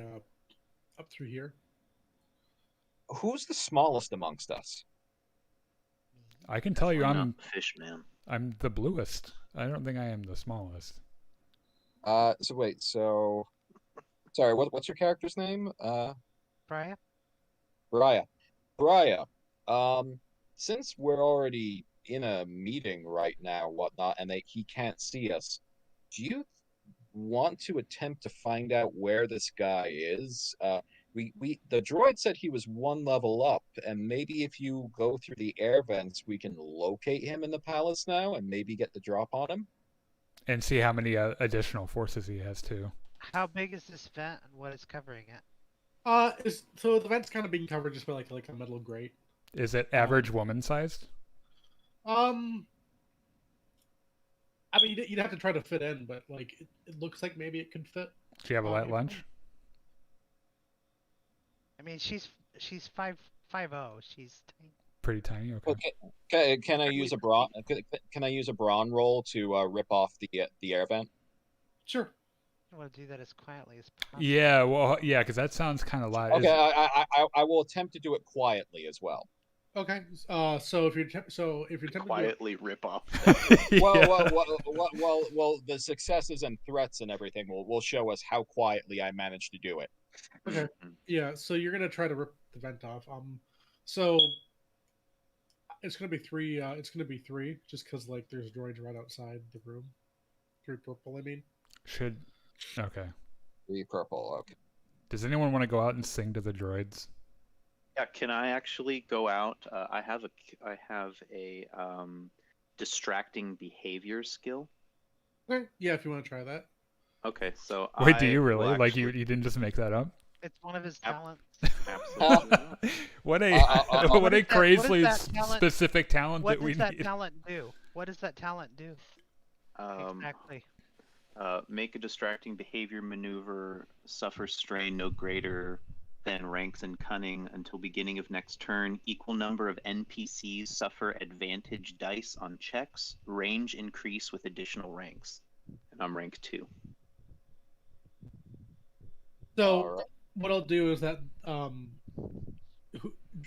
[SPEAKER 3] up through here.
[SPEAKER 4] Who's the smallest amongst us?
[SPEAKER 1] I can tell you,
[SPEAKER 2] Definitely not fish man.
[SPEAKER 1] I'm the bluest. I don't think I am the smallest.
[SPEAKER 4] So wait. So, sorry. What's your character's name?
[SPEAKER 5] Brian?
[SPEAKER 4] Brian. Brian. Since we're already in a meeting right now, whatnot, and he can't see us, do you want to attempt to find out where this guy is? The droid said he was one level up, and maybe if you go through the air vents, we can locate him in the palace now, and maybe get the drop on him.
[SPEAKER 1] And see how many additional forces he has too.
[SPEAKER 5] How big is this vent and what is covering it?
[SPEAKER 3] So the vent's kind of being covered just by like a metal grate.
[SPEAKER 1] Is it average woman sized?
[SPEAKER 3] I mean, you'd have to try to fit in, but like it looks like maybe it could fit.
[SPEAKER 1] Do you have a light lunch?
[SPEAKER 5] I mean, she's 5'0". She's tiny.
[SPEAKER 1] Pretty tiny. Okay.
[SPEAKER 4] Can I use a brawn? Can I use a brawn roll to rip off the air vent?
[SPEAKER 3] Sure.
[SPEAKER 5] I want to do that as quietly as possible.
[SPEAKER 1] Yeah. Well. Yeah. Because that sounds kind of loud.
[SPEAKER 4] Okay. I will attempt to do it quietly as well.
[SPEAKER 3] Okay. So if you're tempted
[SPEAKER 2] Quietly rip off.
[SPEAKER 1] Yeah.
[SPEAKER 4] Well, the successes and threats and everything will show us how quietly I managed to do it.
[SPEAKER 3] Okay. Yeah. So you're gonna try to rip the vent off. So it's gonna be three. It's gonna be three, just because like there's droids right outside the room. 3 purple. I mean.
[SPEAKER 1] Should. Okay.
[SPEAKER 4] 3 purple. Okay.
[SPEAKER 1] Does anyone want to go out and sing to the droids?
[SPEAKER 2] Yeah, can I actually go out? I have a distracting behavior skill.
[SPEAKER 3] Okay. Yeah, if you want to try that.
[SPEAKER 2] Okay, so
[SPEAKER 1] Wait, do you
[SPEAKER 2] will
[SPEAKER 1] really? Like
[SPEAKER 2] actually-
[SPEAKER 1] you didn't just make that up?
[SPEAKER 5] It's one of his talents.
[SPEAKER 2] Absolutely not.
[SPEAKER 1] What a
[SPEAKER 5] What is
[SPEAKER 1] crazily
[SPEAKER 5] that talent-
[SPEAKER 1] specific talent
[SPEAKER 5] What
[SPEAKER 1] that we
[SPEAKER 5] does that
[SPEAKER 1] need.
[SPEAKER 5] talent do? What does that talent do?
[SPEAKER 2] Um,
[SPEAKER 5] Exactly.
[SPEAKER 2] Make a distracting behavior maneuver, suffer strain no greater than ranks in cunning until beginning of next turn. Equal number of NPCs suffer advantage dice on checks. Range increase with additional ranks. And I'm rank 2.
[SPEAKER 3] So
[SPEAKER 4] All right.
[SPEAKER 3] what I'll do is that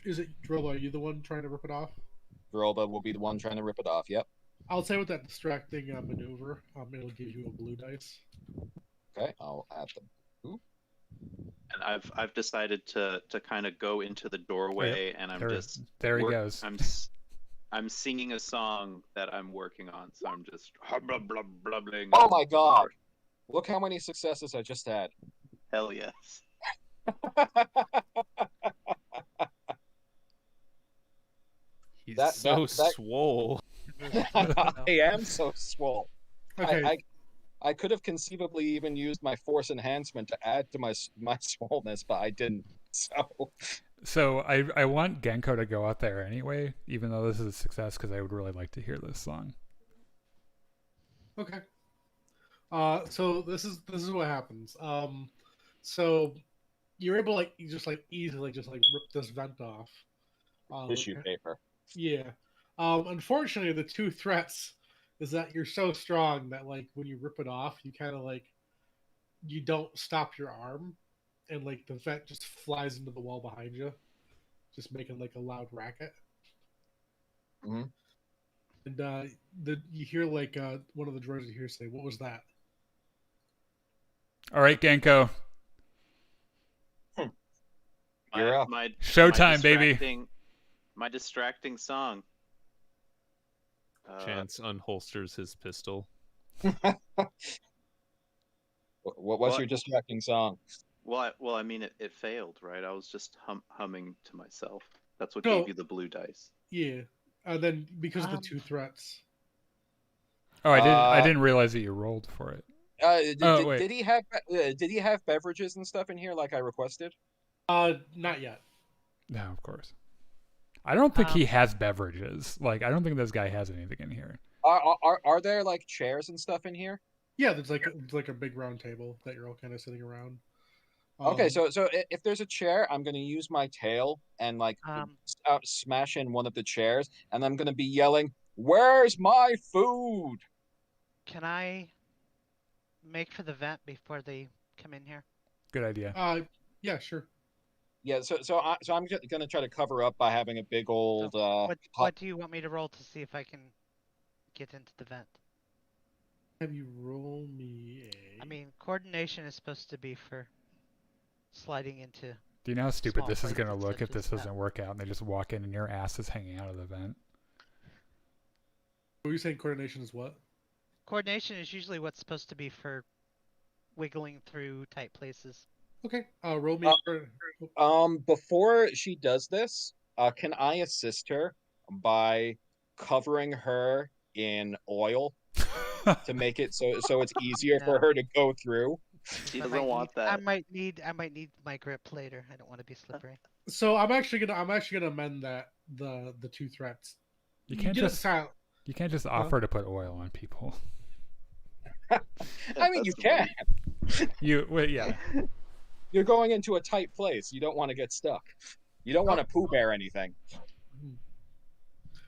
[SPEAKER 3] is it Drilla? Are you the one trying to rip it off?
[SPEAKER 4] Droba will be the one trying to rip it off. Yep.
[SPEAKER 3] I'll say with that distracting maneuver, it'll give you a blue dice.
[SPEAKER 4] Okay. I'll add them.
[SPEAKER 2] And I've decided to kind of go into the doorway, and I'm just
[SPEAKER 1] There he goes.
[SPEAKER 2] I'm singing a song that I'm working on, so I'm just blubbling.
[SPEAKER 4] Oh my god! Look how many successes I just had.
[SPEAKER 2] Hell yes.
[SPEAKER 6] He's
[SPEAKER 4] That-
[SPEAKER 6] so
[SPEAKER 4] that-
[SPEAKER 6] swole.
[SPEAKER 4] I am so swole.
[SPEAKER 3] Okay.
[SPEAKER 4] I could have conceivably even used my force enhancement to add to my swollenness, but I didn't.
[SPEAKER 1] So I want Genko to go out there anyway, even though this is a success, because I would really like to hear this song.
[SPEAKER 3] Okay. So this is what happens. So you're able to easily rip this vent off.
[SPEAKER 4] Tissue paper.
[SPEAKER 3] Yeah. Unfortunately, the 2 threats is that you're so strong that like when you rip it off, you kind of like you don't stop your arm, and like the vent just flies into the wall behind you, just making like a loud racket.
[SPEAKER 4] Mm-hmm.
[SPEAKER 3] And you hear like one of the droids here say, "What was that?"
[SPEAKER 1] All right, Genko.
[SPEAKER 4] You're up.
[SPEAKER 1] Showtime, baby.
[SPEAKER 2] My distracting song.
[SPEAKER 6] Chance unholsters his pistol.
[SPEAKER 4] What was your distracting song?
[SPEAKER 2] Well, I mean, it failed, right? I was just humming to myself. That's what
[SPEAKER 3] No.
[SPEAKER 2] gave you the blue dice.
[SPEAKER 3] Yeah. Then because of the 2 threats.
[SPEAKER 1] Oh, I didn't realize that you rolled for it.
[SPEAKER 4] Wait. Did he have beverages and stuff in here like I requested?
[SPEAKER 3] Not yet.
[SPEAKER 1] No, of course. I don't think he has beverages. Like, I don't think this guy has anything in here.
[SPEAKER 4] Are there like chairs and stuff in here?
[SPEAKER 3] Yeah, there's like a big round table that you're all kind of sitting around.
[SPEAKER 4] Okay, so if there's a chair, I'm gonna use my tail and like smash in one of the chairs, and I'm gonna be yelling, "Where's my food?"
[SPEAKER 5] Can I make for the vent before they come in here?
[SPEAKER 1] Good idea.
[SPEAKER 3] Yeah, sure.
[SPEAKER 4] Yeah, so I'm gonna try to cover up by having a big old hut.
[SPEAKER 5] What do you want me to roll to see if I can get into the vent?
[SPEAKER 3] Have you roll me a?
[SPEAKER 5] I mean, coordination is supposed to be for sliding into.
[SPEAKER 1] Do you know how stupid
[SPEAKER 5] Small
[SPEAKER 1] this is
[SPEAKER 5] places
[SPEAKER 1] going to look
[SPEAKER 5] such
[SPEAKER 1] if this
[SPEAKER 5] as that.
[SPEAKER 1] doesn't work out and they just walk in and your ass is hanging out of the vent?
[SPEAKER 3] Were you saying coordination is what?
[SPEAKER 5] Coordination is usually what's supposed to be for wiggling through tight places.
[SPEAKER 3] Okay. Roll me.
[SPEAKER 4] Before she does this, can I assist her by covering her in oil to make it so it's easier for
[SPEAKER 5] No.
[SPEAKER 4] her to go through?
[SPEAKER 2] She doesn't want that.
[SPEAKER 5] I might need my grip later. I don't want to be slippery.
[SPEAKER 3] So I'm actually gonna amend that the two threats.
[SPEAKER 1] You can't
[SPEAKER 3] did it
[SPEAKER 1] just
[SPEAKER 3] silent.
[SPEAKER 1] you can't just offer to put oil on people.
[SPEAKER 4] I mean, you can.
[SPEAKER 1] Yeah.
[SPEAKER 4] You're going into a tight place. You don't want to get stuck. You don't want to poo bear anything.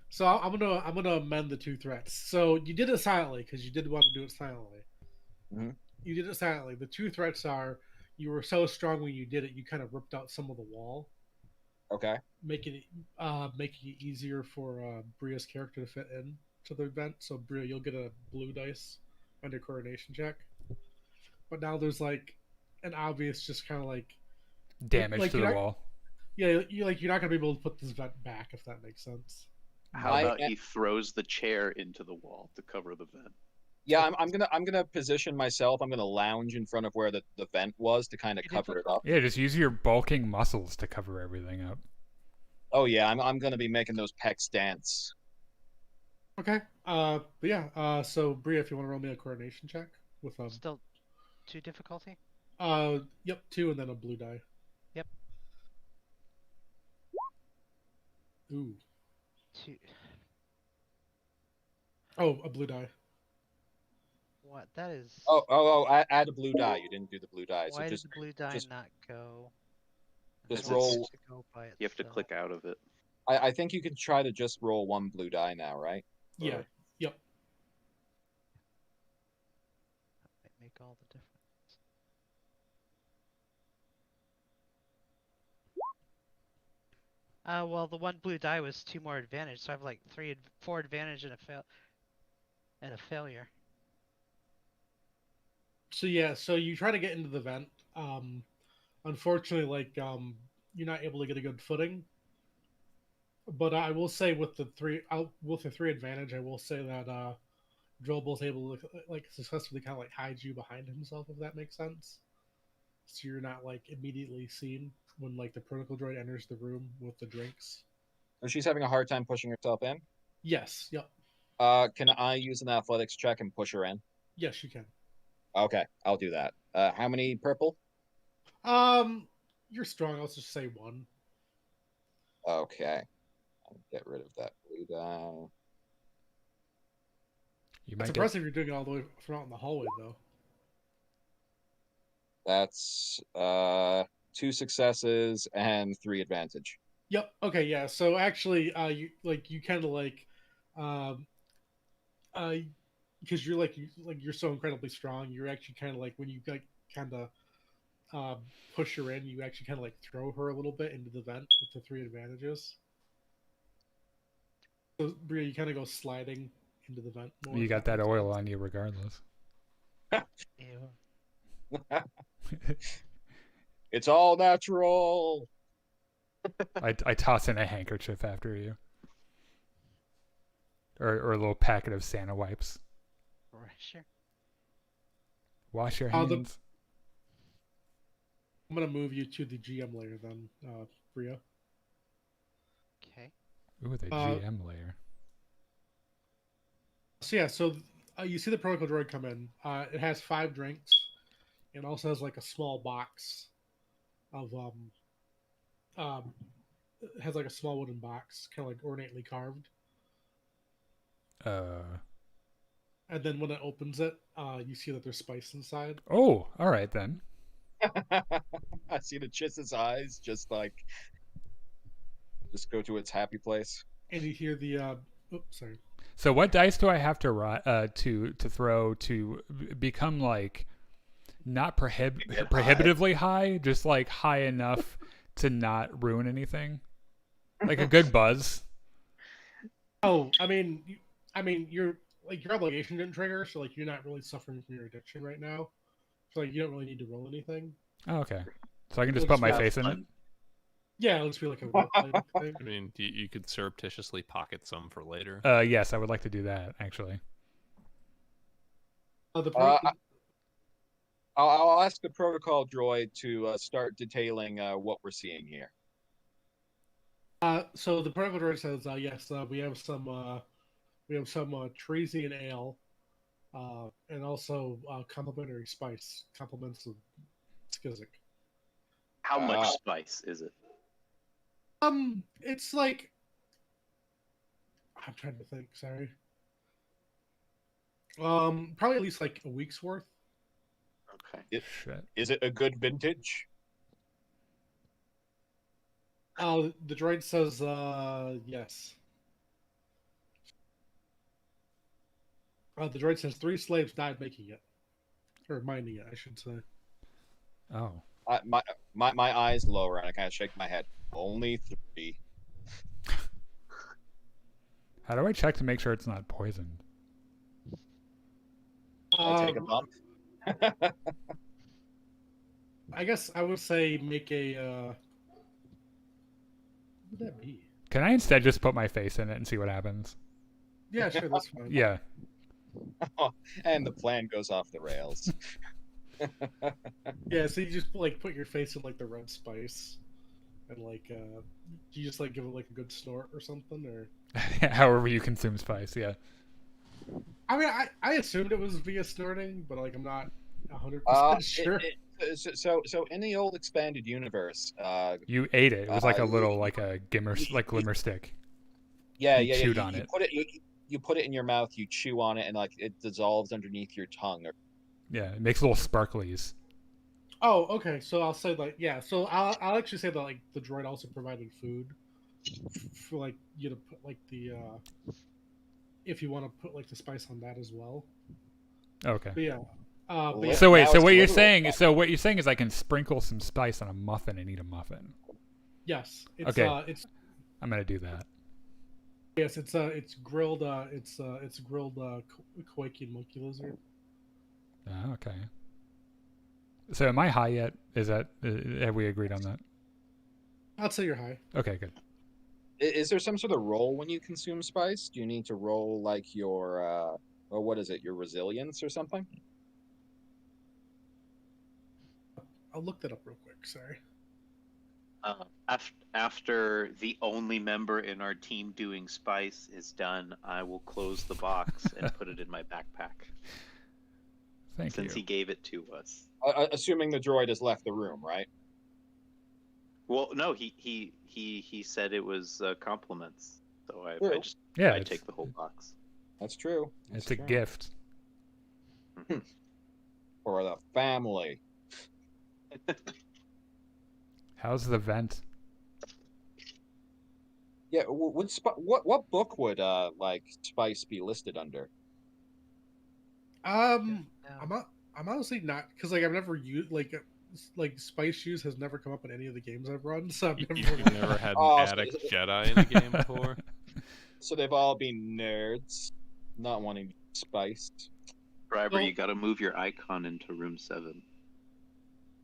[SPEAKER 3] So I'm gonna amend the two threats. So you did it silently because you did want to do it silently.
[SPEAKER 4] Mhm.
[SPEAKER 3] You did it silently. The two threats are you were so strong when you did it, you kind of ripped out some of the wall,
[SPEAKER 4] Okay.
[SPEAKER 3] making it easier for Bria's character to fit in to the event. So Bria, you'll get a blue dice on your coordination check. But now there's like an obvious, just kind of like
[SPEAKER 1] Damage
[SPEAKER 3] like
[SPEAKER 1] to the wall.
[SPEAKER 3] Yeah, you're not gonna be able to put this vent back if that makes sense.
[SPEAKER 2] How about he throws the chair into the wall to cover the vent?
[SPEAKER 4] Yeah, I'm gonna position myself. I'm gonna lounge in front of where the vent was to kind of cover it up.
[SPEAKER 1] Yeah, just use your bulking muscles to cover everything up.
[SPEAKER 4] Oh yeah, I'm gonna be making those pecs dance.
[SPEAKER 3] Okay. But yeah. So Bria, if you want to roll me a coordination check with
[SPEAKER 5] Still 2 difficulty.
[SPEAKER 3] Yep, 2 and then a blue die.
[SPEAKER 5] Yep.
[SPEAKER 3] Ooh.
[SPEAKER 5] 2.
[SPEAKER 3] Oh, a blue die.
[SPEAKER 5] What? That is.
[SPEAKER 4] Oh! Add a blue die. You didn't do the blue die.
[SPEAKER 5] Why
[SPEAKER 4] So
[SPEAKER 5] did the blue die
[SPEAKER 4] just-
[SPEAKER 5] not go?
[SPEAKER 4] just
[SPEAKER 5] It
[SPEAKER 4] roll.
[SPEAKER 5] has to go by
[SPEAKER 2] You have to
[SPEAKER 5] itself.
[SPEAKER 2] click out of it.
[SPEAKER 4] I think you can try to just roll one blue die now, right?
[SPEAKER 3] Yeah.
[SPEAKER 4] Or-
[SPEAKER 3] Yep.
[SPEAKER 5] That might make all the difference. Well, the one blue die was 2 more advantage, so I have like 4 advantage and a failure.
[SPEAKER 3] So yeah, so you try to get into the vent. Unfortunately, like you're not able to get a good footing. But I will say with the 3 advantage, I will say that Drobel's able to like successfully kind of like hide you behind himself, if that makes sense. So you're not like immediately seen when like the protocol droid enters the room with the drinks.
[SPEAKER 4] So she's having a hard time pushing herself in.
[SPEAKER 3] Yes. Yep.
[SPEAKER 4] Can I use an athletics check and push her in?
[SPEAKER 3] Yes, you can.
[SPEAKER 4] Okay, I'll do that. How many purple?
[SPEAKER 3] You're strong. Let's just say 1.
[SPEAKER 4] Okay. I'll get rid of that blue die.
[SPEAKER 1] You
[SPEAKER 3] It's
[SPEAKER 1] might get
[SPEAKER 3] impressive you're doing it all the way from out in the hallway, though.
[SPEAKER 4] That's 2 successes and 3 advantage.
[SPEAKER 3] Yep. Okay. Yeah. So actually, you kind of like, because you're so incredibly strong. You're actually kind of like when you like kind of push her in, you actually kind of like throw her a little bit into the vent with the 3 advantages. So Bria, you kind of go sliding into the vent. More,
[SPEAKER 1] you
[SPEAKER 3] if
[SPEAKER 1] got that
[SPEAKER 3] makes
[SPEAKER 1] oil
[SPEAKER 3] sense.
[SPEAKER 1] on you regardless.
[SPEAKER 5] Ew.
[SPEAKER 4] It's all natural.
[SPEAKER 1] I toss in a handkerchief after you. Or a little packet of Santa wipes.
[SPEAKER 5] Right, sure.
[SPEAKER 1] Wash your
[SPEAKER 3] Oh,
[SPEAKER 1] hands.
[SPEAKER 3] I'm gonna move you to the GM layer then, Bria.
[SPEAKER 5] Okay.
[SPEAKER 1] Ooh, the GM layer.
[SPEAKER 3] So yeah, so you see the protocol droid come in. It has 5 drinks. It also has like a small box of it has like a small wooden box, kind of like ornately carved. And then when it opens it, you see that there's spice inside.
[SPEAKER 1] Oh, all right then.
[SPEAKER 4] I see the Chiss's eyes just go to its happy place.
[SPEAKER 3] And you hear the oops, sorry.
[SPEAKER 1] So what dice do I have to throw to become like not prohibitively high, just like high enough to not ruin anything? Like a good buzz.
[SPEAKER 3] Oh, I mean, your obligation didn't trigger, so like you're not really suffering from your addiction right now. So like you don't really need to roll anything.
[SPEAKER 1] Oh, okay. So I can just
[SPEAKER 3] It'll
[SPEAKER 1] put my
[SPEAKER 3] just be
[SPEAKER 1] face in it.
[SPEAKER 3] Yeah, let's be like a role playing thing.
[SPEAKER 6] I mean, you could surreptitiously pocket some for later.
[SPEAKER 1] Yes, I would like to do that actually.
[SPEAKER 4] I'll ask the protocol droid to start detailing what we're seeing here.
[SPEAKER 3] So the protocol droid says, yes, we have some Tresian ale, and also complimentary spice, compliments of Skizik.
[SPEAKER 2] How much spice is it?
[SPEAKER 3] It's like, I'm trying to think. Sorry. Probably at least like a week's worth.
[SPEAKER 2] Okay.
[SPEAKER 4] Is it a good vintage?
[SPEAKER 3] The droid says, yes. The droid says 3 slaves died making it, or mining it, I should say.
[SPEAKER 1] Oh.
[SPEAKER 4] My eyes lower and I kind of shake my head. Only 3.
[SPEAKER 1] How do I check to make sure it's not poisoned?
[SPEAKER 4] I take a bump.
[SPEAKER 3] I guess I would say make a. What would that be?
[SPEAKER 1] Can I instead just put my face in it and see what happens?
[SPEAKER 3] Yeah, sure, that's fine.
[SPEAKER 1] Yeah.
[SPEAKER 4] And the plan goes off the rails.
[SPEAKER 3] Yeah, so you just put your face in like the red spice, and you just give it like a good snort or something, or.
[SPEAKER 1] However you consume spice, yeah.
[SPEAKER 3] I mean, I assumed it was via snorting, but I'm not 100% sure.
[SPEAKER 4] So in the old expanded universe,
[SPEAKER 1] you ate it. It was like a little a glimmer stick.
[SPEAKER 4] Yeah,
[SPEAKER 1] you chewed on
[SPEAKER 4] you
[SPEAKER 1] it.
[SPEAKER 4] You put it in your mouth, you chew on it, and it dissolves underneath your tongue.
[SPEAKER 1] Yeah, it makes little sparklies.
[SPEAKER 3] Oh, okay. So I'll say So I'll actually say that the droid also provided food for you to put the if you want to put the spice on that as well.
[SPEAKER 1] Okay.
[SPEAKER 3] But yeah.
[SPEAKER 1] So wait. So what you're saying is I can sprinkle some spice on a muffin and eat a muffin.
[SPEAKER 3] Yes.
[SPEAKER 1] Okay. I'm gonna do that.
[SPEAKER 3] Yes, it's grilled. It's grilled Quaking monkey lizard.
[SPEAKER 1] Oh, okay. So am I high yet? Have we agreed on that?
[SPEAKER 3] I'd say you're high.
[SPEAKER 1] Okay, good.
[SPEAKER 4] Is there some sort of roll when you consume spice? Do you need to roll your or what is it? Your resilience or something?
[SPEAKER 3] I'll look that up real quick. Sorry.
[SPEAKER 2] After the only member in our team doing spice is done, I will close the box and put it in my backpack.
[SPEAKER 1] Thank you.
[SPEAKER 2] Since he gave it to us.
[SPEAKER 4] Assuming the droid has left the room, right?
[SPEAKER 2] Well, no, he said it was compliments, so I take the whole box.
[SPEAKER 4] That's true.
[SPEAKER 1] It's a gift
[SPEAKER 4] for the family.
[SPEAKER 1] How's the vent?
[SPEAKER 4] Yeah, what book would spice be listed under?
[SPEAKER 3] I'm honestly not, because I've never used spice shoes has never come up in any of the games I've run, so I've
[SPEAKER 6] You've never had an addict Jedi in a game before.
[SPEAKER 4] So they've all been nerds, not wanting to be spiced.
[SPEAKER 2] Driver, you got to move your icon into room 7.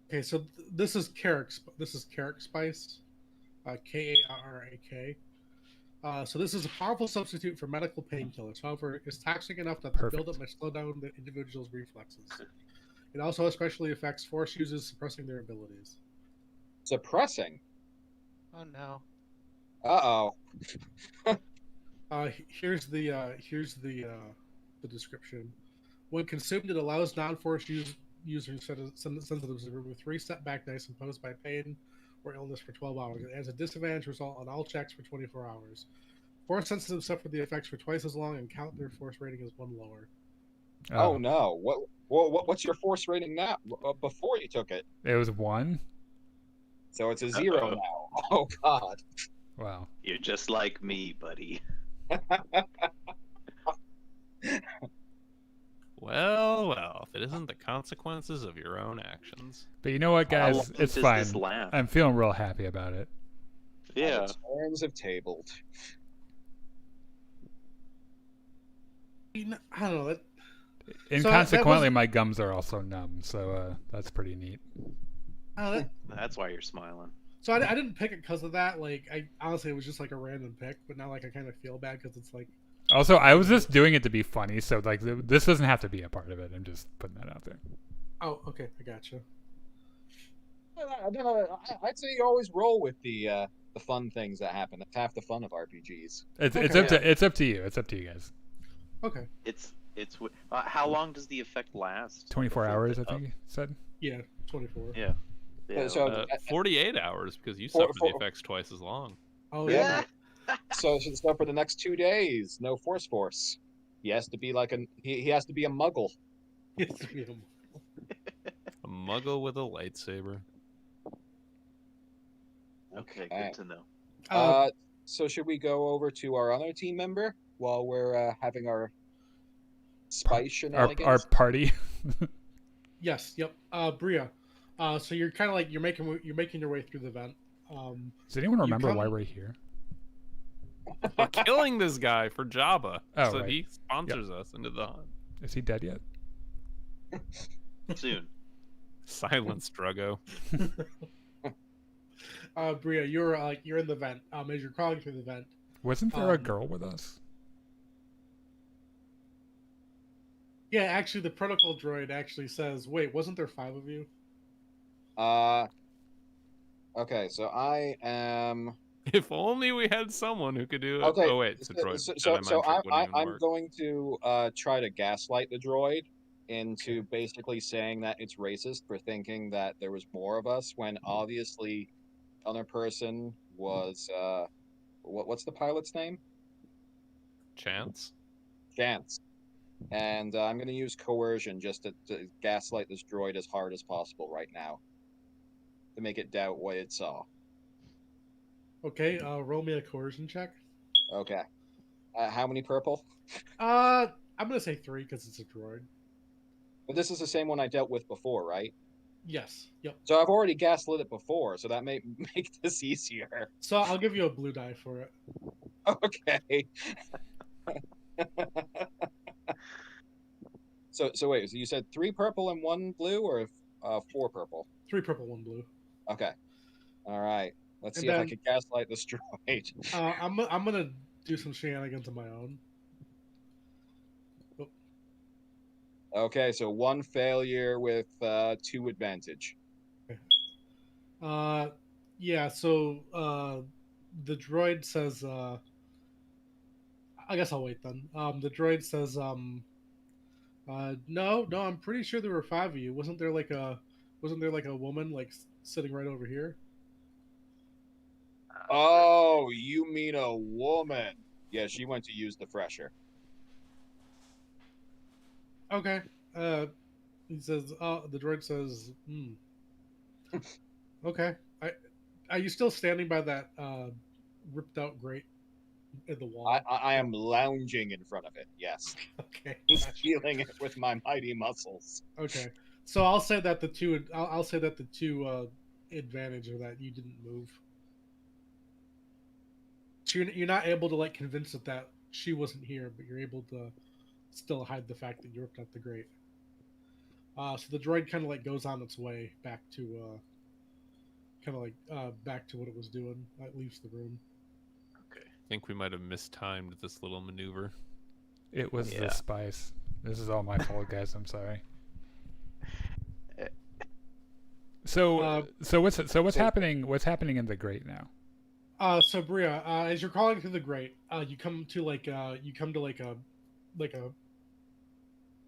[SPEAKER 3] Okay, so this is Carrick. This is Carrick spice, Karrak. So this is a powerful substitute for medical painkillers. However, it's toxic enough that the buildup may slow down the individual's reflexes. It also especially affects Force users, suppressing their abilities.
[SPEAKER 4] Suppressing?
[SPEAKER 5] Oh no.
[SPEAKER 3] Here's the description. When consumed, it allows non-Force users sensitive to remove 3 setback dice imposed by pain or illness for 12 hours. It has a disadvantage result on all checks for 24 hours. Force sensitive suffer the effects for twice as long and count their Force rating as 1 lower.
[SPEAKER 4] Oh no! What's your Force rating now? Before you took it,
[SPEAKER 1] it was 1.
[SPEAKER 4] So it's a 0 now. Oh god!
[SPEAKER 1] Wow.
[SPEAKER 2] You're just like me, buddy.
[SPEAKER 6] Well, if it isn't the consequences of your own actions.
[SPEAKER 1] But you know what,
[SPEAKER 2] How
[SPEAKER 1] guys?
[SPEAKER 2] long
[SPEAKER 1] It's
[SPEAKER 2] does
[SPEAKER 1] fine.
[SPEAKER 2] this last?
[SPEAKER 1] I'm feeling real happy about it.
[SPEAKER 2] Yeah.
[SPEAKER 4] The turns have tabled.
[SPEAKER 3] I don't know. That,
[SPEAKER 1] Inconsequently, my gums are also numb, so that's pretty neat.
[SPEAKER 2] That's why you're smiling.
[SPEAKER 3] So I didn't pick it because of that. Like, I honestly, it was just like a random pick. But now, like, I kind of feel bad because it's like,
[SPEAKER 1] Also, I was just doing it to be funny, so like this doesn't have to be a part of it. I'm just putting that out there.
[SPEAKER 3] oh, okay, I gotcha.
[SPEAKER 4] I'd say you always roll with the fun things that happen. That's half the fun of RPGs.
[SPEAKER 1] It's
[SPEAKER 3] Okay.
[SPEAKER 1] it's up to you. It's up to you guys.
[SPEAKER 3] Okay,
[SPEAKER 2] How long does the effect last?
[SPEAKER 1] 24
[SPEAKER 2] before
[SPEAKER 1] hours, I
[SPEAKER 2] it-
[SPEAKER 1] think you said.
[SPEAKER 3] yeah, 24.
[SPEAKER 2] Yeah. Yeah.
[SPEAKER 4] So
[SPEAKER 6] 48 hours because you
[SPEAKER 4] For-
[SPEAKER 6] suffered the
[SPEAKER 4] for-
[SPEAKER 6] effects twice as long.
[SPEAKER 3] Oh
[SPEAKER 4] Yeah.
[SPEAKER 3] yeah.
[SPEAKER 4] so for the next 2 days, no force. He has to be he has to be a muggle.
[SPEAKER 3] It's real.
[SPEAKER 6] A muggle with a lightsaber.
[SPEAKER 2] Okay, good to know.
[SPEAKER 4] So should we go over to our other team member while we're having our spice shenanigans?
[SPEAKER 1] Our party.
[SPEAKER 3] Yes. Yep. Bria. So you're kind of like you're making your way through the vent.
[SPEAKER 1] Does anyone remember
[SPEAKER 3] come-
[SPEAKER 1] why we're here?
[SPEAKER 6] We're killing this guy for Jabba,
[SPEAKER 1] Oh,
[SPEAKER 6] so
[SPEAKER 1] right.
[SPEAKER 6] he sponsors us into the hunt.
[SPEAKER 1] Is he dead yet?
[SPEAKER 2] Soon.
[SPEAKER 6] Silence, Druggo.
[SPEAKER 3] Bria, you're in the vent. As you're crawling through the vent.
[SPEAKER 1] Wasn't there a girl with us?
[SPEAKER 3] Yeah, actually, the protocol droid actually says, "Wait, wasn't there 5 of you?"
[SPEAKER 4] Okay, so I am.
[SPEAKER 6] If only we had someone who could do it.
[SPEAKER 4] Okay,
[SPEAKER 6] Oh wait, it's a droid.
[SPEAKER 4] So
[SPEAKER 6] Jedi mind trick wouldn't even
[SPEAKER 4] I'm
[SPEAKER 6] work.
[SPEAKER 4] going to try to gaslight the droid into basically saying that it's racist for thinking that there was more of us when obviously the other person was what's the pilot's name?
[SPEAKER 6] Chance.
[SPEAKER 4] Chance. And I'm going to use coercion just to gaslight this droid as hard as possible right now to make it doubt what it saw.
[SPEAKER 3] Okay. Roll me a coercion check.
[SPEAKER 4] Okay. How many purple?
[SPEAKER 3] I'm gonna say 3 because it's a droid.
[SPEAKER 4] But this is the same one I dealt with before, right?
[SPEAKER 3] Yes. Yep.
[SPEAKER 4] So I've already gaslit it before, so that may make this easier.
[SPEAKER 3] So I'll give you a blue die for it.
[SPEAKER 4] Okay. So wait, so you said 3 purple and 1 blue, or 4 purple?
[SPEAKER 3] 3 purple, 1 blue.
[SPEAKER 4] Okay. All right. Let's
[SPEAKER 3] And
[SPEAKER 4] see if I
[SPEAKER 3] then-
[SPEAKER 4] can gaslight this droid.
[SPEAKER 3] I'm gonna do some shenanigans of my own.
[SPEAKER 4] Okay, so 1 failure with 2 advantage.
[SPEAKER 3] Yeah. So the droid says, I guess I'll wait then. The droid says, no, I'm pretty sure there were 5 of you. Wasn't there like a woman like sitting right over here?
[SPEAKER 4] Oh, you mean a woman? Yeah, she went to use the fresher.
[SPEAKER 3] Okay. He says, the droid says, okay. Are you still standing by that ripped out grate in the wall?
[SPEAKER 4] I am lounging in front of it. Yes,
[SPEAKER 3] Okay.
[SPEAKER 4] just
[SPEAKER 3] gotcha.
[SPEAKER 4] feeling it with my mighty muscles.
[SPEAKER 3] Okay. So I'll say that the two advantage of that you didn't move. So you're not able to like convince it that she wasn't here, but you're able to still hide the fact that you ripped out the grate. So the droid kind of like goes on its way back to back to what it was doing. It leaves the room.
[SPEAKER 6] I think we might have mistimed this little maneuver.
[SPEAKER 1] It was the spice. This is all my fault, guys. I'm sorry. So what's happening? What's happening in the grate now?
[SPEAKER 3] So Bria, as you're crawling through the grate, you come to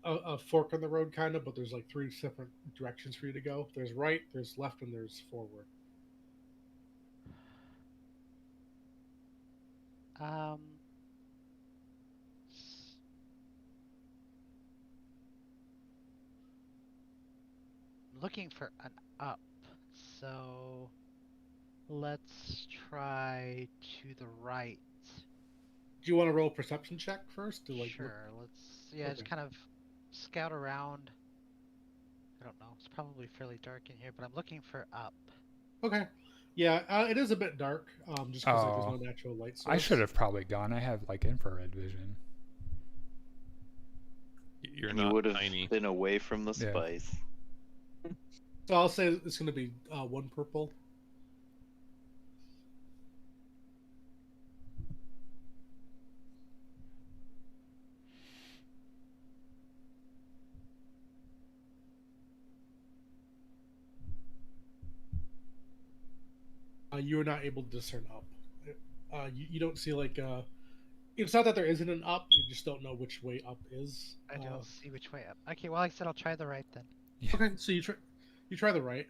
[SPEAKER 3] a fork in the road, kind of, but there's like 3 different directions for you to go. There's right, there's left, and there's forward.
[SPEAKER 5] Looking for an up, so let's try to the right.
[SPEAKER 3] Do you want to roll a perception check first? To, like,
[SPEAKER 5] Sure, let's
[SPEAKER 3] Okay.
[SPEAKER 5] just kind of scout around. I don't know. It's probably fairly dark in here, but I'm looking for up.
[SPEAKER 3] Okay. Yeah, it is a bit dark, just because like there's no
[SPEAKER 1] Oh,
[SPEAKER 3] natural light source.
[SPEAKER 1] I should have probably gone. I have like infrared vision.
[SPEAKER 6] You're
[SPEAKER 2] You
[SPEAKER 6] not
[SPEAKER 2] would have
[SPEAKER 6] tiny.
[SPEAKER 2] been away from the
[SPEAKER 1] Yeah.
[SPEAKER 2] spice.
[SPEAKER 3] So I'll say it's going to be 1 purple. You are not able to discern up. You don't see like it's not that there isn't an up. You just don't know which way up is.
[SPEAKER 5] I don't see which way up. Okay, well, like I said, I'll try the right then.
[SPEAKER 3] Okay, so you try the right.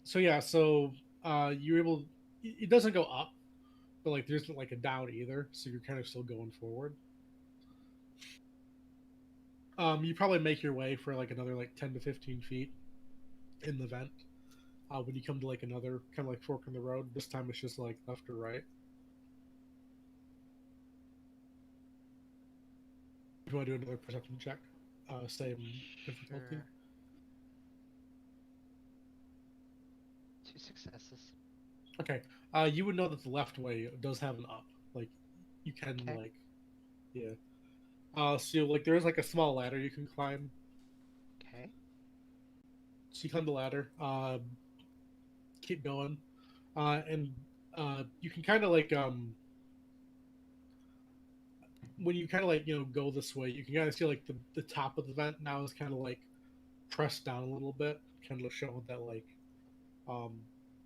[SPEAKER 3] So yeah, so you're able. It doesn't go up, but like there isn't like a down either. So you're kind of still going forward. You probably make your way for like another like 10 to 15 feet in the vent. When you come to like another kind of like fork in the road, this time it's just like left or right. If you want to do another perception check, same difficulty.
[SPEAKER 5] Sure. 2 successes.
[SPEAKER 3] Okay. You would know that the left way does have an up. Like, you can
[SPEAKER 5] Okay.
[SPEAKER 3] like, yeah. So like there is like a small ladder you can climb.
[SPEAKER 5] Okay.
[SPEAKER 3] So you climb the ladder. Keep going, and you can kind of like when you kind of like go this way, you can kind of see like the top of the vent now is kind of like pressed down a little bit, kind of showing that like um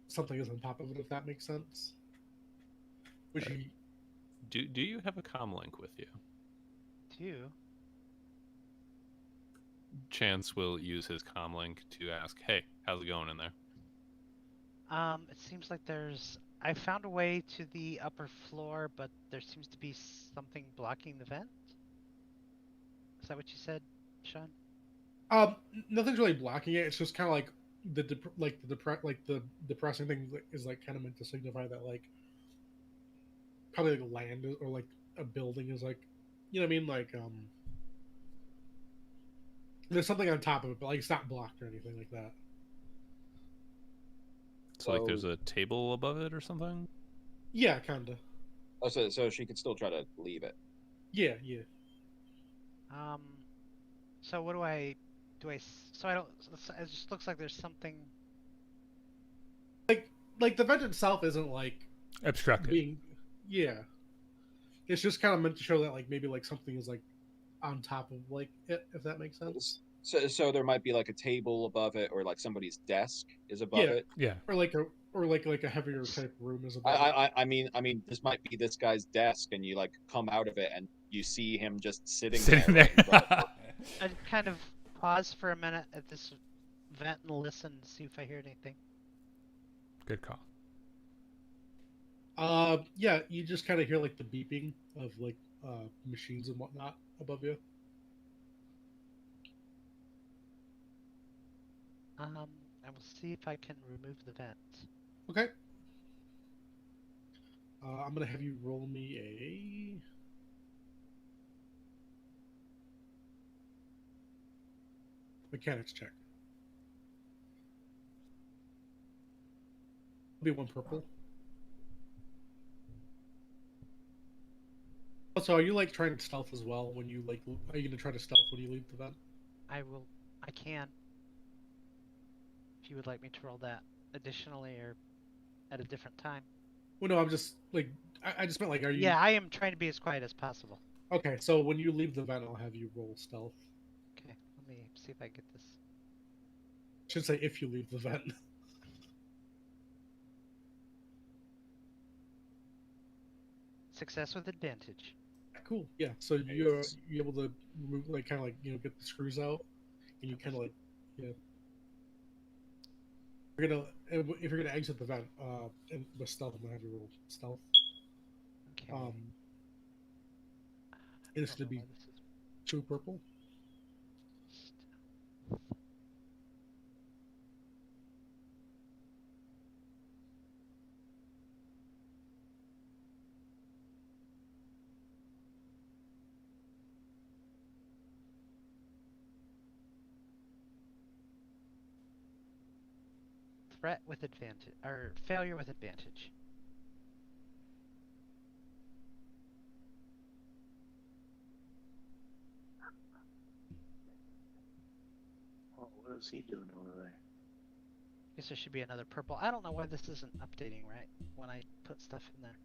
[SPEAKER 3] something is on top of it, if that makes sense. Which
[SPEAKER 6] Right. Do you have a comm link with you?
[SPEAKER 5] 2.
[SPEAKER 6] Chance will use his comm link to ask, "Hey, how's it going in there?"
[SPEAKER 5] It seems like I found a way to the upper floor, but there seems to be something blocking the vent. Is that what you said, Sean?
[SPEAKER 3] nothing's really blocking it. It's just kind of like the depressing thing is like kind of meant to signify that like probably like land or like a building is like, you know what I mean, like there's something on top of it, but like it's not blocked or anything like that.
[SPEAKER 6] So like there's a table above it or something?
[SPEAKER 3] Yeah, kinda.
[SPEAKER 4] Oh, so she could still try to leave it.
[SPEAKER 3] Yeah.
[SPEAKER 5] So what do I so I don't it just looks like there's something.
[SPEAKER 3] Like the vent itself isn't like
[SPEAKER 1] Obstructed.
[SPEAKER 3] being, yeah. It's just kind of meant to show that like maybe like something is like on top of like it, if that makes sense.
[SPEAKER 4] So there might be like a table above it, or like somebody's desk is above
[SPEAKER 3] Yeah.
[SPEAKER 4] it.
[SPEAKER 1] Yeah.
[SPEAKER 3] Or like a heavier type room is above.
[SPEAKER 4] I mean, this might be this guy's desk, and you like come out of it, and you see him just sitting
[SPEAKER 1] Sitting
[SPEAKER 4] there.
[SPEAKER 1] there.
[SPEAKER 4] Right in front of
[SPEAKER 5] I kind of pause for a minute at this vent and listen to see if I hear anything.
[SPEAKER 1] Good call.
[SPEAKER 3] Yeah, you just kind of hear like the beeping of like machines and whatnot above you.
[SPEAKER 5] I will see if I can remove the vent.
[SPEAKER 3] Okay. I'm gonna have you roll me a mechanics check. It'll be 1 purple. Also, are you like trying to stealth as well when you like? Are you gonna try to stealth when you leave the vent?
[SPEAKER 5] I can. If you would like me to roll that additionally or at a different time.
[SPEAKER 3] Well, no, I'm just like I just meant like, are you?
[SPEAKER 5] Yeah, I am trying to be as quiet as possible.
[SPEAKER 3] Okay, so when you leave the vent, I'll have you roll stealth.
[SPEAKER 5] Okay, let me see if I get this.
[SPEAKER 3] I should say if you leave the vent.
[SPEAKER 5] Success with advantage.
[SPEAKER 3] Cool. Yeah. So you're able to remove like kind of like get the screws out, and you kind of like You're gonna if you're gonna exit the vent and with stealth, I'm gonna have you roll stealth.
[SPEAKER 5] Okay.
[SPEAKER 3] And
[SPEAKER 5] I
[SPEAKER 3] it's
[SPEAKER 5] don't
[SPEAKER 3] gonna
[SPEAKER 5] know
[SPEAKER 3] be
[SPEAKER 5] why this is
[SPEAKER 3] 2 purple.
[SPEAKER 5] threat with advantage, or failure with advantage.
[SPEAKER 2] Oh, what is he doing over there?
[SPEAKER 5] Guess there should be another purple. I don't know why this isn't updating right when I put stuff in there.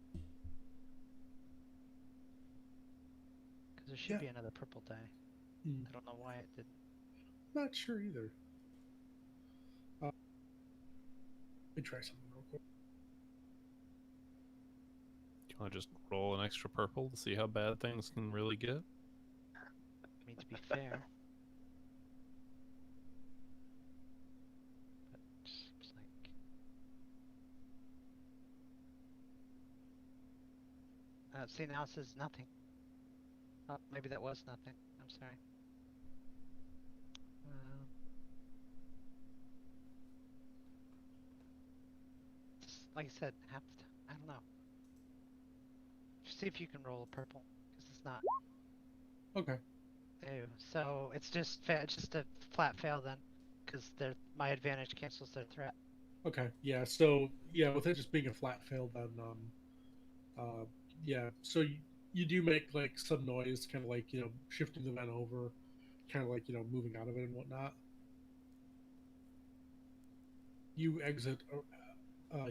[SPEAKER 5] Because there should
[SPEAKER 3] Yeah.
[SPEAKER 5] be another purple die.
[SPEAKER 3] Hmm.
[SPEAKER 5] I don't know why it didn't.
[SPEAKER 3] Not sure either. Let me try something real quick.
[SPEAKER 6] Do you want to just roll an extra purple to see how bad things can really get?
[SPEAKER 5] I mean, to be fair. But it seems like... see, now it says nothing. Oh, maybe that was nothing. I'm sorry. Like I said, I don't know. Just see if you can roll a purple, because it's not.
[SPEAKER 3] Okay.
[SPEAKER 5] Ew. So it's just just a flat fail then, because my advantage cancels their threat.
[SPEAKER 3] Okay. Yeah. So yeah, with it just being a flat fail, then yeah. So you do make like some noise, kind of like shifting the vent over, kind of like moving out of it and whatnot. You exit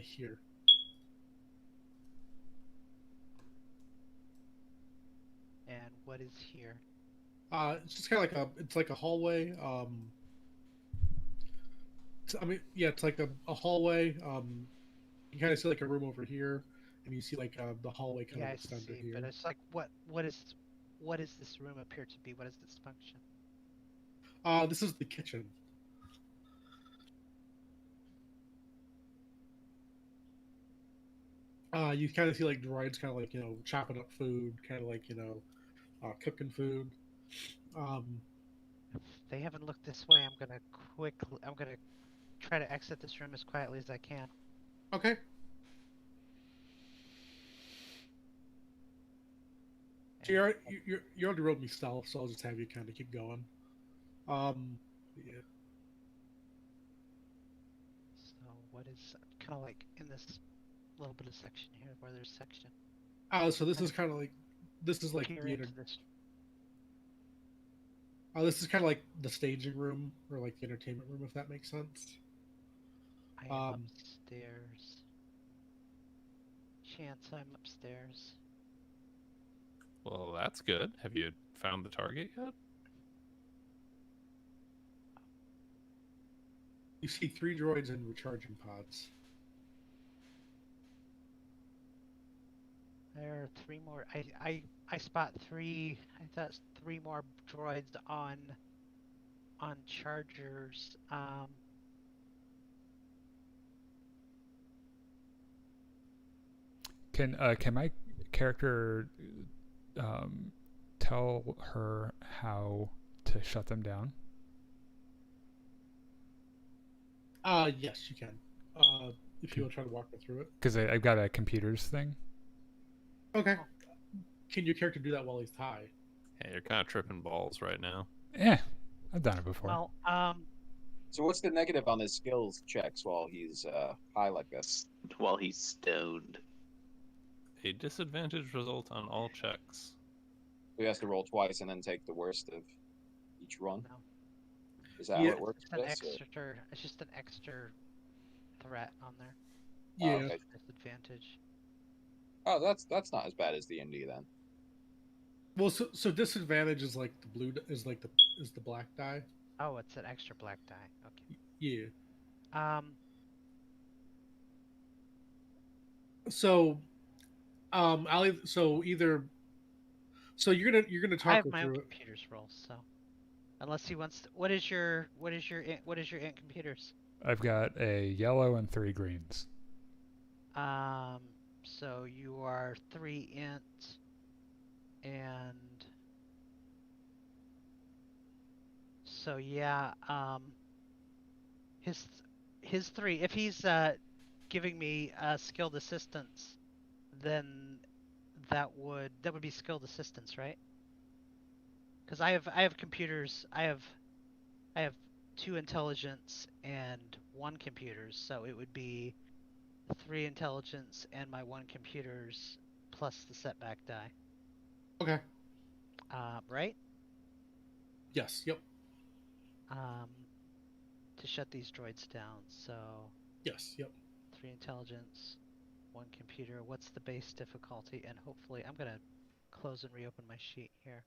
[SPEAKER 3] here.
[SPEAKER 5] And what is here?
[SPEAKER 3] It's just kind of like a hallway. I mean, yeah, it's like a hallway. You kind of see like a room over here, and you see like the hallway kind of
[SPEAKER 5] I
[SPEAKER 3] extend to
[SPEAKER 5] see,
[SPEAKER 3] here.
[SPEAKER 5] but it's like what is this room appear to be? What is its function?
[SPEAKER 3] This is the kitchen. You kind of see like droids kind of like chopping up food, kind of like cooking food.
[SPEAKER 5] If they haven't looked this way, I'm gonna try to exit this room as quietly as I can.
[SPEAKER 3] Okay. So you already rolled me stealth, so I'll just have you kind of keep going. Yeah.
[SPEAKER 5] So what is kind of like in this little bit of section here, where there's section.
[SPEAKER 3] So this is kind of like this is like
[SPEAKER 5] Peer
[SPEAKER 3] the
[SPEAKER 5] into this.
[SPEAKER 3] this is kind of like the staging room or like the entertainment room, if that makes sense.
[SPEAKER 5] I am upstairs. Chance I'm upstairs.
[SPEAKER 6] Well, that's good. Have you found the target yet?
[SPEAKER 3] You see 3 droids in recharging pods.
[SPEAKER 5] There are 3 more. I spot 3. I thought 3 more droids on chargers.
[SPEAKER 1] Can my character tell her how to shut them down?
[SPEAKER 3] Yes, you can. If you will try to walk me through it.
[SPEAKER 1] Because I've got a computers thing.
[SPEAKER 3] Okay. Can your character do that while he's high?
[SPEAKER 6] Hey, you're kind of tripping balls right now.
[SPEAKER 1] Yeah, I've done it before.
[SPEAKER 5] Well,
[SPEAKER 4] So what's the negative on his skills checks while he's high like this?
[SPEAKER 2] While he's stoned.
[SPEAKER 6] A disadvantage result on all checks.
[SPEAKER 4] He has to roll twice and then take the worst of each run.
[SPEAKER 5] no.
[SPEAKER 4] Is that
[SPEAKER 3] Yeah.
[SPEAKER 4] how it works?
[SPEAKER 5] It's just an extra threat on there.
[SPEAKER 3] Yeah.
[SPEAKER 4] Okay.
[SPEAKER 5] Disadvantage.
[SPEAKER 4] Oh, that's not as bad as the MD then.
[SPEAKER 3] Well, so disadvantage is like the blue is the black die.
[SPEAKER 5] Oh, it's an extra black die. Okay.
[SPEAKER 3] Yeah. So, so you're gonna
[SPEAKER 5] I
[SPEAKER 3] talk
[SPEAKER 5] have
[SPEAKER 3] her
[SPEAKER 5] my own
[SPEAKER 3] through it.
[SPEAKER 5] computers roll, so unless he wants to, what is your int computers?
[SPEAKER 1] I've got a yellow and 3 greens.
[SPEAKER 5] So you are 3 int and so yeah, his 3, if he's giving me skilled assistance, then that would be skilled assistance, right? Because I have computers. I have 2 intelligence and 1 computers, so it would be 3 intelligence and my 1 computers plus the setback die.
[SPEAKER 3] Okay.
[SPEAKER 5] Right?
[SPEAKER 3] Yes. Yep.
[SPEAKER 5] To shut these droids down. So
[SPEAKER 3] Yes. Yep.
[SPEAKER 5] 3 intelligence, 1 computer. What's the base difficulty? And hopefully, I'm gonna close and reopen my sheet here.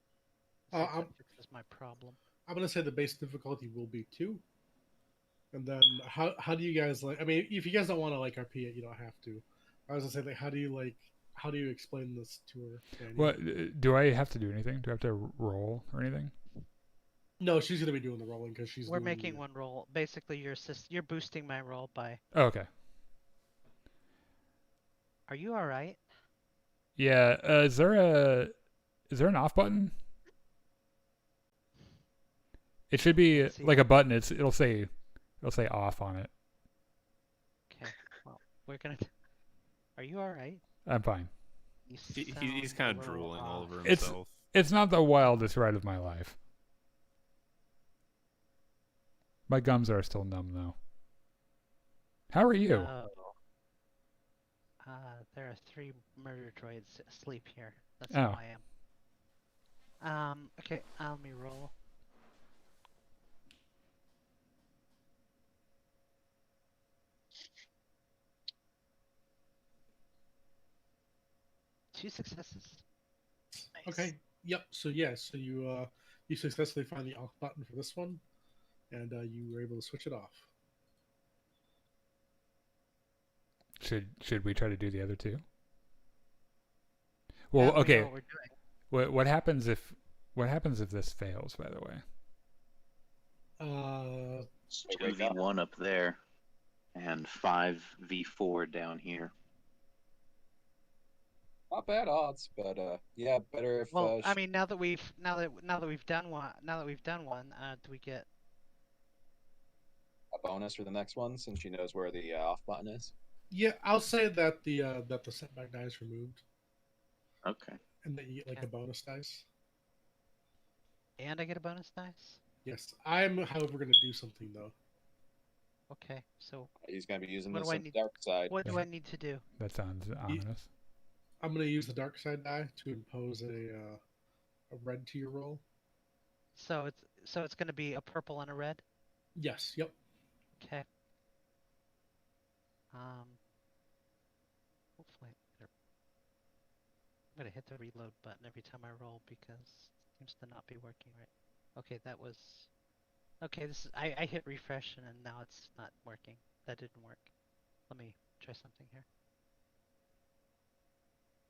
[SPEAKER 5] See if that fixes my problem.
[SPEAKER 3] I'm gonna say the base difficulty will be 2. And then how do you guys like? I mean, if you guys don't want to like RP it, you don't have to. I was gonna say like, how do you explain this to her? Danny?
[SPEAKER 1] What do I have to do anything? Do I have to roll or anything?
[SPEAKER 3] No, she's gonna be doing the rolling because she's.
[SPEAKER 5] We're
[SPEAKER 3] doing
[SPEAKER 5] making one roll. Basically, you're boosting my roll by.
[SPEAKER 1] Oh, okay.
[SPEAKER 5] Are you all right?
[SPEAKER 1] Yeah. Is there an off button? It should be like a button. It'll say off on it.
[SPEAKER 5] Okay. Well, we're gonna. Are you all right?
[SPEAKER 1] I'm fine.
[SPEAKER 6] He's kind of drooling all over
[SPEAKER 1] It's-
[SPEAKER 6] himself.
[SPEAKER 1] It's not the wildest ride of my life. My gums are still numb though. How are you?
[SPEAKER 5] No. There are 3 murder droids asleep here. That's how I am. Okay, let me roll. Two successes. Nice.
[SPEAKER 3] Okay. Yep. So yeah. So you successfully find the off button for this one, and you were able to switch it off.
[SPEAKER 1] Should we try to do the other 2? Well, okay. What happens if this fails? By the way.
[SPEAKER 2] 2v1 up there, and 5v4 down here.
[SPEAKER 4] Not bad odds, but yeah, better if.
[SPEAKER 5] Well, I mean, now that we've done one, do we get
[SPEAKER 4] a bonus for the next one since she knows where the off button is?
[SPEAKER 3] Yeah, I'll say that the setback die is removed,
[SPEAKER 2] Okay.
[SPEAKER 3] and that you get like a bonus dice.
[SPEAKER 5] And I get a bonus dice?
[SPEAKER 3] Yes, I'm, however, going to do something though.
[SPEAKER 5] Okay, so
[SPEAKER 4] He's going to be using
[SPEAKER 5] what
[SPEAKER 4] this
[SPEAKER 5] do I
[SPEAKER 4] on the
[SPEAKER 5] need-
[SPEAKER 4] dark side.
[SPEAKER 5] what do I need to do?
[SPEAKER 1] That sounds ominous.
[SPEAKER 3] I'm going to use the dark side die to impose a red to your roll.
[SPEAKER 5] So it's going to be a purple and a red?
[SPEAKER 3] Yes. Yep.
[SPEAKER 5] Okay. Hopefully I'm going to hit the reload button every time I roll because it seems to not be working right. Okay, I hit refresh and now it's not working. That didn't work. Let me try something here.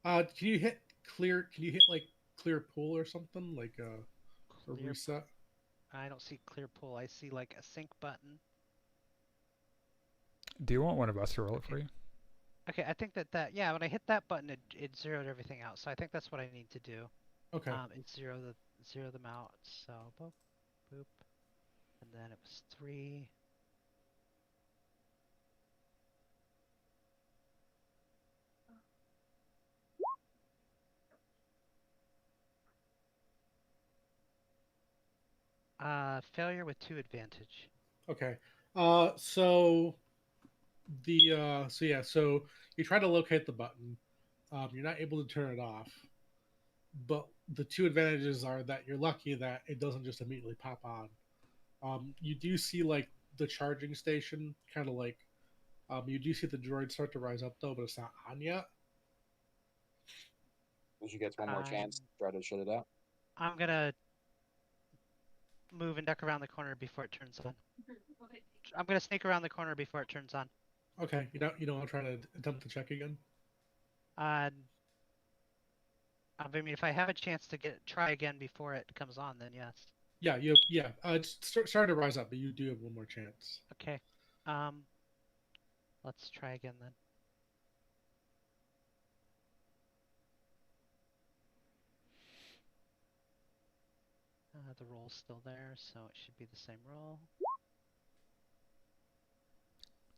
[SPEAKER 3] Can you hit clear? Can you hit like clear pool or something like a reset?
[SPEAKER 5] I don't see clear pool. I see like a sync button.
[SPEAKER 1] Do you want one of us to roll it for you?
[SPEAKER 5] Okay, I think that yeah, when I hit that button, it zeroed everything out. So I think that's what I need to do.
[SPEAKER 3] Okay.
[SPEAKER 5] It zero them out. So boop, boop, and then it was 3. Failure with 2 advantage.
[SPEAKER 3] Okay. So you try to locate the button. You're not able to turn it off. But the 2 advantages are that you're lucky that it doesn't just immediately pop on. You do see like the charging station kind of like you do see the droid start to rise up though, but it's not on yet.
[SPEAKER 4] She gets one more chance to try to shut it out.
[SPEAKER 5] I'm gonna move and duck around the corner before it turns on. I'm gonna sneak around the corner before it turns on.
[SPEAKER 3] Okay, you don't want to try to attempt to check again.
[SPEAKER 5] I mean, if I have a chance to try again before it comes on, then yes.
[SPEAKER 3] Yeah, it's starting to rise up, but you do have one more chance.
[SPEAKER 5] Okay. Let's try again then. The roll's still there, so it should be the same roll.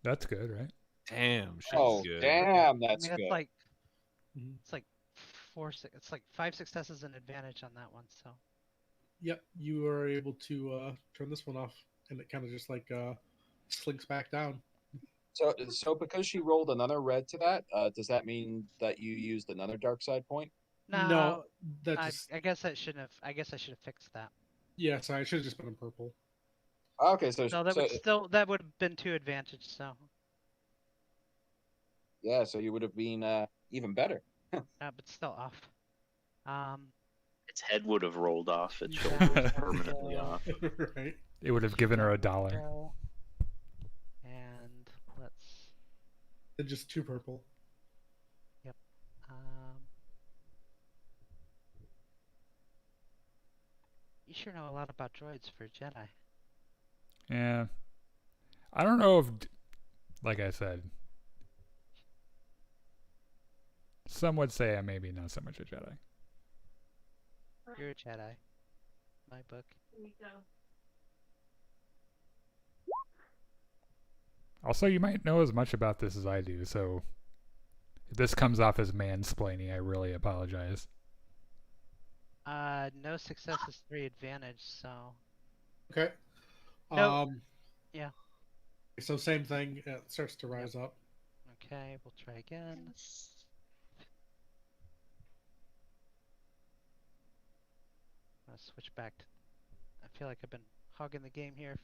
[SPEAKER 1] That's good, right?
[SPEAKER 6] Damn, she's good.
[SPEAKER 4] Damn, that's
[SPEAKER 5] I mean,
[SPEAKER 4] good.
[SPEAKER 5] it's like
[SPEAKER 3] Mhm.
[SPEAKER 5] it's like it's like 5 successes and advantage on that one. So
[SPEAKER 3] Yep, you are able to turn this one off. and it kind of just like slinks back down.
[SPEAKER 4] So because she rolled another red to that, does that mean that you used another dark side point?
[SPEAKER 3] No,
[SPEAKER 5] No,
[SPEAKER 3] that
[SPEAKER 5] I,
[SPEAKER 3] just
[SPEAKER 5] I guess I shouldn't have. I guess I should have fixed that.
[SPEAKER 3] yeah. Sorry, I should have just put in purple.
[SPEAKER 4] Okay, so
[SPEAKER 5] No, that would have been to advantage. So,
[SPEAKER 4] yeah, so you would have been even better.
[SPEAKER 5] but still off. Um,
[SPEAKER 2] Its head would have rolled off. Its
[SPEAKER 5] Down
[SPEAKER 2] shoulders
[SPEAKER 5] we
[SPEAKER 2] permanently
[SPEAKER 5] go.
[SPEAKER 2] off.
[SPEAKER 3] Right.
[SPEAKER 1] It would have given her a
[SPEAKER 5] Down we
[SPEAKER 1] dollar.
[SPEAKER 5] go. And let's.
[SPEAKER 3] And just 2 purple.
[SPEAKER 5] Um, you sure know a lot about droids for Jedi.
[SPEAKER 1] Yeah. I don't know if, like I said, some would say I'm maybe not so much a Jedi.
[SPEAKER 5] You're a Jedi. My book.
[SPEAKER 1] Also, you might know as much about this as I do, so if this comes off as mansplaining, I really apologize.
[SPEAKER 5] No success is 3 advantage, so.
[SPEAKER 3] Okay.
[SPEAKER 5] No. Yeah.
[SPEAKER 3] So same thing. It starts to rise up.
[SPEAKER 5] Okay, we'll try again. I'll switch back to. I feel like I've been hogging the game here.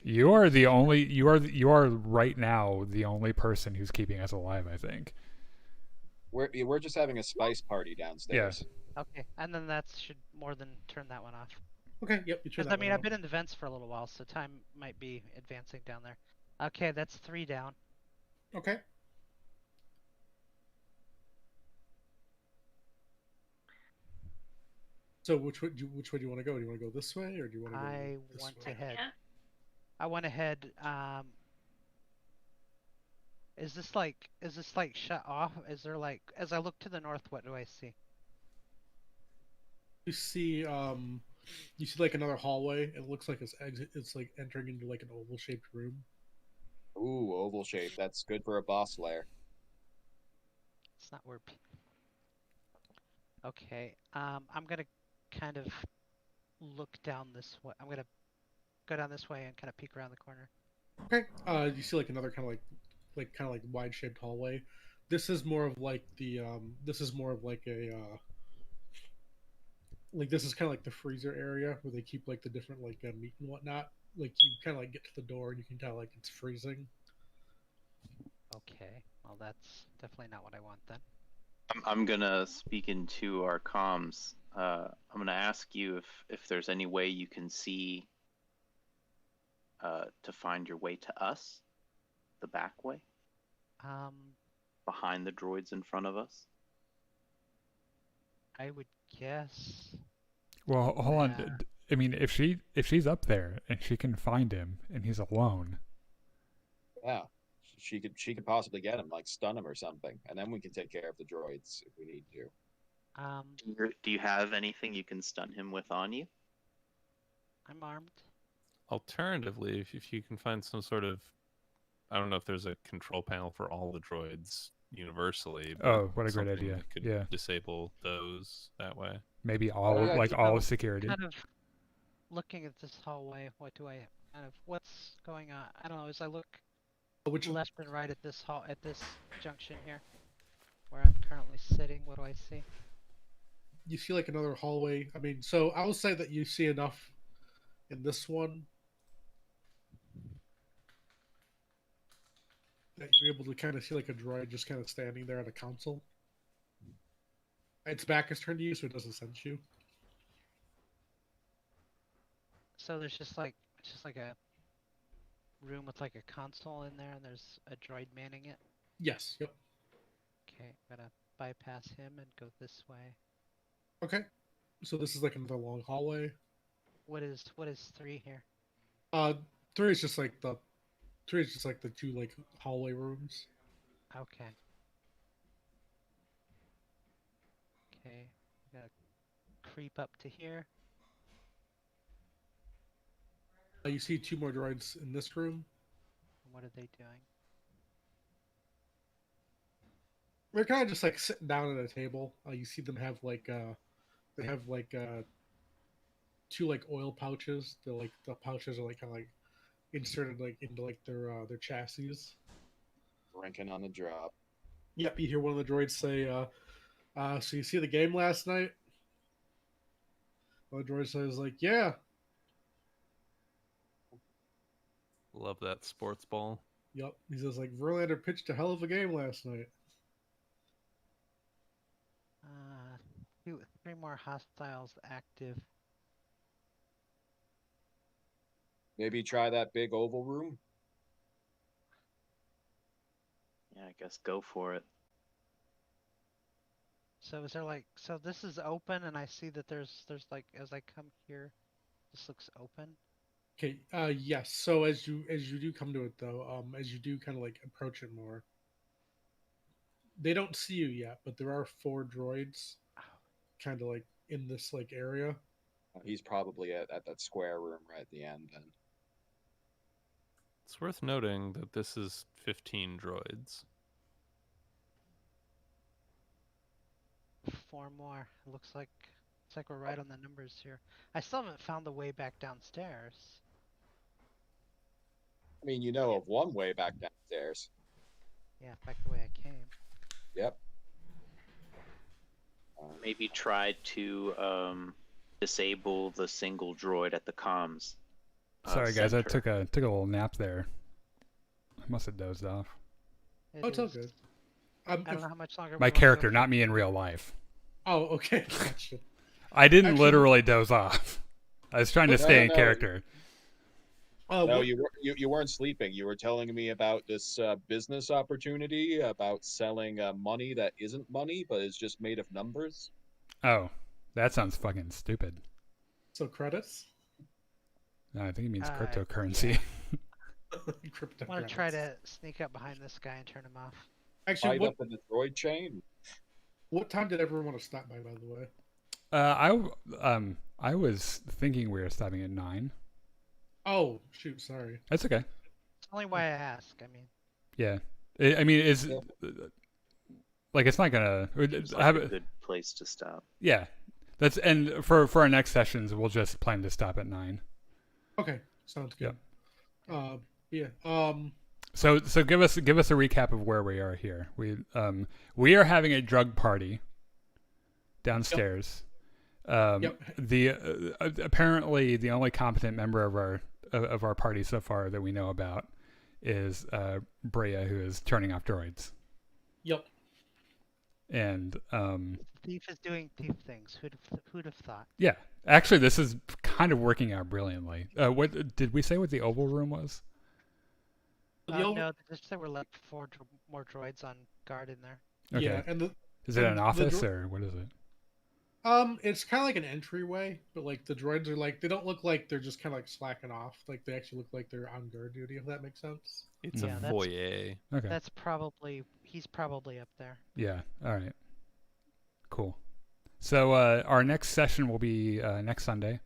[SPEAKER 1] You are the only. You are right now the only person who's keeping us alive, I think.
[SPEAKER 4] We're just having a spice party downstairs.
[SPEAKER 5] Okay, and then that should more than turn that one off.
[SPEAKER 3] Okay. Yep. You turn
[SPEAKER 5] Because
[SPEAKER 3] that
[SPEAKER 5] I mean,
[SPEAKER 3] one
[SPEAKER 5] I've been in the vents for a little while, so time might be advancing down there. Okay, that's 3 down.
[SPEAKER 3] off. Okay. So which way do you want to go? Do you want to go this way or do you want to go
[SPEAKER 5] I
[SPEAKER 3] this
[SPEAKER 5] went
[SPEAKER 3] way?
[SPEAKER 5] ahead. I went ahead. Is this like shut off? Is there like, as I look to the north, what do I see?
[SPEAKER 3] You see like another hallway. It looks like it's like entering into like an oval shaped room.
[SPEAKER 4] Ooh, oval shape. That's good for a boss lair.
[SPEAKER 5] It's not where. Okay. I'm gonna kind of look down this way. I'm gonna go down this way and kind of peek around the corner.
[SPEAKER 3] Okay. You see like another kind of like wide shaped hallway. This is more of like the this is more of like a like this is kind of like the freezer area where they keep like the different like meat and whatnot. Like you kind of like get to the door and you can tell like it's freezing.
[SPEAKER 5] Okay. Well, that's definitely not what I want then.
[SPEAKER 2] I'm gonna speak into our comms. I'm gonna ask you if there's any way you can see to find your way to us, the back way, behind the droids in front of us.
[SPEAKER 5] I would guess.
[SPEAKER 1] Well, hold on. I mean, if she's up there and she can find him and he's alone.
[SPEAKER 4] Yeah, she could possibly get him, like stun him or something, and then we can take care of the droids if we need to.
[SPEAKER 2] Do you have anything you can stun him with on you?
[SPEAKER 5] I'm armed.
[SPEAKER 6] Alternatively, if you can find some sort of, I don't know if there's a control panel for all the droids universally.
[SPEAKER 1] Oh, what a great
[SPEAKER 6] something
[SPEAKER 1] idea!
[SPEAKER 6] that could
[SPEAKER 1] Yeah,
[SPEAKER 6] disable those that way.
[SPEAKER 1] maybe all
[SPEAKER 4] yeah,
[SPEAKER 1] like
[SPEAKER 4] keep
[SPEAKER 1] all
[SPEAKER 5] on.
[SPEAKER 1] of security.
[SPEAKER 5] Kind of looking at this hallway. What's going on? I don't know. As I look left and right at this junction here, where I'm currently sitting, what do I see?
[SPEAKER 3] You see like another hallway. I mean, so I will say that you see enough in this one that you're able to kind of see like a droid just kind of standing there at a console. Its back is turned to you, so it doesn't sense you.
[SPEAKER 5] So there's just like a room with like a console in there, and there's a droid manning it.
[SPEAKER 3] Yes. Yep.
[SPEAKER 5] Okay, I'm gonna bypass him and go this way.
[SPEAKER 3] Okay. So this is like another long hallway.
[SPEAKER 5] What is 3 here?
[SPEAKER 3] 3 is just like the 2 like hallway rooms.
[SPEAKER 5] Okay. Okay, I'm gonna creep up to here.
[SPEAKER 3] You see 2 more droids in this room.
[SPEAKER 5] What are they doing?
[SPEAKER 3] They're kind of just like sitting down at a table. You see them have like they have like two like oil pouches. They're like the pouches are like kind of like inserted like into like their chassis.
[SPEAKER 4] Drinking on the job.
[SPEAKER 3] Yep, you hear one of the droids say, "So you see the game last night?" Well, the droid says, "Like, yeah."
[SPEAKER 6] Love that sports ball.
[SPEAKER 3] Yep. He says, "Like, Verlander pitched a hell of a game last night."
[SPEAKER 5] Three more hostiles active.
[SPEAKER 4] Maybe try that big oval room.
[SPEAKER 2] Yeah, I guess go for it.
[SPEAKER 5] So is there like, so this is open, and I see that there's like, as I come here, this looks open.
[SPEAKER 3] Okay. Yes. So as you do come to it though, as you do kind of like approach it more, they don't see you yet, but there are 4 droids, kind of like in this like area.
[SPEAKER 4] He's probably at that square room right at the end. Then
[SPEAKER 6] It's worth noting that this is 15 droids.
[SPEAKER 5] 4 more. It looks like we're right on the numbers here. I still haven't found the way back downstairs.
[SPEAKER 4] I mean, you know of one way back downstairs.
[SPEAKER 5] Yeah, back the way I came.
[SPEAKER 4] Yep.
[SPEAKER 2] Maybe try to disable the single droid at the comms.
[SPEAKER 1] Sorry, guys, I
[SPEAKER 2] center.
[SPEAKER 1] took a little nap there. I must have dozed off.
[SPEAKER 3] It's all good.
[SPEAKER 5] I don't know how much longer.
[SPEAKER 1] My
[SPEAKER 5] we wanna
[SPEAKER 1] character,
[SPEAKER 5] go
[SPEAKER 1] not me in real life.
[SPEAKER 3] Oh, okay. Gotcha.
[SPEAKER 1] I didn't
[SPEAKER 3] Actually-
[SPEAKER 1] literally doze off. I was trying to
[SPEAKER 4] No,
[SPEAKER 1] stay in
[SPEAKER 4] no.
[SPEAKER 1] character.
[SPEAKER 4] No,
[SPEAKER 3] what-
[SPEAKER 4] you weren't sleeping. You were telling me about this business opportunity about selling money that isn't money, but is just made of numbers.
[SPEAKER 1] Oh, that sounds fucking stupid.
[SPEAKER 3] So credits.
[SPEAKER 1] No, I think he means
[SPEAKER 5] Uh,
[SPEAKER 1] cryptocurrency.
[SPEAKER 3] Crypto.
[SPEAKER 5] I want to try to sneak up behind this guy and turn him off.
[SPEAKER 3] Actually,
[SPEAKER 4] Tied up in the droid chain.
[SPEAKER 3] what time did everyone want to stop by the way?
[SPEAKER 1] I was thinking we were stopping at 9.
[SPEAKER 3] Oh, shoot, sorry.
[SPEAKER 1] That's okay.
[SPEAKER 5] It's only why I ask. I mean,
[SPEAKER 1] Yeah. I mean, is
[SPEAKER 4] Yeah.
[SPEAKER 1] like it's not gonna
[SPEAKER 2] Seems like
[SPEAKER 1] have
[SPEAKER 2] a
[SPEAKER 1] it.
[SPEAKER 2] good place to stop.
[SPEAKER 1] Yeah, that's and for our next sessions, we'll just plan to stop at 9.
[SPEAKER 3] Okay, sounds good. Yeah.
[SPEAKER 1] So give us a recap of where we are here. We are having a drug party downstairs.
[SPEAKER 3] Yep.
[SPEAKER 1] The apparently the only competent member of our party so far that we know about is Brea, who is turning off droids.
[SPEAKER 3] Yep.
[SPEAKER 1] And
[SPEAKER 5] thief is doing thief things. Who'd have thought?
[SPEAKER 1] yeah, actually, this is kind of working out brilliantly. What did we say? What the oval room was?
[SPEAKER 5] No, just there were like 4 more droids on guard in there.
[SPEAKER 1] Okay.
[SPEAKER 3] Yeah, and
[SPEAKER 1] Is it an
[SPEAKER 3] the
[SPEAKER 1] office or what is it?
[SPEAKER 3] it's kind of like an entryway, but like the droids are like they don't look like they're just kind of like slacking off. Like they actually look like they're on guard duty. If that makes sense.
[SPEAKER 6] It's
[SPEAKER 5] Yeah,
[SPEAKER 6] a
[SPEAKER 5] that's-
[SPEAKER 6] foyer.
[SPEAKER 1] Okay.
[SPEAKER 5] He's probably up there.
[SPEAKER 1] Yeah. All right. Cool. So our next session will be next Sunday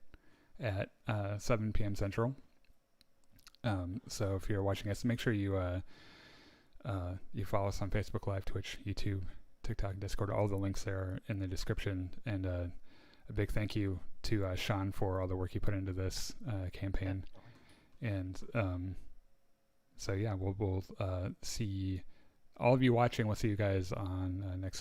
[SPEAKER 1] at 7 p.m. Central. So if you're watching us, make sure you follow us on Facebook Live, Twitch, YouTube, TikTok, Discord. All the links there are in the description. And a big thank you to Sean for all the work he put into this campaign. And so yeah, we'll see all of you watching. We'll see you guys on next Sunday.